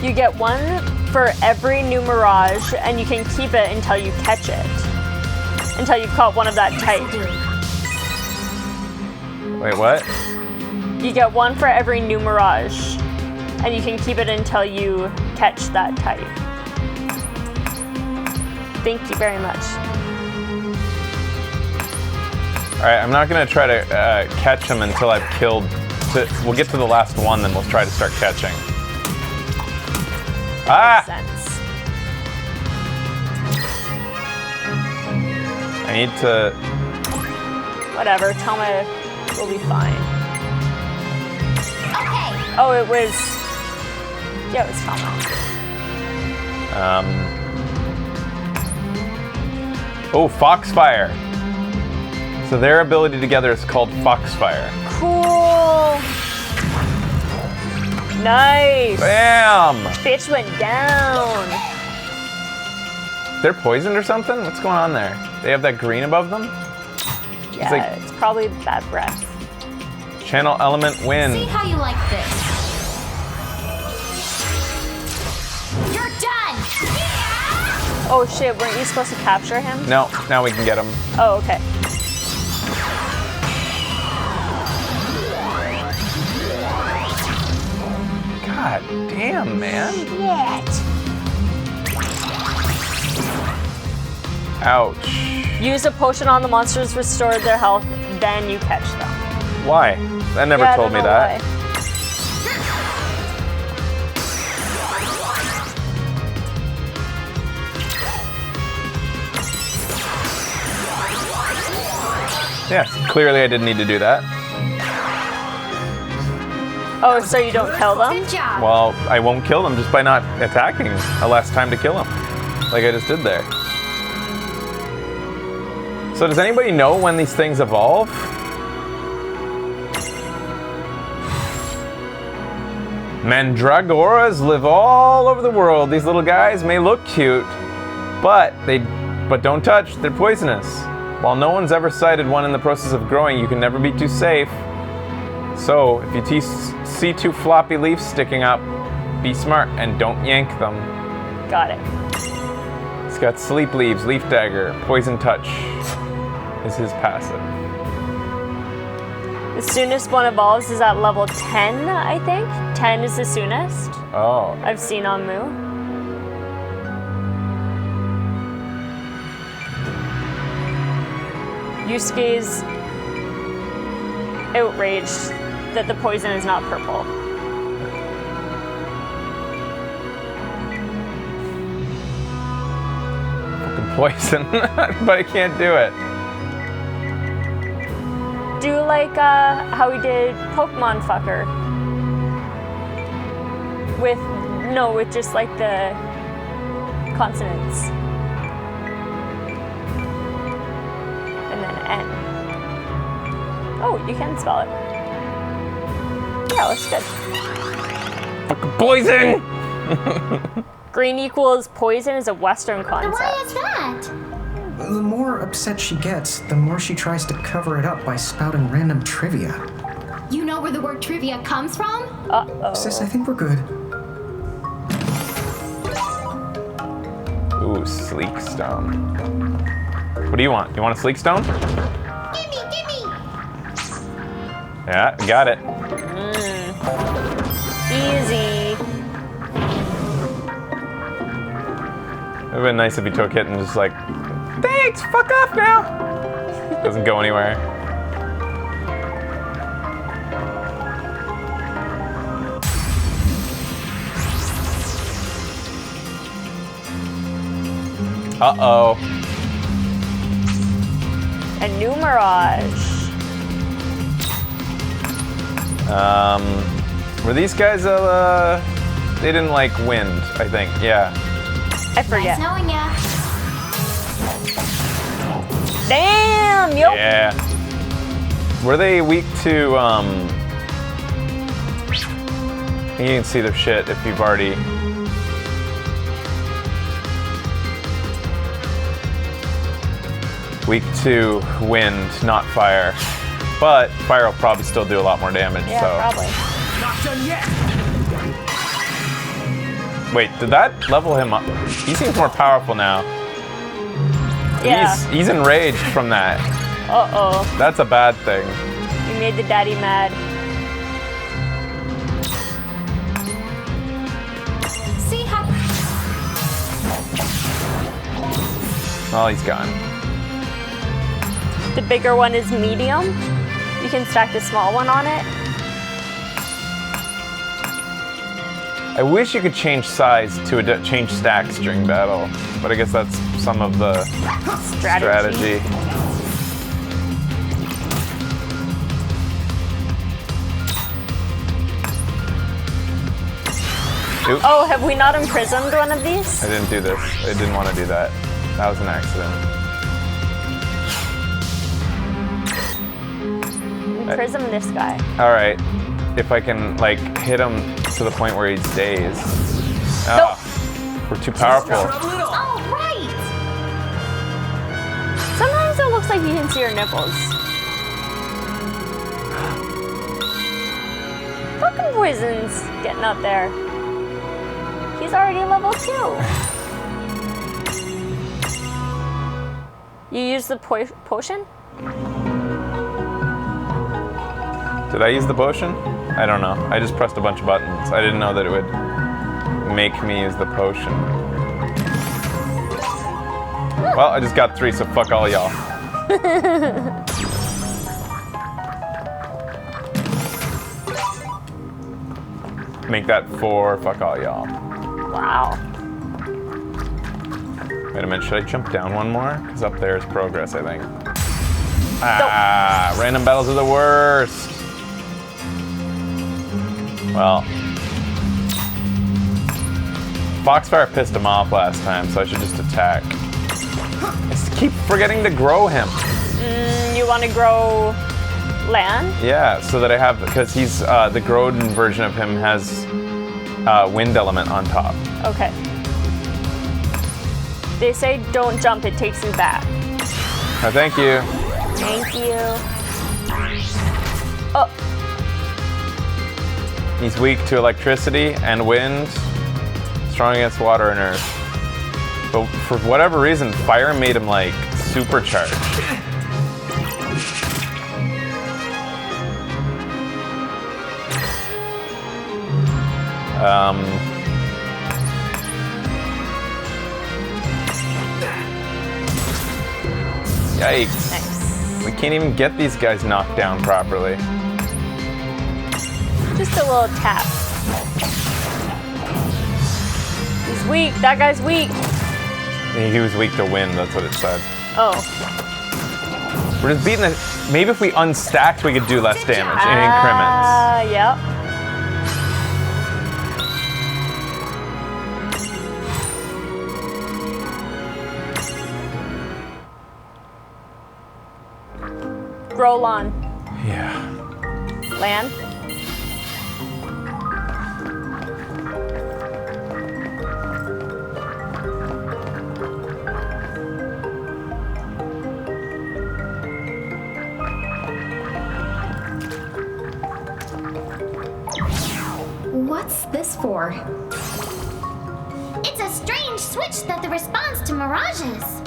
You get one for every new Mirage, and you can keep it until you catch it. Until you've caught one of that type. Wait, what? You get one for every new Mirage, and you can keep it until you catch that type. Thank you very much. Alright, I'm not gonna try to catch him until I've killed... We'll get to the last one, then we'll try to start catching. Ah! Sense. I need to... Whatever, Toma will be fine. Okay. Oh, it was... Yeah, it was Toma. Oh, Foxfire. So their ability together is called Foxfire. Cool. Nice. Bam! Bitch went down. They're poisoned or something? What's going on there? They have that green above them? Yeah, it's probably bad breath. Channel element See wind. how you like this. You're done! Oh shit, weren't you supposed to capture him? No, now we can get him. Oh, okay. God damn, man. Shit. Ouch. Use a potion on the monsters, restore their health, then you catch them. Why? That never Yeah, I told don't me know that. why. Yeah, clearly I didn't need to do that. Oh, so you don't kill them? Good job. Well, I won't kill them just by not attacking. Less time to kill them, like I just did there. So does anybody know when these things evolve? Mandragoras live all over the world. These little guys may look cute, but don't touch. They're poisonous. While no one's ever sighted one in the process of growing, you can never be too safe. So, if you see two floppy leaves sticking up, be smart and don't yank them. Got it. It's got sleep leaves, leaf dagger, poison touch is his passive. The soonest one evolves is at level 10, I think. 10 is the soonest Oh. I've seen on Moo. Yusuke's outraged that the poison is not purple. Fucking poison, but I can't do it. Do like how he did Pokemon Fucker. With just like the consonants. And then N. Oh, you can spell it. Yeah, looks good. Fucking poison! Green equals poison is a Western concept. Why is that? The more upset she gets, the more she tries to cover it up by spouting random trivia. You know where the word trivia comes from? Uh-oh. Sis, I think we're good. Ooh, sleek stone. What do you want? You want a sleek stone? Gimme! Yeah, got it. Easy. It would have been nice if he took it and just like, thanks, fuck off now. Doesn't go anywhere. Uh-oh. A new Mirage. Were these guys, they didn't like wind, I think, yeah. I forget. Nice knowing ya. Damn! Yup. Yeah. Were they weak to, you can see their shit if you've already... Weak to wind, not fire. But fire will probably still do a lot more damage, Yeah, so... probably. Not done yet! Wait, did that level him up? He seems more powerful now. Yeah. He's enraged from that. Uh-oh. That's a bad thing. You made the daddy mad. See how... Well, he's gone. The bigger one is medium. You can stack the small one on it. I wish you could change size to change stacks during battle, but I guess that's some of the strategy. Oops. Oh, have we not imprisoned one of these? I didn't do this. I didn't want to do that. That was an accident. Imprison this guy. All right. If I can, like, hit him to the point where he's dazed. Nope. We're too powerful. Oh, right! Sometimes it looks like you can see your nipples. Fucking Poison's getting up there. He's already level 2. You use the potion? Did I use the potion? I don't know. I just pressed a bunch of buttons. I didn't know that it would make me use the potion. Well, I just got 3, so fuck all y'all. Make that 4, fuck all y'all. Wow. Wait a minute, should I jump down one more? Because up there is progress, I think. Ah, random battles are the worst. Well, Foxfire pissed him off last time, so I should just attack. I just keep forgetting to grow him. You want to grow land? Yeah, so that I have, because he's, the Groden version of him has wind element on top. Okay. They say don't jump, it takes you back. Oh, thank you. Thank you. Oh. He's weak to electricity and wind, strong against water and earth. But for whatever reason, fire made him like supercharged. Yikes. Nice. We can't even get these guys knocked down properly. Just a little tap. He's weak. That guy's weak. He was weak to wind, that's what it said. Oh. We're just beating it. Maybe if we unstacked, we could do less damage in increments. Yep. Roll on. Yeah. Land. What's this for? It's a strange switch that responds to mirages.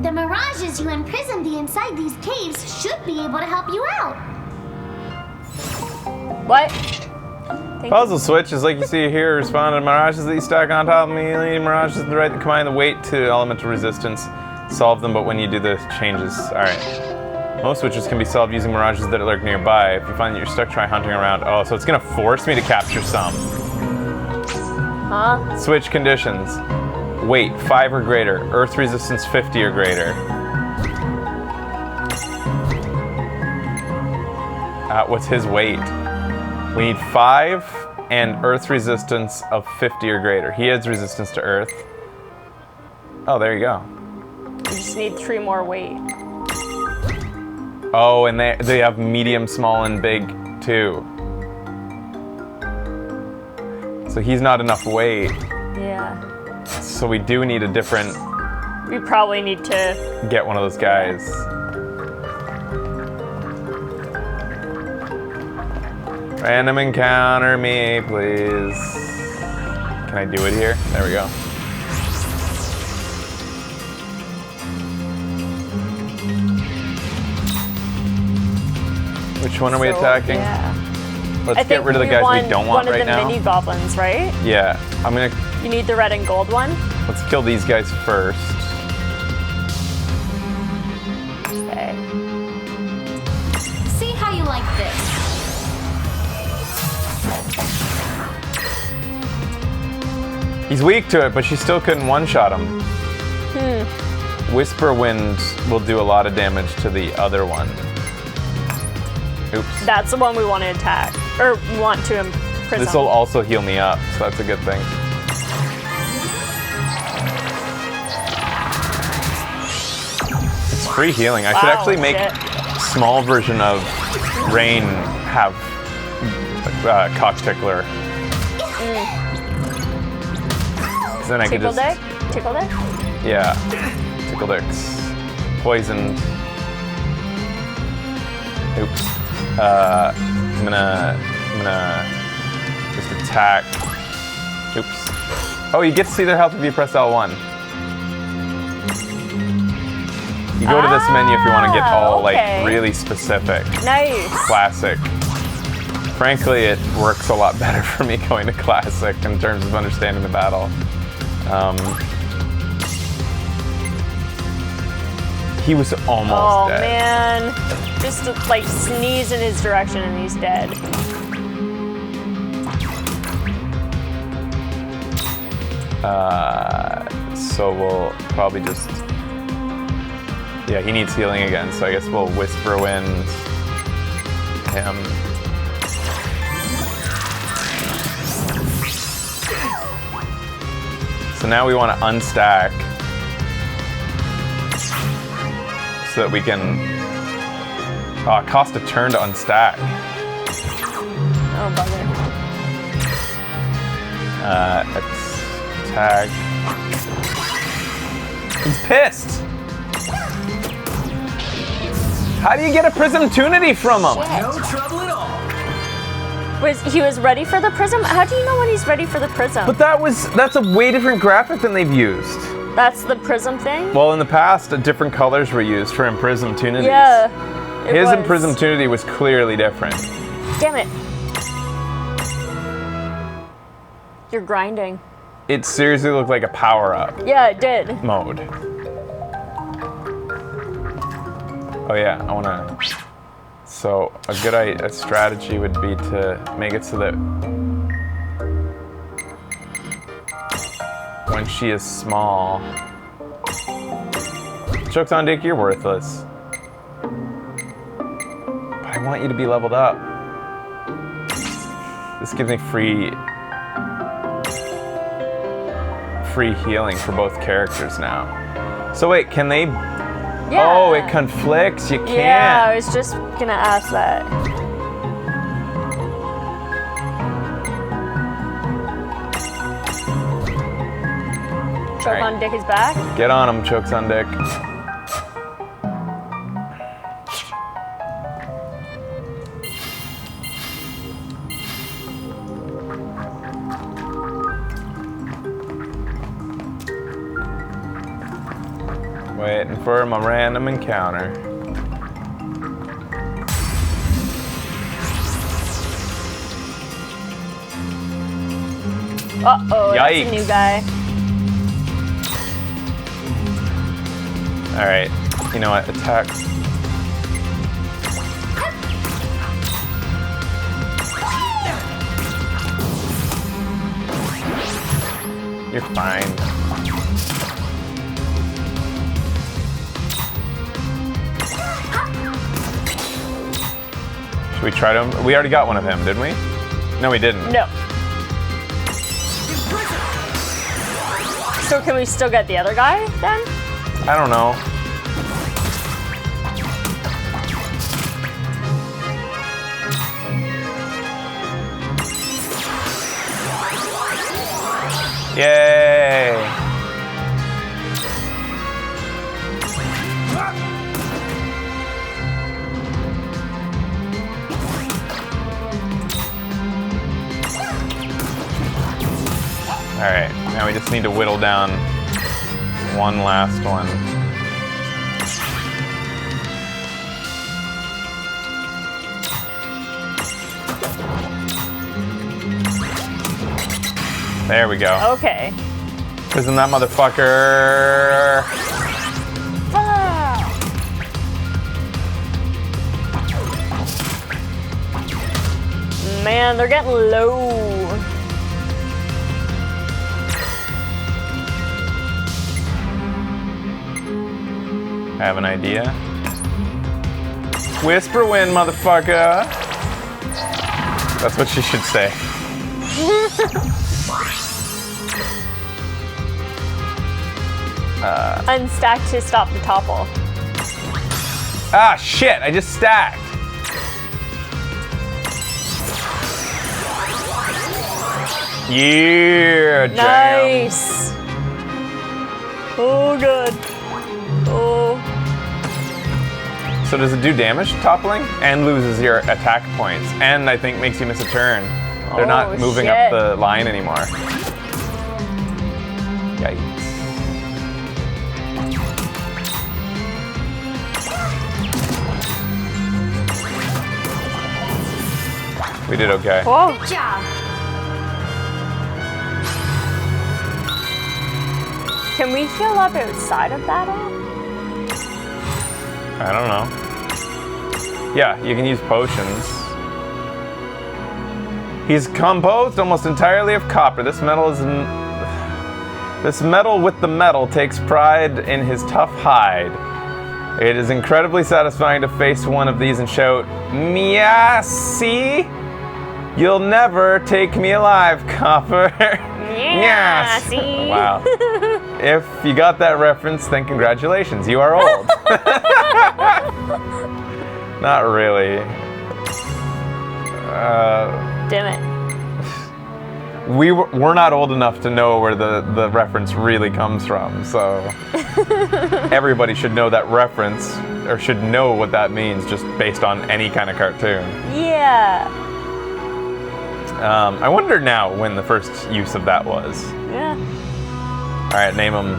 The mirages you imprisoned inside these caves should be able to help you out. What? Puzzle switch is like you see here, respond to mirages that you stack on top of me. Mirages the right to combine the weight to elemental resistance. Solve them, but when you do the changes. Alright. Most switches can be solved using mirages that lurk nearby. If you find that you're stuck, try hunting around. Oh, so it's gonna force me to capture some. Huh? Switch conditions. Weight 5 or greater. Earth resistance 50 or greater. What's his weight? We need 5 and earth resistance of 50 or greater. He has resistance to earth. Oh, there you go. You just need 3 more weight. Oh, and they have medium, small, and big too. So he's not enough weight. Yeah. So we do need a different... We probably need to... get one of those guys. Random encounter me, please. Can I do it here? There we go. Which one are we attacking? Yeah. Let's get rid of the guys we don't want right now. One of the mini goblins, right? Yeah, I'm gonna... You need the red and gold one? Let's kill these guys first. Okay. See how you like this. He's weak to it, but she still couldn't one-shot him. Whisper Wind will do a lot of damage to the other one. Oops. That's the one we want to attack. Or want to prism. This will also heal me up, so that's a good thing. It's free healing. I should actually make a small version of Rain have Cock Tickler. Then I could Tickle just... Dick? Tickle Dick? Yeah. Tickle Dicks. Poisoned. Oops. I'm gonna just attack. Oops. Oh, you get to see their health if you press L1. You go to this menu if you want to get all like really specific. Nice. Classic. Frankly, it works a lot better for me going to classic in terms of understanding the battle. He was almost dead. Oh man. Just like sneeze in his direction and he's dead. So we'll probably just... Yeah, he needs healing again, so I guess we'll Whisper Wind him. So now we want to unstack so that we can... it costs a turn to unstack. Oh, bugger. Attack. He's pissed! How do you get a Prism Tunity from him? No trouble at all. He was ready for the prism? How do you know when he's ready for the prism? But that's a way different graphic than they've used. That's the prism thing? Well, in the past, different colors were used for Imprism Tunities. Yeah. His Imprism Tunity was clearly different. Damn it. You're grinding. It seriously looked like a power-up Yeah, it did. mode. Oh yeah, I wanna... So, a good strategy would be to make it so that when she is small... Jokes on Dick, you're worthless. But I want you to be leveled up. This gives me free healing for both characters now. So wait, can they... Yeah. Oh, it conflicts. You can't. Yeah, I was just gonna ask that. Choke on Dick is back. Get on him, Chokes on Dick. Waiting for my random encounter. Uh-oh, that's a Yikes. new guy. Alright, you know what? Attack. You're fine. Should we try to... We already got one of him, didn't we? No, we didn't. No. So can we still get the other guy then? I don't know. Yay! Alright, now we just need to whittle down one last one. There we go. Okay. Isn't that motherfucker? Ah. Man, they're getting low. I have an idea. Whisper Wind, motherfucker. That's what she should say. Unstack to stop the topple. Ah, shit! I just stacked. Yeah, jam. Nice. Oh, good. Oh. So does it do damage toppling and loses your attack points, and I think makes you miss a turn. They're not moving up the line anymore. Yikes. We did okay. Whoa. Good job. Can we heal up outside of battle? I don't know. Yeah, you can use potions. He's composed almost entirely of copper. This metal with the metal takes pride in his tough hide. It is incredibly satisfying to face one of these and shout, "Meow-see? You'll never take me alive, copper." Yeah, see? Wow. If you got that reference, then congratulations, you are old. Not really. Damn it. We're not old enough to know where the reference really comes from, so everybody should know that reference, or should know what that means just based on any kind of cartoon. Yeah. I wonder now when the first use of that was. Yeah. Alright, name him.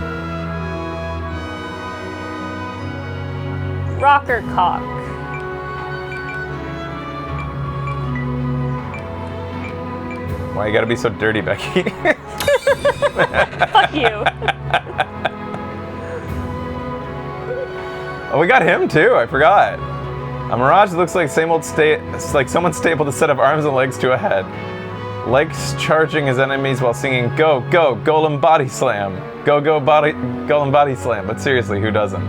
Rocker Cock. Why you gotta be so dirty, Becky? Fuck you. Oh, we got him too, I forgot. A mirage looks like same old like someone stapled a set of arms and legs to a head. Legs charging his enemies while singing "Go, go, Golem Body Slam." Go, go, Golem Body Slam. But seriously, who doesn't?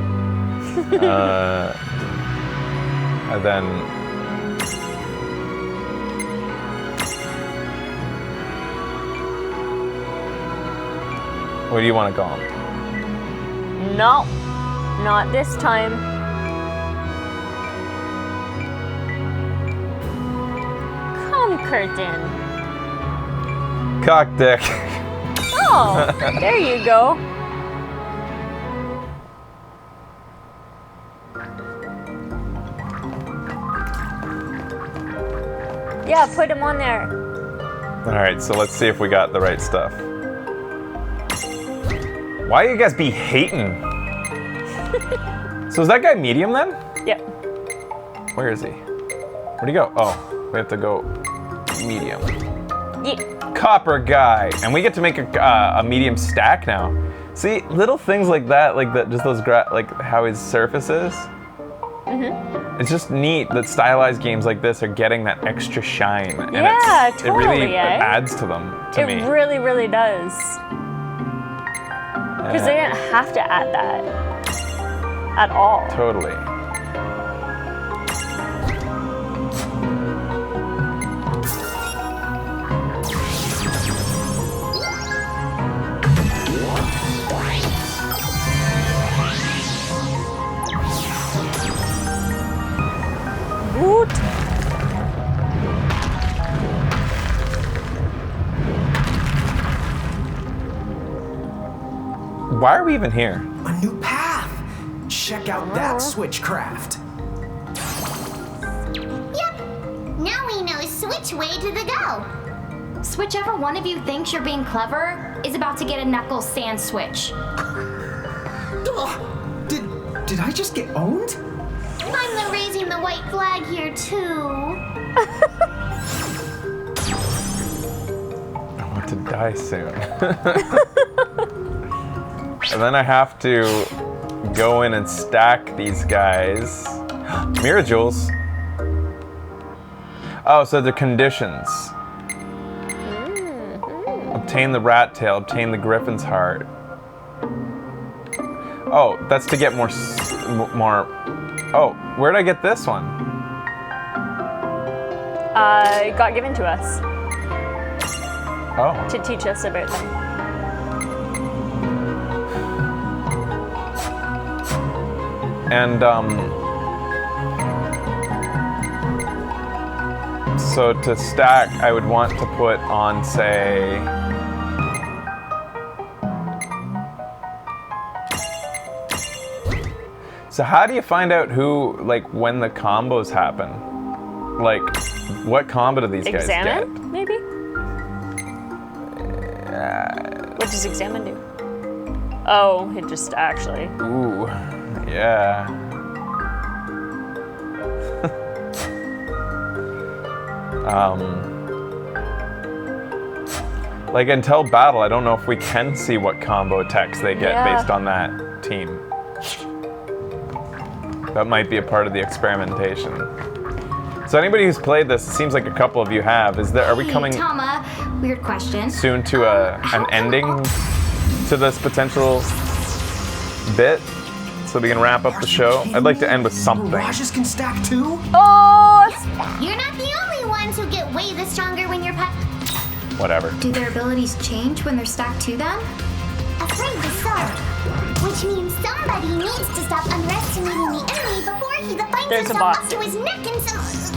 And then... What do you want to call him? No. Not this time. Come, Curtin. Cock dick. Oh, there you go. Yeah, put him on there. Alright, so let's see if we got the right stuff. Why you guys be hating? So is that guy medium then? Yep. Where is he? Where'd he go? Oh, we have to go medium. Yeah. Copper guy, and we get to make a medium stack now. See, little things like that, just those like how his surface is. It's just neat that stylized games like this are getting that extra shine, and Yeah, it really totally, eh? adds to them to me. It really, really does. Because they didn't have to add that at all. Totally. Woot. Why are we even here? A new path. Check out that switchcraft. Yep. Now we know which way to the go. Whichever one of you thinks you're being clever is about to get a knuckles sand switch. Did I just get owned? I'm the raising the white flag here too. I want to die soon. And then I have to go in and stack these guys. Mirror jewels. Oh, so the conditions. Obtain the rat tail, obtain the griffin's heart. Oh, that's to get more. Oh, where'd I get this one? It got given to us. Oh. to teach us about them. And so to stack, I would want to put on, say, so how do you find out who, like, when the combos happen? Like, what combo do these guys Examine, get? maybe? What does examine do? Oh, it just actually. Ooh, yeah. Like until battle, I don't know if we can see what combo attacks they get based on that team. That might be a part of the experimentation. So anybody who's played this, it seems like a couple of you have. Are we coming Tama, weird question. soon to an ending to this potential bit, so we can wrap up the show? I'd like to end with something. Mirages can stack too? Oh! You're not the only ones who get way stronger when you're Whatever. Do their abilities change when they're stacked to them? afraid to start. Which means somebody needs to stop underestimating the enemy before he finds There's a himself boss. up to his neck in some...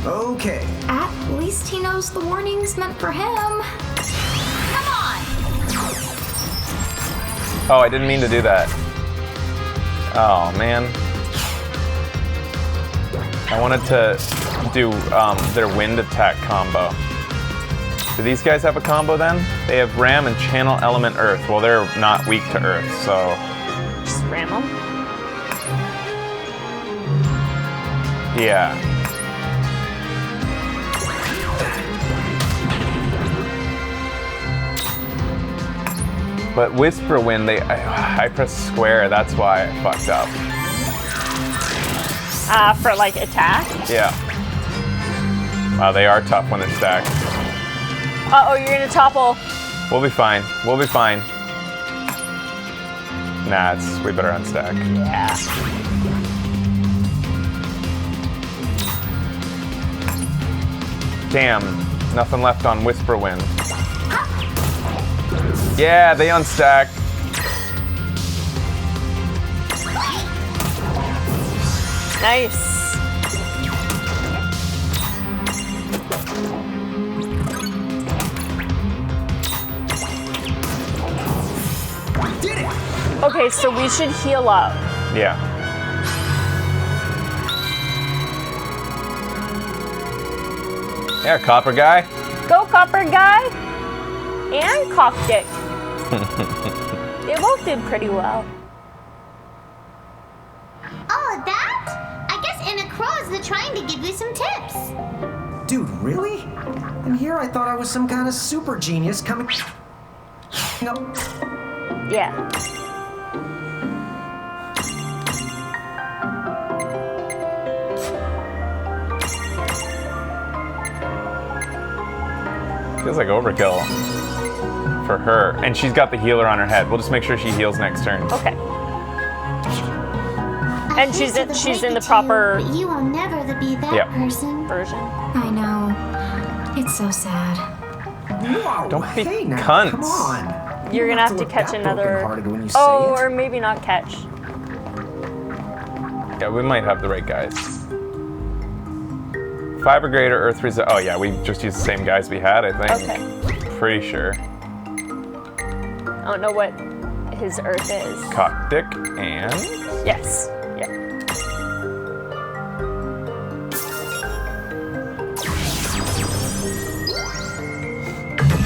Okay. At least he knows the warning's meant for him. Come on! Oh, I didn't mean to do that. Oh, man. I wanted to do their wind attack combo. Do these guys have a combo then? They have Ram and Channel Element Earth. Well, they're not weak to Earth, so... Just ram them? Yeah. But Whisper Wind, I pressed square, that's why I fucked up. For like attack? Yeah. Wow, they are tough when they're stacked. Uh-oh, you're gonna topple. We'll be fine. We'll be fine. Nah, we better unstack. Yeah. Damn, nothing left on Whisper Wind. Yeah, they unstack. Nice. Did it! Okay, so we should heal up. Yeah. Yeah, Copper Guy. Go, Copper Guy! And Coptic. They both did pretty well. Oh, that? I guess Anna Crow's trying to give you some tips. Dude, really? And here I thought I was some kind of super genius coming up. Yeah. Feels like overkill for her. And she's got the healer on her head. We'll just make sure she heals next turn. Okay. And she's in the proper But you will never be that Yeah. person. version. I know. It's so sad. Whoa, Don't be hey now, cunts. come on. You're You gonna have to look catch that another. brokenhearted when you say Oh, it. or maybe not catch. Yeah, we might have the right guys. Fiber Grader, Earth Resist. Oh yeah, we just used the same guys we had, I think. Okay. Pretty sure. I don't know what his Earth is. Coptic and... Yes. Yeah.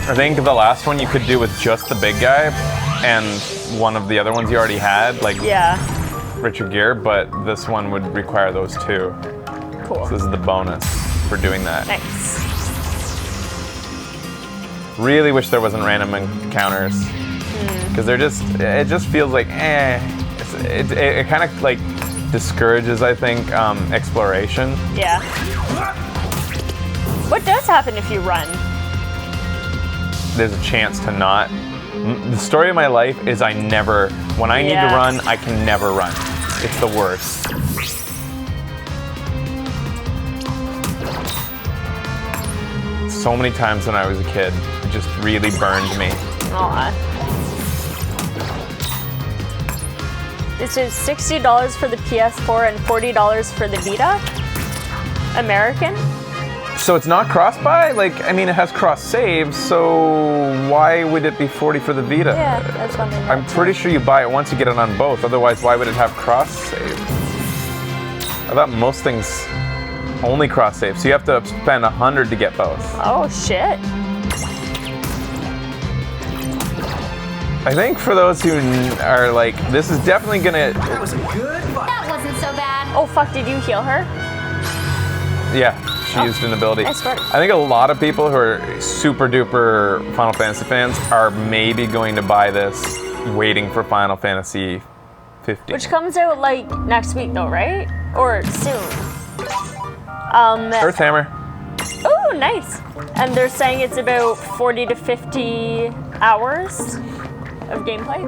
I think the last one you could do with just the big guy and one of the other ones you already had, like Richard Gere, but this one would require those two. Cool. So this is the bonus for doing that. Nice. Really wish there wasn't random encounters. Because they're just, it just feels like, it kind of like discourages, I think, exploration. Yeah. What does happen if you run? There's a chance to not. The story of my life is I never, when I need to run, I can never run. It's the worst. so many times when I was a kid. It just really burned me. Aw. This is $60 for the PS4 and $40 for the Vita. American. So it's not cross-buy? Like, I mean, it has cross-save, so why would it be 40 for the Vita? Yeah, that's one thing. I'm pretty sure you buy it once you get it on both. Otherwise, why would it have cross-save? I thought most things only cross-save, so you have to spend $100 to get both. Oh, shit. I think for those who are like, this is definitely gonna... That was a good fight. That wasn't so bad. Oh, fuck, did you heal her? Yeah, she used an ability. nice work. I think a lot of people who are super duper Final Fantasy fans are maybe going to buy this waiting for Final Fantasy 15. Which comes out like next week though, right? Or soon. Earthhammer. Oh, nice. And they're saying it's about 40 to 50 hours of gameplay.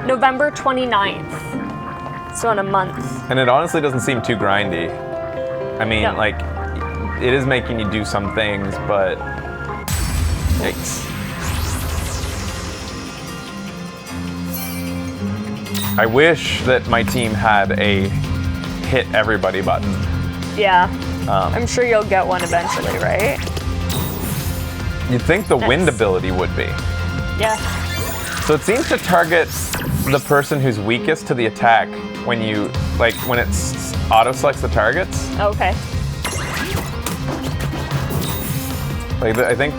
November 29th. So in a month. And it honestly doesn't seem too grindy. I mean, No. like, it is making you do some things, but yikes. I wish that my team had a hit everybody button. Yeah. I'm sure you'll get one eventually, right? You'd think the Nice. wind ability would be. Yeah. So it seems to target the person who's weakest to the attack when you, like, when it auto-selects the targets. Okay. Like, I think...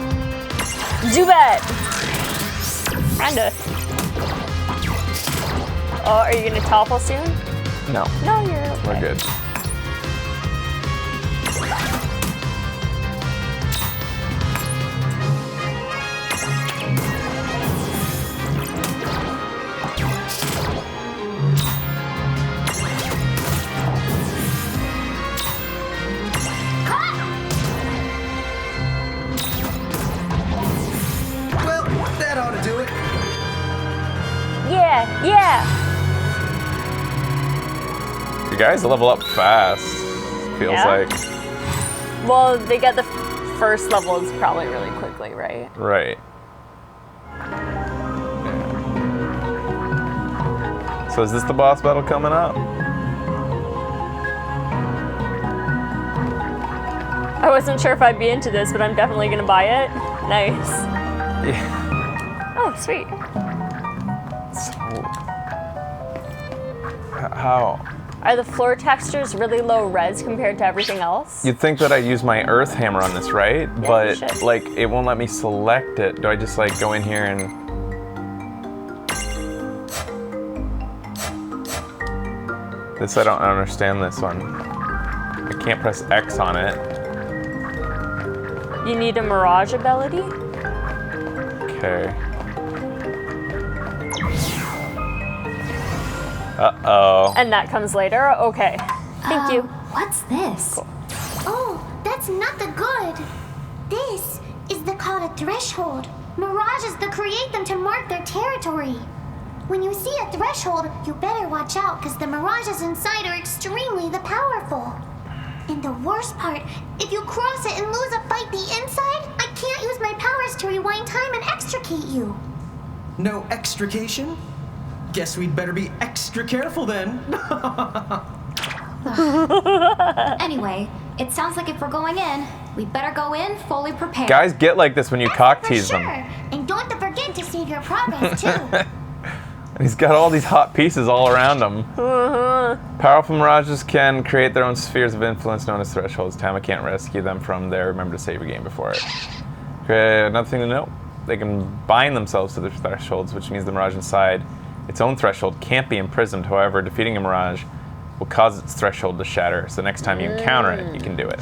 Zubat! Kinda. Oh, are you gonna topple soon? No. No, you're okay. We're good. Well, that ought to do it. Yeah, yeah. You guys level up fast, feels Yeah. like. Well, they get the first levels probably really quickly, right? Right. So is this the boss battle coming up? I wasn't sure if I'd be into this, but I'm definitely gonna buy it. Nice. Yeah. Oh, sweet. So... How? Are the floor textures really low res compared to everything else? You'd think that I'd use my Earth Hammer on this, right? you But, should. like, it won't let me select it. Do I just, like, go in here and... This, I don't understand this one. I can't press X on it. You need a Mirage ability? Okay. Uh-oh. And that comes later? Okay. Thank you. What's this? Oh, that's not the good. This is the called a threshold. Mirages that create them to mark their territory. When you see a threshold, you better watch out because the mirages inside are extremely powerful. And the worst part, if you cross it and lose a fight the inside, I can't use my powers to rewind time and extricate you. No extrication? Guess we'd better be extra careful then. Anyway, it sounds like if we're going in, we better go in fully prepared. Guys get like this when you cock For tease sure. them. And don't forget to save your progress too. And he's got all these hot pieces all around him. Powerful mirages can create their own spheres of influence known as thresholds. Tama can't rescue them from there. Remember to save your game before it. Okay, another thing to note. They can bind themselves to the thresholds, which means the mirage inside its own threshold can't be imprisoned. However, defeating a mirage will cause its threshold to shatter. So next time you encounter it, you can do it.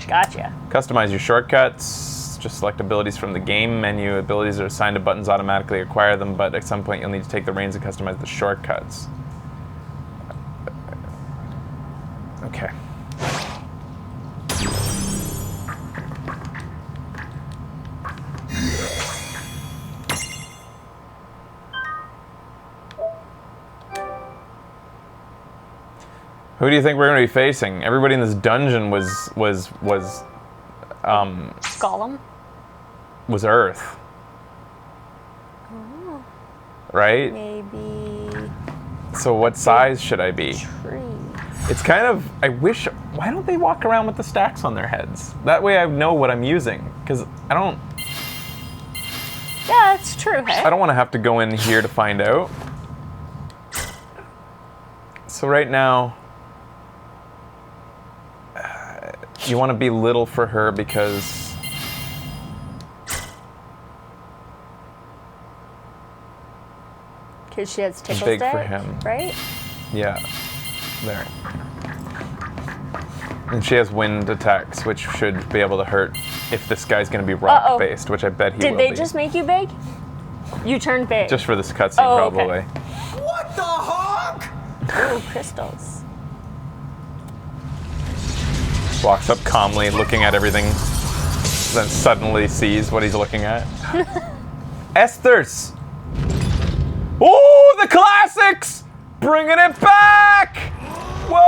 Gotcha. Customize your shortcuts. Just select abilities from the game menu. Abilities are assigned to buttons automatically. Acquire them, but at some point you'll need to take the reins and customize the shortcuts. Okay. Who do you think we're going to be facing? Everybody in this dungeon was Gollum. was Earth. Oh, Right? maybe So what size should I be? tree. It's kind of, I wish, why don't they walk around with the stacks on their heads? That way I know what I'm using. Because I don't Yeah, that's true, hey? want to have to go in here to find out. So right now, you want to be little for her because Because she has tickle big for stick, him. right? Yeah, there. And she has wind attacks, which should be able to hurt if this guy's going to be rock-based, which I bet he Did will they be. just make you big? You turned big. Just for this cutscene, Oh, okay. probably. What the honk? Ooh, crystals. Walks up calmly, looking at everything, then suddenly sees what he's looking at. Esther's! Oh, the classics! Bringing it back! Whoa!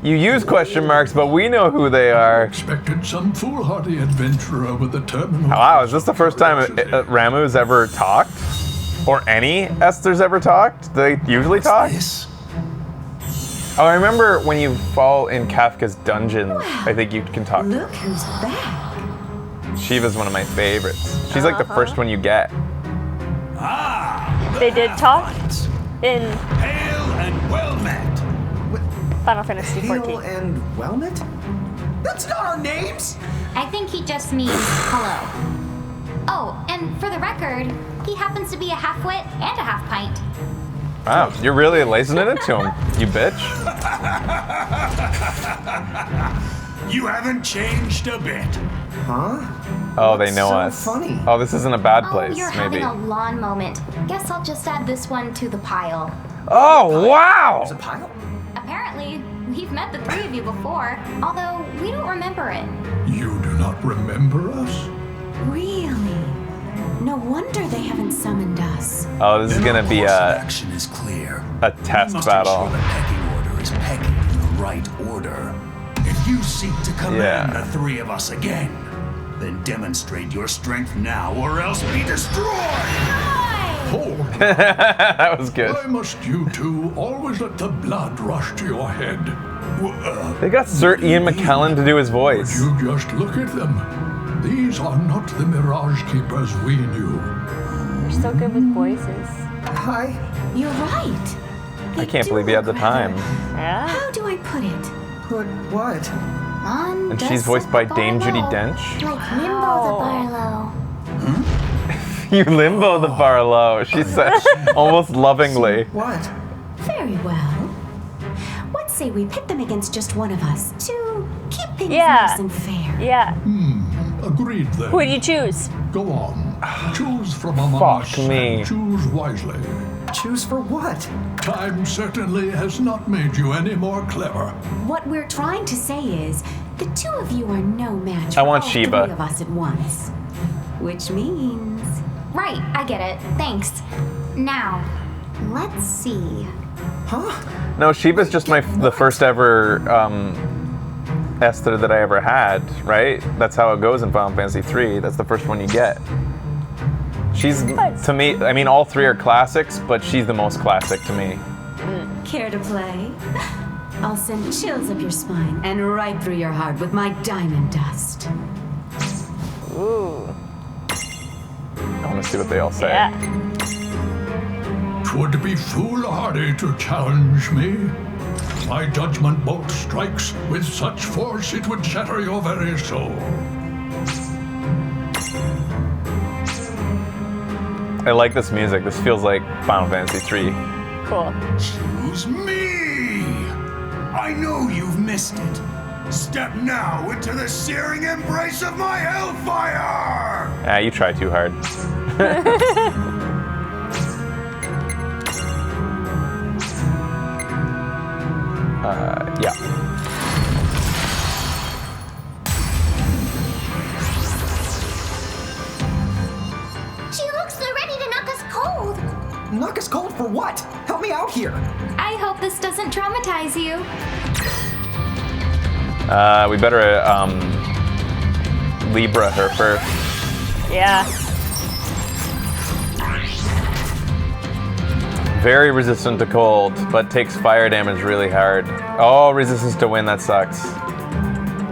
You use question marks, but we know who they are. Expected some foolhardy adventurer with a terminal. Wow, is this the first time Ramu's ever talked? Or any Esther's ever talked? Do they usually talk? Oh, I remember when you fall in Kafka's dungeon, I think you can talk. Look who's back. Shiva's one of my favorites. She's like the first one you get. They did talk in Hail and well met. Final Fantasy Hail XIV. and well met? That's not our names! I think he just means hello. Oh, and for the record, he happens to be a half-wit and a half-pint. Wow, you're really licensing it to him, you bitch. You haven't changed a bit. Huh? Oh, they know so us. funny? Oh, this isn't a bad place, Oh, you're maybe. having a lawn moment. Guess I'll just add this one to the pile. Oh, wow! There's a pile? Apparently, we've met the three of you before, although we don't remember it. You do not remember us? Really? No wonder they haven't summoned us. Oh, this is gonna be a Action is clear. test We must battle. ensure the pecking order is pecking in the right order. If you seek to command Yeah. the three of us again, then demonstrate your strength now or else be destroyed! Hold. That was good. Why must you two always let the blood rush to your head? They got Sir Ian McKellen to do his voice. You just look at them. These are not the Mirage Keepers we knew. You're so good with voices. Hi. You're right. I can't believe he had the time. Yeah? How do I put it? Put what? On And she's voiced by Dame Judi Dench. Like Limbo the Barlow. You limbo the Barlow, she said, almost lovingly. What? Very well. What say we pit them against just one of us to keep things Yeah. nice and fair? Yeah. Agreed then. Who do you choose? Go on. Choose from among Fuck us. me. And choose wisely. Choose for what? Time certainly has not made you any more clever. What we're trying to say is, the two of you are no match I for want all Sheba. three of us at once. Which means... Right, I get it. Thanks. Now, let's see. Huh? No, Sheba's just the first ever Esther that I ever had, right? That's how it goes in Final Fantasy III. That's the first one you get. She's, to me, I mean, all three are classics, but she's the most classic to me. Care to play? I'll send chills up your spine and right through your heart with my diamond dust. Ooh. I want to see what they all say. Yeah. 'Twould be foolhardy to challenge me. My judgment bolt strikes with such force it would shatter your very soul. I like this music. This feels like Final Fantasy III. Cool. Choose me! I know you've missed it. Step now into the searing embrace of my hellfire! Ah, you try too hard. Yeah. She looks so ready to knock us cold. Knock us cold for what? Help me out here. I hope this doesn't traumatize you. We better Libra her first. Yeah. Very resistant to cold, but takes fire damage really hard. Oh, resistance to wind, that sucks.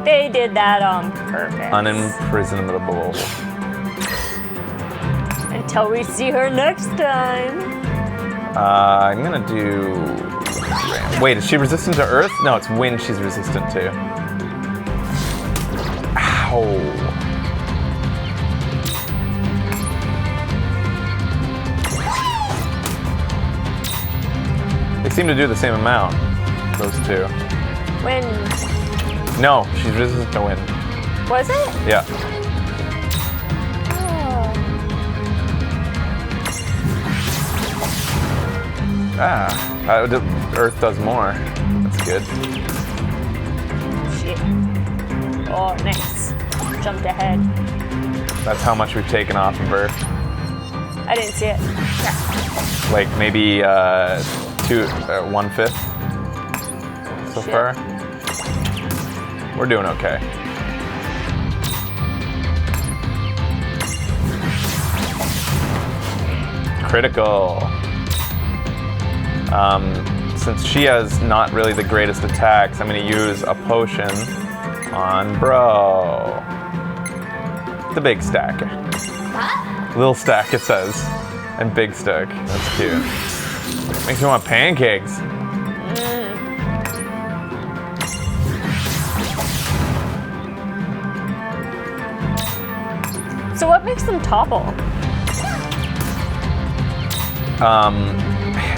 They did that on purpose. Unimprisonable. Until we see her next time. I'm gonna do... Wait, is she resistant to earth? No, it's wind she's resistant to. Ow. They seem to do the same amount, those two. Wind. No, she's resistant to wind. Was it? Yeah. Earth does more. That's good. Shit. Oh, nice. Jumped ahead. That's how much we've taken off of Earth. I didn't see it. Like maybe 1/5 so Shit. far. We're doing okay. Critical. Since she has not really the greatest attacks, I'm gonna use a potion on Bro. The big stack. Little stack, it says. And big stack. That's cute. Makes me want pancakes. So what makes them topple?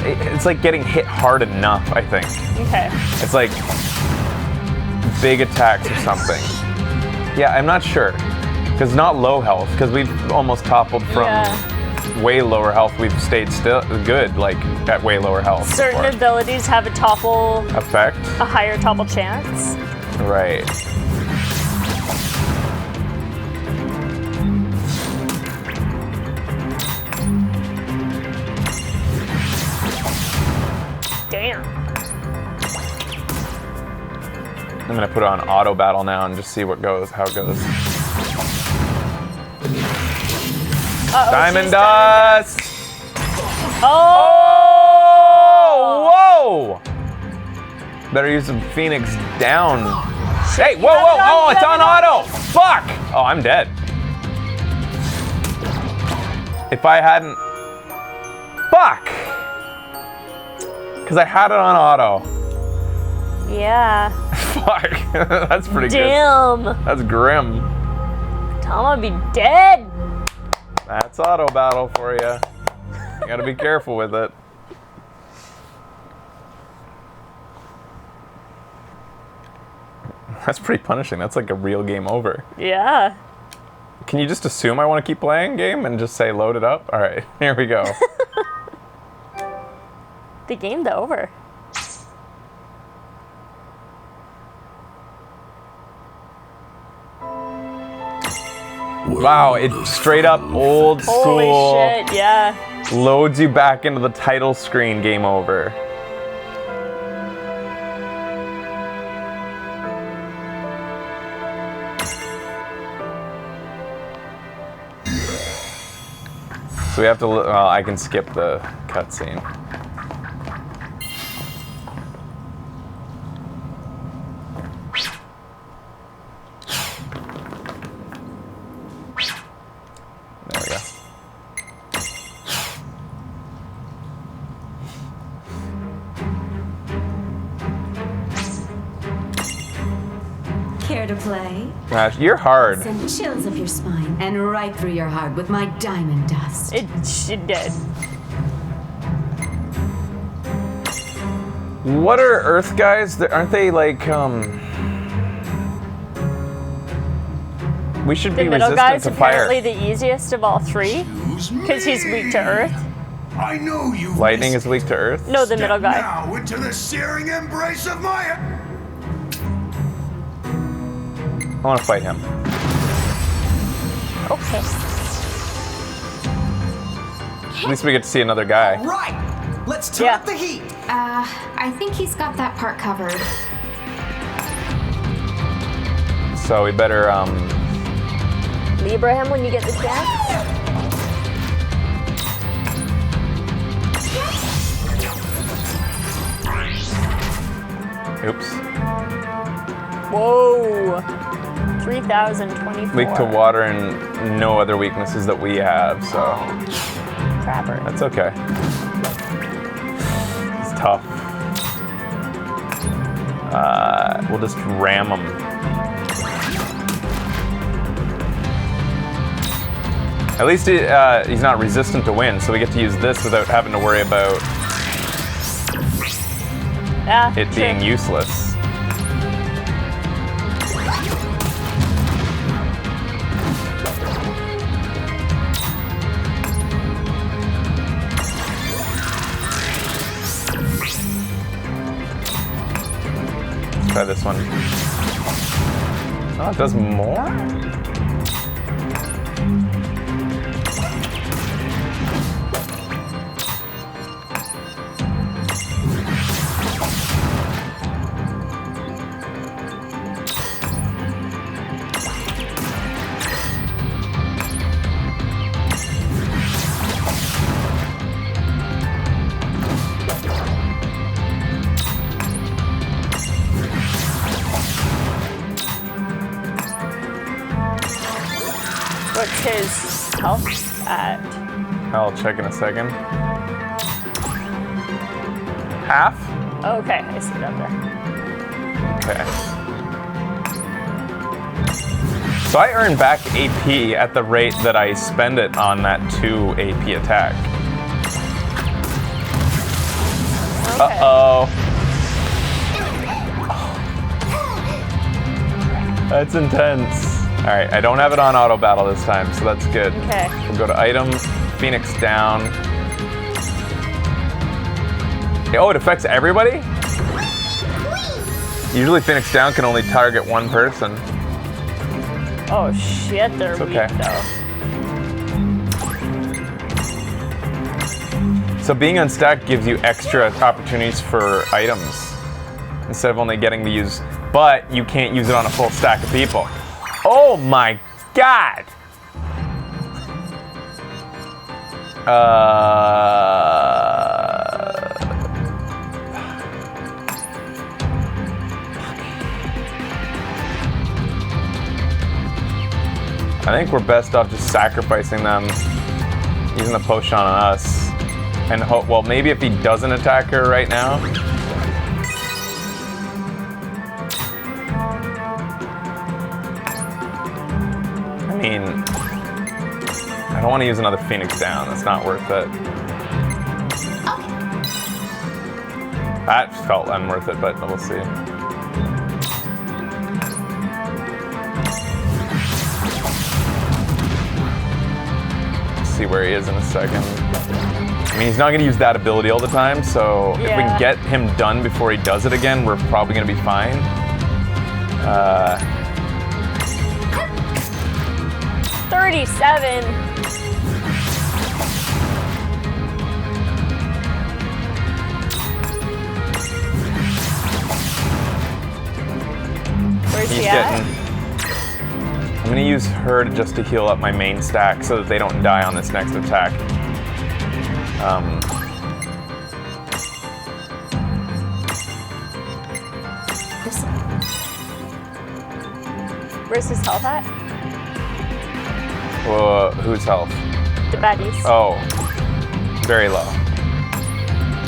It's like getting hit hard enough, I think. Okay. It's like big attacks or something. Yeah, I'm not sure. Because not low health, because we've almost toppled from way lower health. We've stayed still good, like at way lower health. Certain before. abilities have a topple Effect? a higher topple chance. Right. Damn. I'm gonna put it on auto battle now and just see how it goes. Uh-oh, Diamond she's dust! Oh! Whoa! Better use some Phoenix down. Hey, whoa! Oh, it's on auto! Fuck! Oh, I'm dead. If I hadn't... Fuck! Because I had it on auto. Yeah. Fuck. That's pretty Damn. good. That's grim. Tama be dead. That's auto battle for you. You gotta be careful with it. That's pretty punishing. That's like a real game over. Yeah. Can you just assume I want to keep playing game and just say load it up? All right, here we go. The game's over. Wow, it's straight up old school. Holy shit, yeah. Loads you back into the title screen, game over. So we have to, well, I can skip the cutscene. There we go. Care to play? Gosh, you're hard. Send chills up your spine and right through your heart with my diamond dust. It did. What are Earth guys? Aren't they like, we should The be middle resistant guy's to fire. apparently the easiest of all three. Because he's weak to earth. I know you. Lightning is weak to Earth? No, the middle guy. Now into the searing embrace of my. I want to fight him. Okay. At least we get to see another guy. Right. Let's turn up the heat. I think he's got that part covered. So we better Libra him when you get the chance. Oops. Whoa. 3,024. Weak to water and no other weaknesses that we have, so Crapper. that's okay. It's tough. We'll just ram him. At least he's not resistant to wind, so we get to use this without having to worry about it being useless. Let's try this one. Oh, it does more? What's his health at? I'll check in a second. Half? Okay, I see that there. Okay. So I earn back AP at the rate that I spend it on that 2 AP attack. Okay. Uh-oh. That's intense. All right, I don't have it on auto battle this time, so that's good. Okay. We'll go to item, Phoenix down. Oh, it affects everybody? Usually Phoenix down can only target one person. Oh shit, they're It's okay. weak though. So being unstacked gives you extra opportunities for items instead of only getting to use, but you can't use it on a full stack of people. Oh my god! I think we're best off just sacrificing them, using the potion on us, and hope. Well, maybe if he doesn't attack her right now. I mean, I don't want to use another Phoenix down. That's not worth it. That felt unworth it, but we'll see. See where he is in a second. I mean, he's not going to use that ability all the time, so if we can get him done before he does it again, we're probably going to be fine. 37. Where's he at? I'm going to use her just to heal up my main stack so that they don't die on this next attack. Where's his health at? Whose health? The baddies. Oh, very low.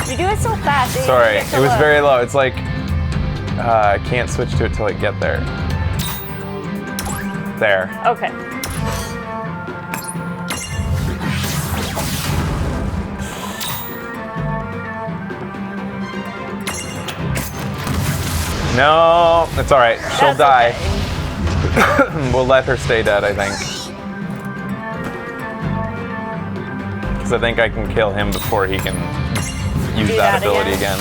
You do it so fast. Sorry, it was very low. It's like, I can't switch to it till I get there. There. Okay. No, it's all right. She'll That's die. We'll let her stay dead, I think. Because I think I can kill him before he can use that ability again.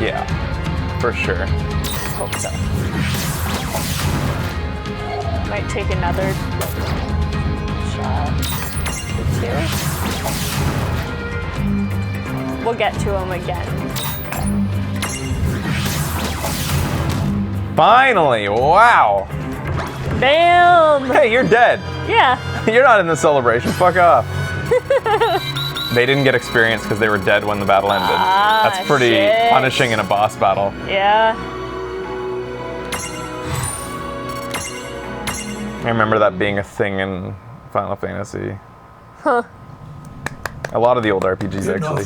Yeah, for sure. Hope so. Might take another shot. The 2. We'll get to him again. Finally! Wow! Bam! Hey, you're dead. Yeah. You're not in the celebration. Fuck off. They didn't get experience because they were dead when the battle ended. That's pretty shit. punishing in a boss battle. Yeah. I remember that being a thing in Final Fantasy. Huh. A lot of the old RPGs, actually.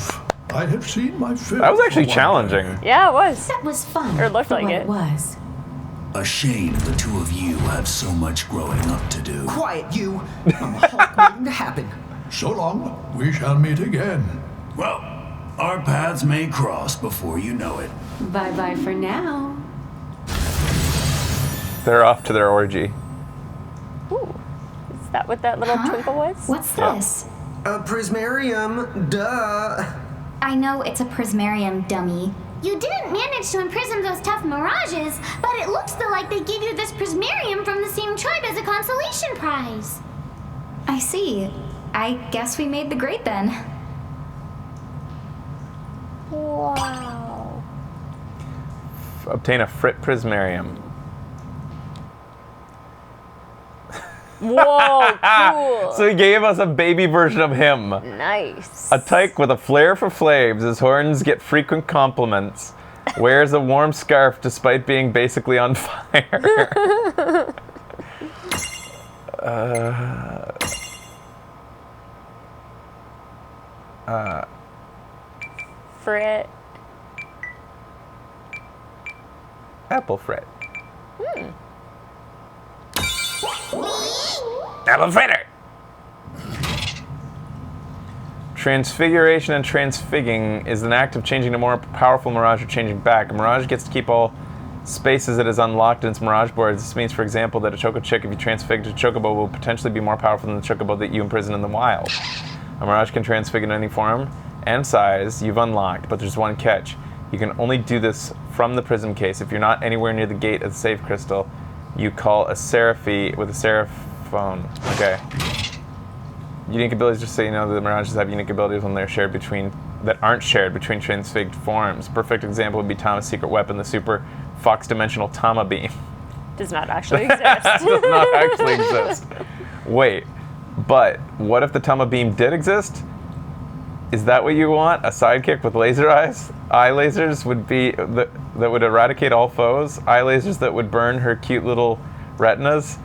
I have seen my fill. That was actually challenging. Yeah, it was. That was fun. Or it looked for like what it. was. A shame the two of you have so much growing up to do. Quiet, you. I'm a Hulk waiting to happen. So long, we shall meet again. Well, our paths may cross before you know it. Bye-bye for now. They're off to their orgy. Ooh. Is that what that little twinkle was? What's this? A prismarium, duh. I know it's a prismarium, dummy. You didn't manage to imprison those tough mirages, but it looks though like they gave you this prismarium from the same tribe as a consolation prize. I see. I guess we made the grade then. Wow. Obtain a Frit Prismarium. Whoa, cool. So he gave us a baby version of him. Nice. A tyke with a flair for flames. His horns get frequent compliments. Wears a warm scarf despite being basically on fire. Frit. Apple Frit. Hmm. Apple Fritter! Transfiguration and transfigging is an act of changing to more powerful mirage or changing back. A mirage gets to keep all spaces it has unlocked in its mirage boards. This means, for example, that a Choco Chick, if you transfigure to Chocobo, will potentially be more powerful than the Chocobo that you imprison in the wild. A mirage can transfigure in any form and size you've unlocked, but there's one catch. You can only do this from the prism case. If you're not anywhere near the gate of the save crystal, you call a Seraphy with a Seraphone. Okay. Unique abilities, just so you know, the Mirages have unique abilities when they're shared between, that aren't shared between transfigured forms. Perfect example would be Tama's secret weapon, the Super Fox Dimensional Tama Beam. Does not actually exist. Does not actually exist. Wait, but what if the Tama Beam did exist? Is that what you want? A sidekick with laser eyes? Eye lasers would be that would eradicate all foes. Eye lasers that would burn her cute little retinas.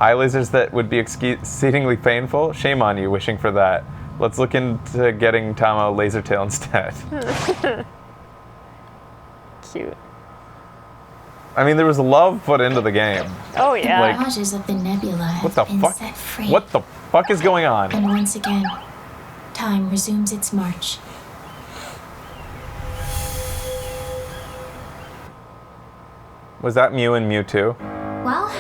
Eye lasers that would be exceedingly painful. Shame on you wishing for that. Let's look into getting Tama a laser tail instead. Cute. I mean, there was love put into the game. Oh yeah. Like, Mirages of the nebula have what the been fuck? set free. What the fuck is going on? And once again, time resumes its march. Was that Mew and Mewtwo? Well,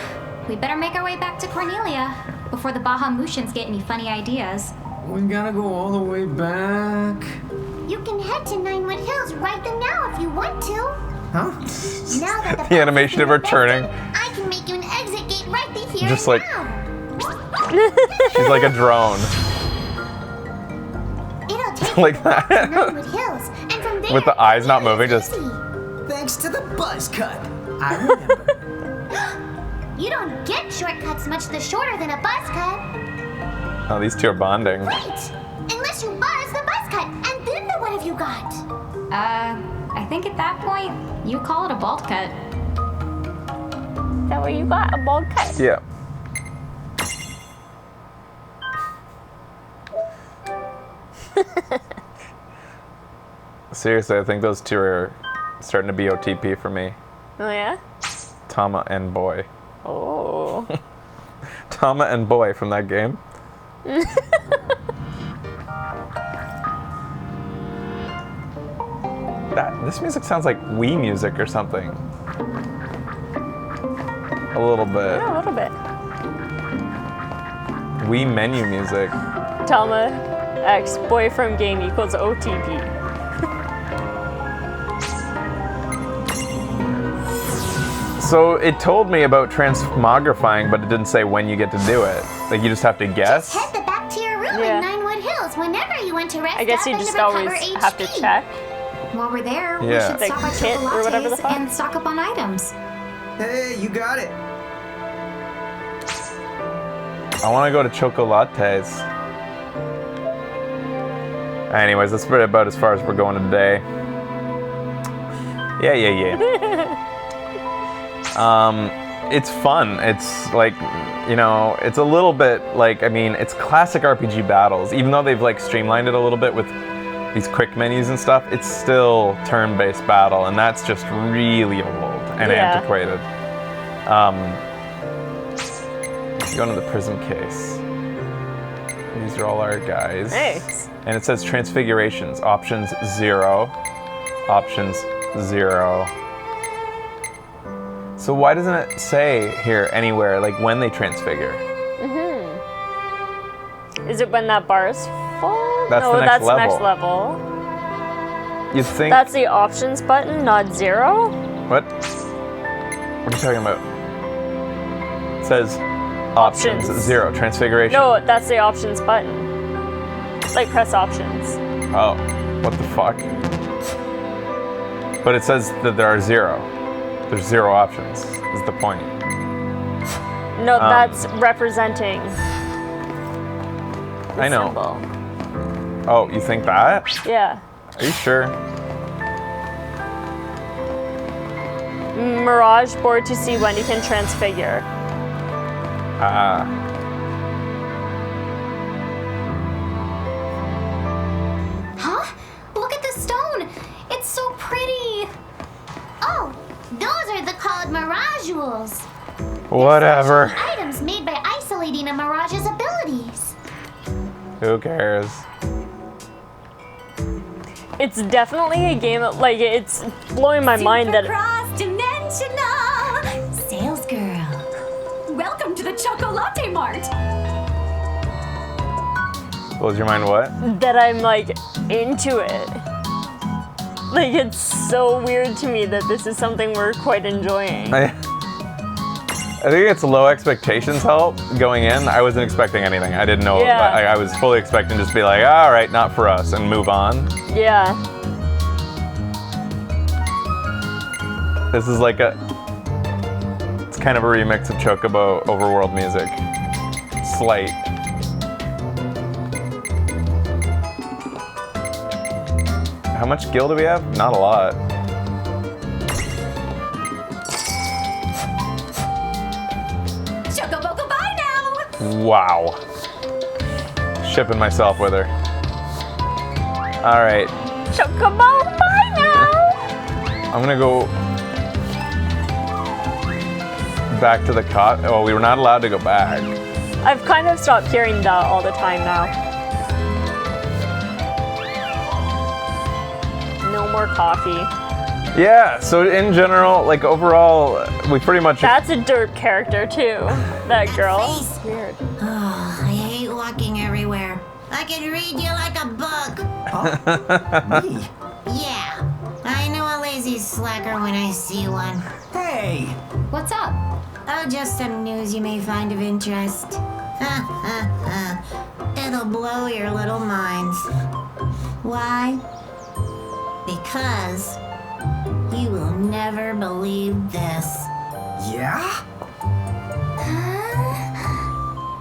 we better make our way back to Cornelia before the Bahamutians get any funny ideas. We gotta go all the way back. You can head to Ninewood Hills right then now if you want to. Huh? Now that The animation of her turning. I can make you an exit gate right here Just and like- now. She's like a drone. It'll take Like you that. to Ninewood Hills, and from there With the eyes not moving, just Thanks to the buzz cut. I remember. you don't get shortcuts much the shorter than a buzz cut. oh, these two are bonding. Right. Unless you buzz the buzz cut, and then the what have you got? I think at that point, you call it a bald cut. Is that what you got? A bald cut? Yeah. Seriously, I think those two are starting to be OTP for me. Oh yeah? Tama and Boy. Oh. Tama and Boy from that game. This music sounds like Wii music or something. A little bit. Yeah, a little bit. Wii menu music. Tama X boyfriend game equals OTP. So it told me about transmogrifying, but it didn't say when you get to do it. Like you just have to guess. Head the back to your room in Ninewood Hills whenever you want to rest I guess up you and just recover always HP. have to check. While we're there, we Yeah. should Like stop at kit or whatever the Chocolates fuck. and stock up on items. Hey, you got it. I want to go to Chocolates. Anyways, that's about as far as we're going today. Yeah. It's fun. It's like, you know, it's a little bit like, I mean, it's classic RPG battles. Even though they've like streamlined it a little bit with these quick menus and stuff, it's still turn-based battle, and that's just really old and antiquated. Go into the prism case. These are all our guys. Nice. And it says transfigurations. Options 0. Options 0. So why doesn't it say here anywhere, like when they transfigure? Is it when that bar is full? That's no, the next that's the next level. level. You'd think. That's the options button, not 0? What? What are you talking about? It says options 0. Transfiguration. No, that's the options button. Like press options. Oh, what the fuck? But it says that there are 0. There's 0 options, is the point. No, that's representing. I know. Symbol. Oh, you think that? Yeah. Are you sure? Mirage board to see when you can transfigure. Huh? Look at the stone. It's so pretty. Oh, those are the called Mirajules. Whatever. Items made by isolating a Mirage's abilities. Who cares? It's definitely a game, like, it's blowing my mind that. Cross-dimensional sales girl. Welcome to the Chocolate Mart. Blows your mind what? That I'm like into it. Like, it's so weird to me that this is something we're quite enjoying. I think it's low expectations help going in. I wasn't expecting anything. I didn't know. Yeah. I was fully expecting just to be like, all right, not for us, and move on. Yeah. This is like it's kind of a remix of Chocobo Overworld music. Slight. How much gil do we have? Not a lot. Chocoboco, bye now. Wow. Shipping myself with her. All right. Chocobo, bye now. I'm gonna go back to the cot. Oh, we were not allowed to go back. I've kind of stopped hearing that all the time now. No more coffee. Yeah, so in general, like overall, we pretty much. That's a derp character too. That girl. Weird. Oh, I hate walking everywhere. I can read you like a book. Me? Yeah, I know a lazy slacker when I see one. Hey! What's up? Oh, just some news you may find of interest. It'll blow your little minds. Why? Because you will never believe this. Yeah?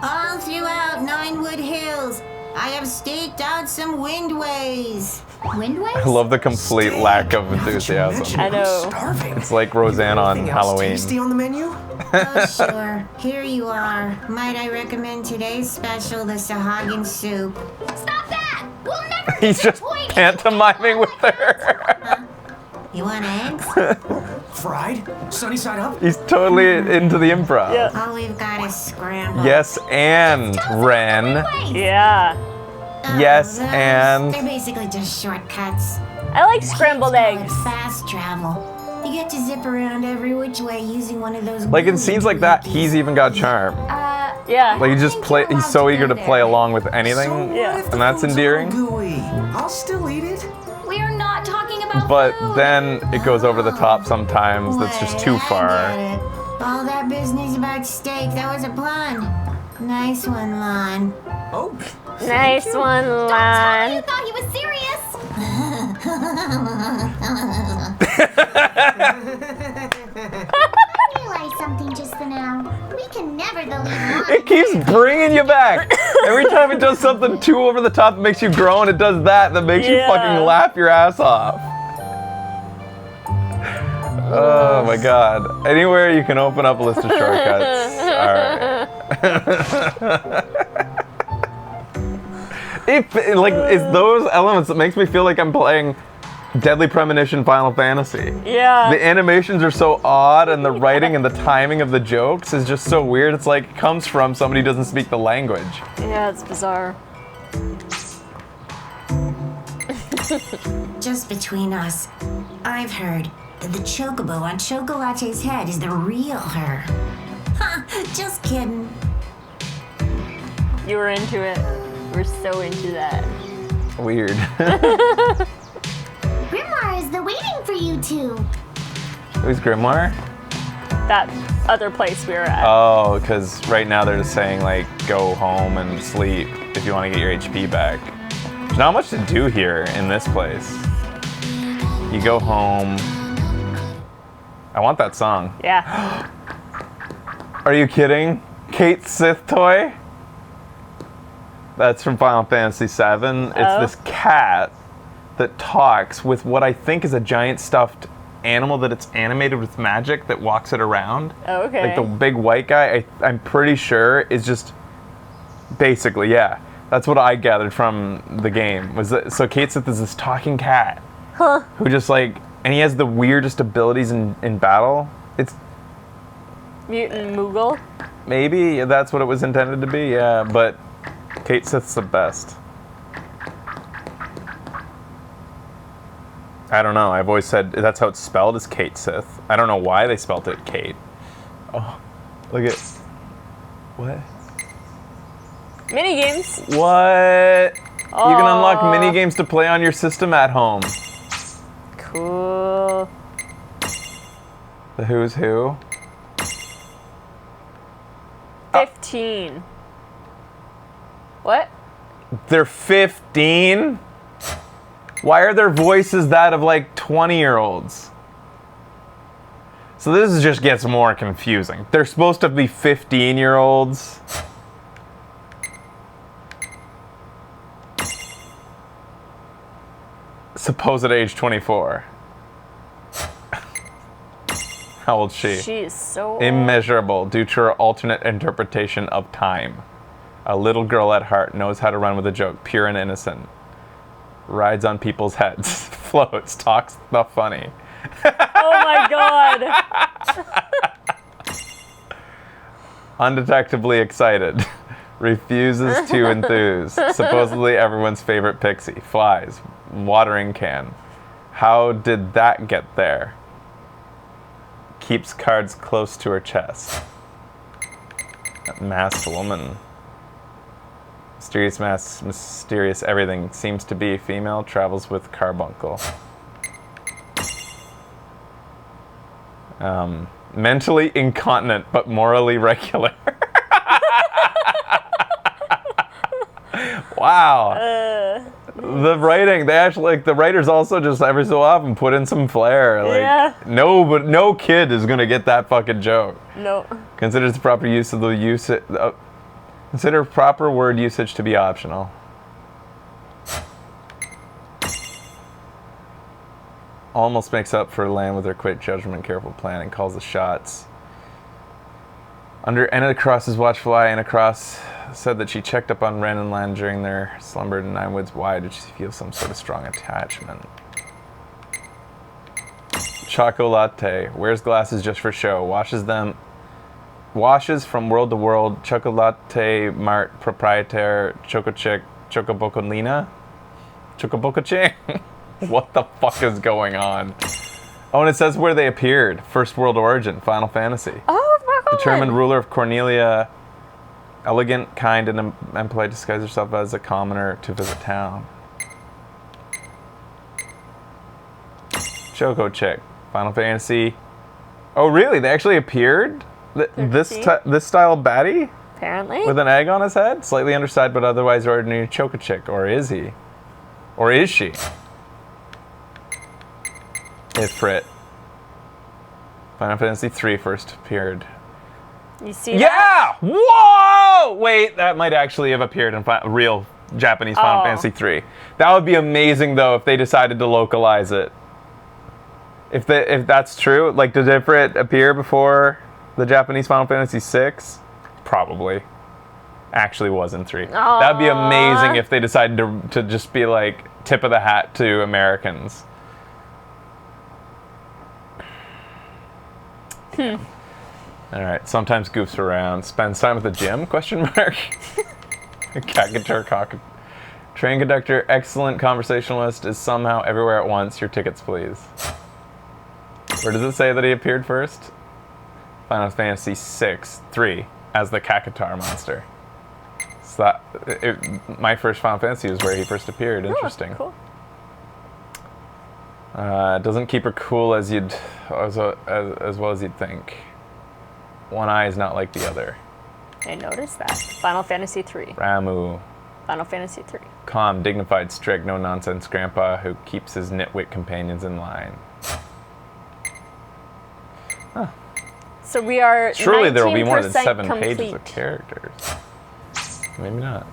All throughout Ninewood Hills, I have staked out some windways. Windways? I love the complete lack of enthusiasm. I know. It's like Roseanne on Anything else Halloween. tasty on the menu? Oh, sure. Here you are. Might I recommend today's special, the Sahagin soup? Stop that! We'll never He's just pantomiming with her. You want eggs? Fried? Sunny side up? He's totally into the improv. All we've got is scrambled. Yes, and Ren. Yeah. Yes, Those, and they're basically just shortcuts. I like scrambled eggs. Fast travel. You get to zip around every which way using one of those. like in scenes like that, he's even got charm. Yeah. Like he just play. He's so eager to play along with anything, Yeah. and that's endearing. Gooey. I'll still eat it. We are not talking about But food. then it goes over the top sometimes. That's just too far. Get it. All that business about steak, that was a pun. Nice one, Lon. Oh, Nice one, Lan. You thought he was serious. I realized something just now. We can never delete It keeps bringing you back. Every time it does something too over the top that makes you groan, it does that makes you fucking laugh your ass off. Oh my god. Anywhere you can open up a list of shortcuts. Alright. It's those elements that makes me feel like I'm playing Deadly Premonition Final Fantasy. Yeah. The animations are so odd, and the writing and the timing of the jokes is just so weird. It's like it comes from somebody who doesn't speak the language. Yeah, it's bizarre. Just between us, I've heard that the chocobo on Chocolate's head is the real her. Ha! Just kidding. You were into it. We're so into that. Weird. Grimoire is the waiting for you two. Who's Grimoire? That other place we were at. Oh, because right now they're just saying, like, go home and sleep if you want to get your HP back. There's not much to do here in this place. You go home. I want that song. Yeah. Are you kidding? Kate Sith toy? That's from Final Fantasy VII. It's this cat that talks with what I think is a giant stuffed animal that it's animated with magic that walks it around. Oh, okay. Like the big white guy, I'm pretty sure is just basically, yeah. That's what I gathered from the game. Was that, so Kate Sith is this talking cat. Huh. Who just like, and he has the weirdest abilities in battle. It's Mutant Moogle. maybe that's what it was intended to be, yeah, but Kate Sith's the best. I don't know. I've always said that's how it's spelled, is Kate Sith. I don't know why they spelled it Kate. Oh, look at what? Mini games. What? You can unlock mini games to play on your system at home. Cool. The Who's Who. 15. What? They're 15? Why are their voices that of like 20-year-olds? So this just gets more confusing. They're supposed to be 15-year-olds. Supposed age 24. How old is she? She is so old. Immeasurable due to her alternate interpretation of time. A little girl at heart, knows how to run with a joke, pure and innocent. Rides on people's heads, floats, talks the funny. Oh my god. Undetectably excited. Refuses to enthuse. Supposedly everyone's favorite pixie. Flies. Watering can. How did that get there? Keeps cards close to her chest. Masked woman. Mysterious mask, mysterious everything. Seems to be female, travels with carbuncle. Mentally incontinent, but morally regular. Wow. The writing, they actually, like, the writers also just every so often put in some flair. Like, yeah. No kid is gonna get that fucking joke. No. Considers the proper use of the usage. Consider proper word usage to be optional. Almost makes up for Lan with her quick judgment, careful planning, calls the shots. Under Anna Cross's watchful eye, Anna Cross said that she checked up on Ren and Lan during their slumber in Nine Woods. Why did she feel some sort of strong attachment? Choco Latte wears glasses just for show. Washes from world to world. Chocolate Mart proprietor Chocochick Chocobocolina. Chocobocoching. What the fuck is going on? Oh, and it says where they appeared. First world origin, Final Fantasy. Oh, fuck on. Determined ruler of Cornelia. Elegant, kind, and polite, disguise herself as a commoner to visit town. Choco Chick, Final Fantasy. Oh, really? They actually appeared? This style baddie? Apparently. With an egg on his head? Slightly undersized, but otherwise ordinary Chocochick. Or is he? Or is she? Ifrit. Final Fantasy III first appeared. You see that? Yeah! Whoa! Wait, that might actually have appeared in real Japanese Final Fantasy III. That would be amazing, though, if they decided to localize it. If that's true, like, did Ifrit appear before the Japanese Final Fantasy VI? Probably. Actually was in 3. That'd be amazing if they decided to just be like tip of the hat to Americans. Alright, sometimes goofs around. Spends time at the gym? Question mark. Kakatur Train conductor, excellent conversationalist, is somehow everywhere at once. Your tickets, please. Where does it say that he appeared first? Final Fantasy III as the Kakatar monster. So my first Final Fantasy was where he first appeared. Interesting. Cool. Doesn't keep her cool as well as you'd think. One eye is not like the other. I noticed that. Final Fantasy III. Ramu. Final Fantasy III. Calm, dignified, strict, no nonsense grandpa who keeps his nitwit companions in line. Huh. So we are. Surely there will be more than 7 complete. pages of characters. Maybe not.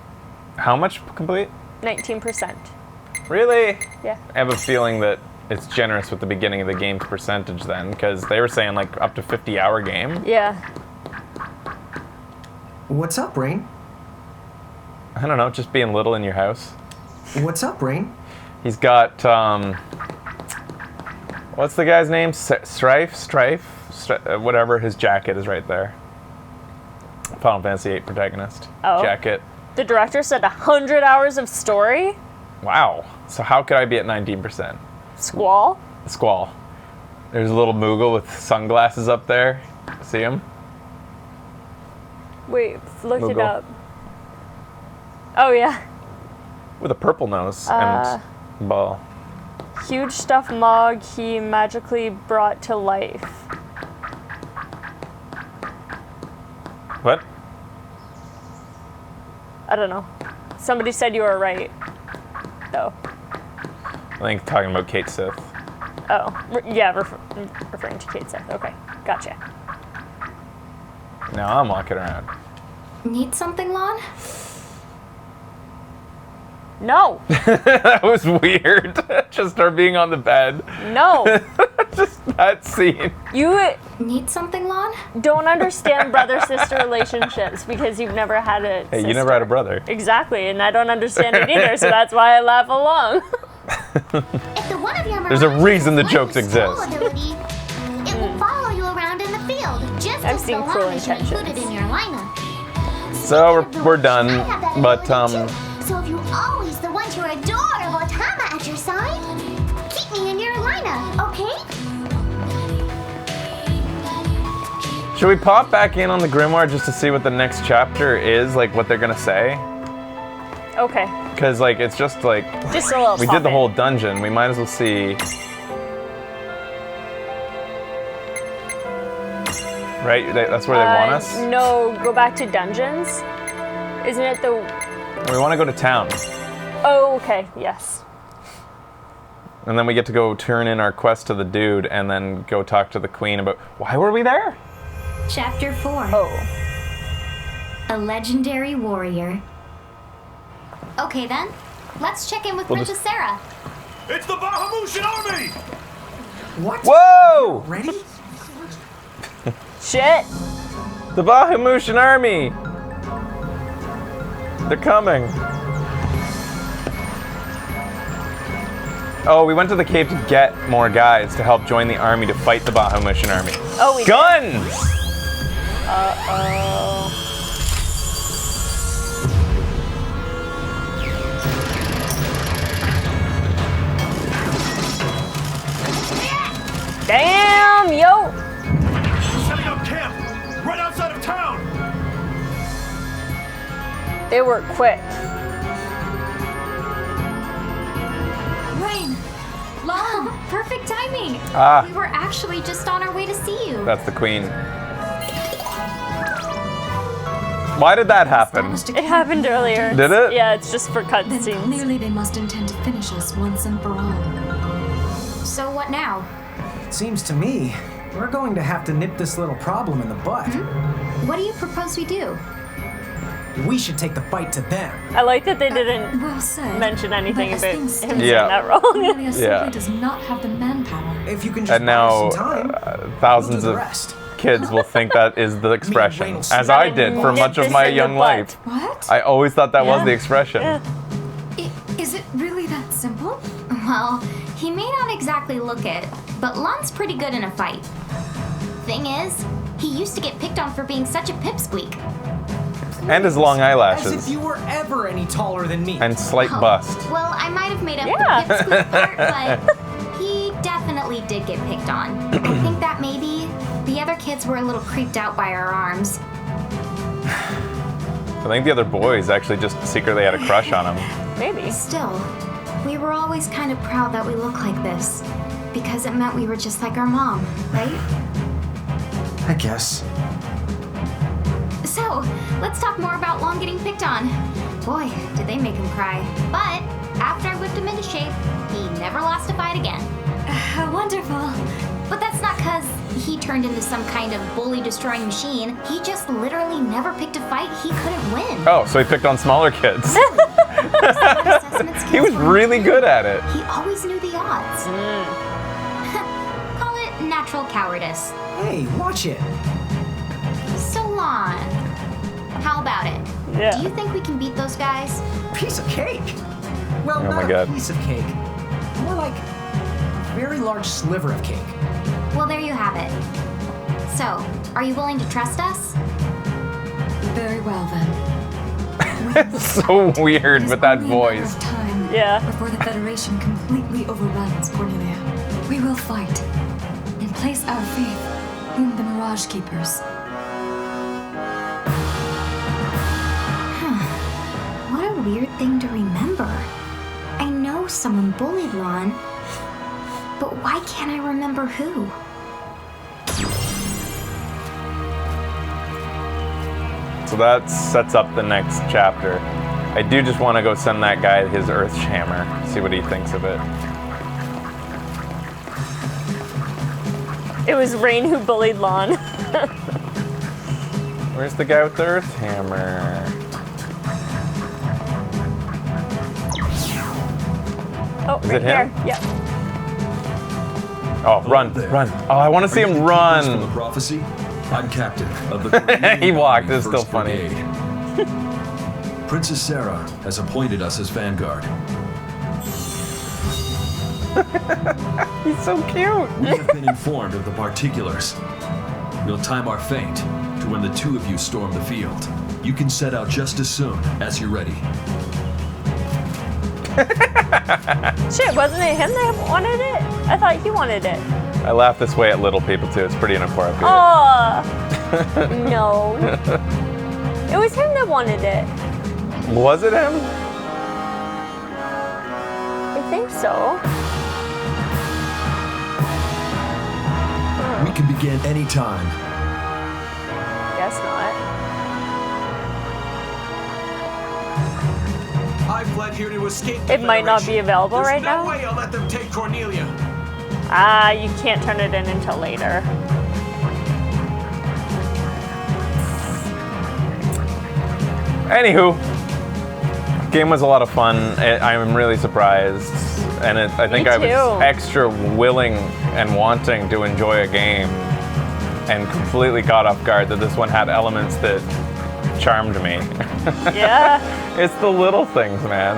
How much complete? 19%. Really? Yeah. I have a feeling that it's generous with the beginning of the game's percentage then, because they were saying like up to 50-hour game. Yeah. What's up, Rain? I don't know, just being little in your house. What's up, Rain? He's got, what's the guy's name? Strife, whatever, his jacket is right there. Final Fantasy VIII protagonist. Oh. Jacket. The director said 100 hours of story? Wow. So how could I be at 19%? Squall? Squall. There's a little Moogle with sunglasses up there. See him? Wait, look it Moogle. up. Oh, yeah. With a purple nose and ball. Huge stuffed Mog he magically brought to life. What? I don't know. Somebody said you were right, though. I think talking about Kate Sith. Oh, yeah, referring to Kate Sith. Okay, gotcha. Now I'm walking around. Need something, Lon? No. That was weird. Just her being on the bed. No. Just that scene. You need something, Lon? Don't understand brother-sister relationships because you've never had a Hey, sister. you never had a brother. Exactly, and I don't understand it either, so that's why I laugh along. If the one of your There's a mirages reason the has jokes learned scroll exist. ability, it will follow you around in the field, just I've as seen long Cruel as you include it Intentions. in your lineup. So we're done, but So if you always the want your adorable Tama at your side, keep me in your lineup, okay? should we pop back in on the Grimoire just to see what the next chapter is, like what they're gonna say? Okay. Because like it's just like Just a little we pop did the in. whole dungeon. We might as well see. Right, that's where they want us. No, go back to dungeons. Isn't it the? We want to go to town, Oh, okay. Yes. and then we get to go turn in our quest to the dude, and then go talk to the queen about why were we there. Chapter 4. Oh. A legendary warrior. Okay then, let's check in with We'll Princess Sarah. It's the Bahamutian army! What? Whoa! Ready? Shit. The Bahamutian army! They're coming. Oh, we went to the cave to get more guys to help join the army to fight the Bahamutian army. Oh, we did. Guns! Uh-oh. Damn, yo! Setting up camp right outside of town! They were quick. Rain! Lon, perfect timing! Ah. We were actually just on our way to see you. That's the queen. Why did that happen? It happened earlier. Did it? Yeah, it's just for Then cutscenes. clearly they must intend to finish us once and for all. So what now? Seems to me we're going to have to nip this little problem in the bud. What do you propose we do? We should take the fight to them. I like that they didn't Well said. mention anything But as about him things saying stand, Yeah. that wrong. Cornelia Yeah. simply does not have the manpower. If you can just And now buy some time, thousands we'll of do the rest. kids will think that is the expression, Reynolds. as I did for Nip much of this my in the young butt. life. What? I always thought that was Yeah. the expression. Yeah. Is it really that simple? Well, he may not exactly look it, but Lon's pretty good in a fight. Thing is, he used to get picked on for being such a pipsqueak. And his long As if eyelashes. you were ever any taller than me. And slight bust. Well, I might have made up Yeah. the pipsqueak part, but he definitely did get picked on. I think that maybe the other kids were a little creeped out by our arms. I think the other boys actually just secretly had a crush on him. Maybe. Still, we were always kind of proud that we look like this, because it meant we were just like our mom, right? I guess. So, let's talk more about Lon getting picked on. Boy, did they make him cry. But after I whipped him into shape, he never lost a fight again. Wonderful. But that's not because he turned into some kind of bully-destroying machine. He just literally never picked a fight he couldn't win. Oh, so he picked on smaller kids. Assessment He was skills were really good at it. He always knew the odds. Call it natural cowardice. Hey, watch it. So, Lon, how about it? Yeah. Do you think we can beat those guys? Piece of cake. Well, Oh not my a God. piece of cake. More like a very large sliver of cake. Well, there you have it. So, are you willing to trust us? Very well then. It's so weird It is with that only a matter voice. of time Yeah. before the Federation completely overruns Cornelia. We will fight and place our faith in the Mirage Keepers. What a weird thing to remember. I know someone bullied Lon, but why can't I remember who? So that sets up the next chapter. I do just want to go send that guy his Earth Hammer, see what he thinks of it. It was Rain who bullied Lon. Where's the guy with the Earth Hammer? Oh, Is right it him? there. Yep. Oh, run, run. Oh, I want to see him run. The prophecy? I'm captain of the He walked, it's still 1st funny. Brigade. Princess Sarah has appointed us as vanguard. He's so cute. We have been informed of the particulars. We'll time our feint to when the two of you storm the field. You can set out just as soon as you're ready. Shit, wasn't it him that wanted it? I thought he wanted it. I laugh this way at little people too. It's pretty inappropriate. Oh, no. It was him that wanted it. Was it him? I think so. We can begin any time. Guess not. I fled here to escape the It might not be Federation. available There's right no now. way I'll let them take Cornelia. Ah, you can't turn it in until later. Anywho, game was a lot of fun. I'm really surprised, and I think I was too. extra willing and wanting to enjoy a game, and completely caught off guard that this one had elements that charmed me. Yeah. It's the little things, man.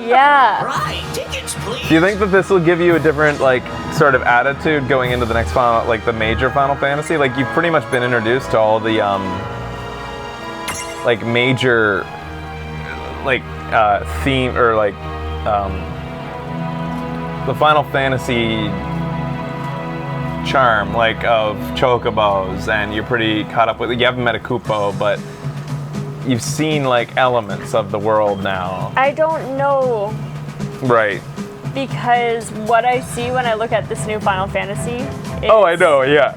Yeah. Right, tickets, please. Do you think that this will give you a different, like, sort of attitude going into the next final, like the major Final Fantasy? Like, you've pretty much been introduced to all the, like, major, like, theme, or, like, the Final Fantasy charm, like, of chocobos, and you're pretty caught up with it. You haven't met a Kupo, but you've seen, like, elements of the world now. I don't know, Right. because what I see when I look at this new Final Fantasy is, Oh, I know, yeah.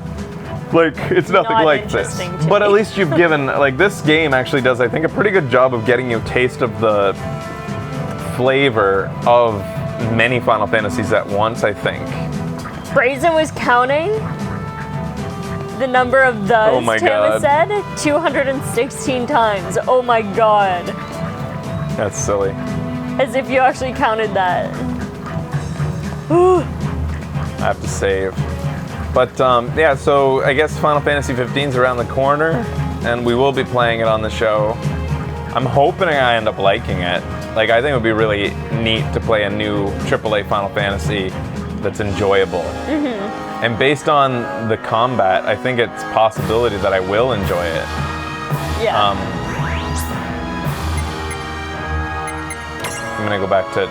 Like, it's nothing Not like this. interesting to But at me. least you've given, like, this game actually does, I think, a pretty good job of getting you a taste of the flavor of many Final Fantasies at once, I think. Brazen was counting the number of the Oh my Tama God. said 216 times. Oh my god. That's silly. As if you actually counted that. I have to save. But yeah, so I guess Final Fantasy 15 is around the corner, and we will be playing it on the show. I'm hoping I end up liking it. Like, I think it would be really neat to play a new AAA Final Fantasy that's enjoyable. And based on the combat, I think it's a possibility that I will enjoy it. Yeah. I'm gonna go back to,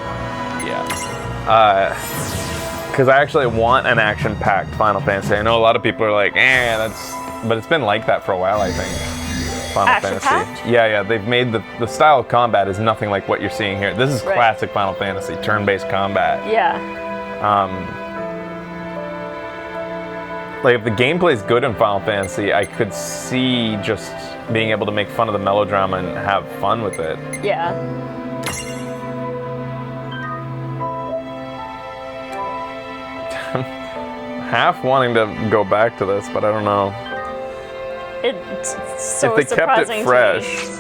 because I actually want an action-packed Final Fantasy. I know a lot of people are like, but it's been like that for a while, I think. Final Action-packed? Fantasy. Yeah, they've made the style of combat is nothing like what you're seeing here. This is Right. classic Final Fantasy, turn-based combat. Yeah. Like, if the gameplay is good in Final Fantasy, I could see just being able to make fun of the melodrama and have fun with it. Yeah. Half wanting to go back to this, but I don't know. It's so if they kept surprising it to fresh. me.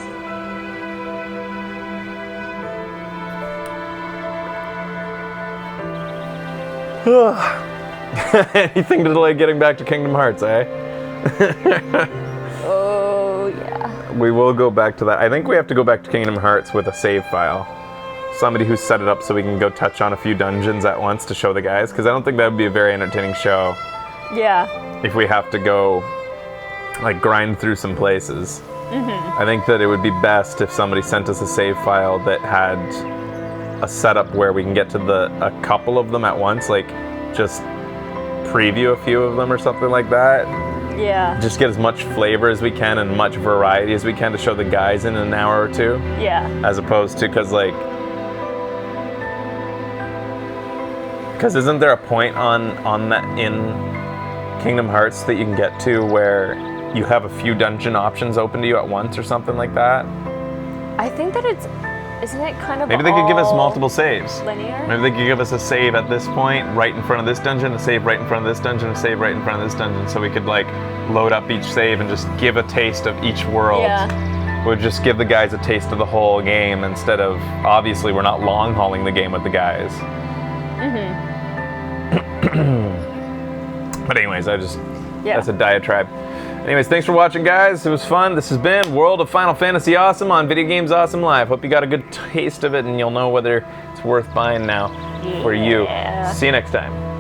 Anything to delay getting back to Kingdom Hearts, eh? Oh, yeah. We will go back to that. I think we have to go back to Kingdom Hearts with a save file. Somebody who set it up so we can go touch on a few dungeons at once to show the guys, because I don't think that would be a very entertaining show Yeah. if we have to go, like, grind through some places. I think that it would be best if somebody sent us a save file that had a setup where we can get to a couple of them at once, like just preview a few of them or something like that. Yeah. Just get as much flavor as we can and much variety as we can to show the guys in an hour or two. Yeah. As opposed to, because isn't there a point on that in Kingdom Hearts that you can get to where you have a few dungeon options open to you at once or something like that? I think that isn't it kind of Maybe they could give us all multiple saves. linear? Maybe they could give us a save at this point, right in front of this dungeon, a save right in front of this dungeon, a save right in front of this dungeon, so we could like load up each save and just give a taste of each world. Yeah. Would just give the guys a taste of the whole game instead of, obviously we're not long hauling the game with the guys. But anyways, that's a diatribe. Anyways, thanks for watching, guys. It was fun. This has been World of Final Fantasy Awesome on Video Games Awesome Live. Hope you got a good taste of it and you'll know whether it's worth buying now for you. See you next time.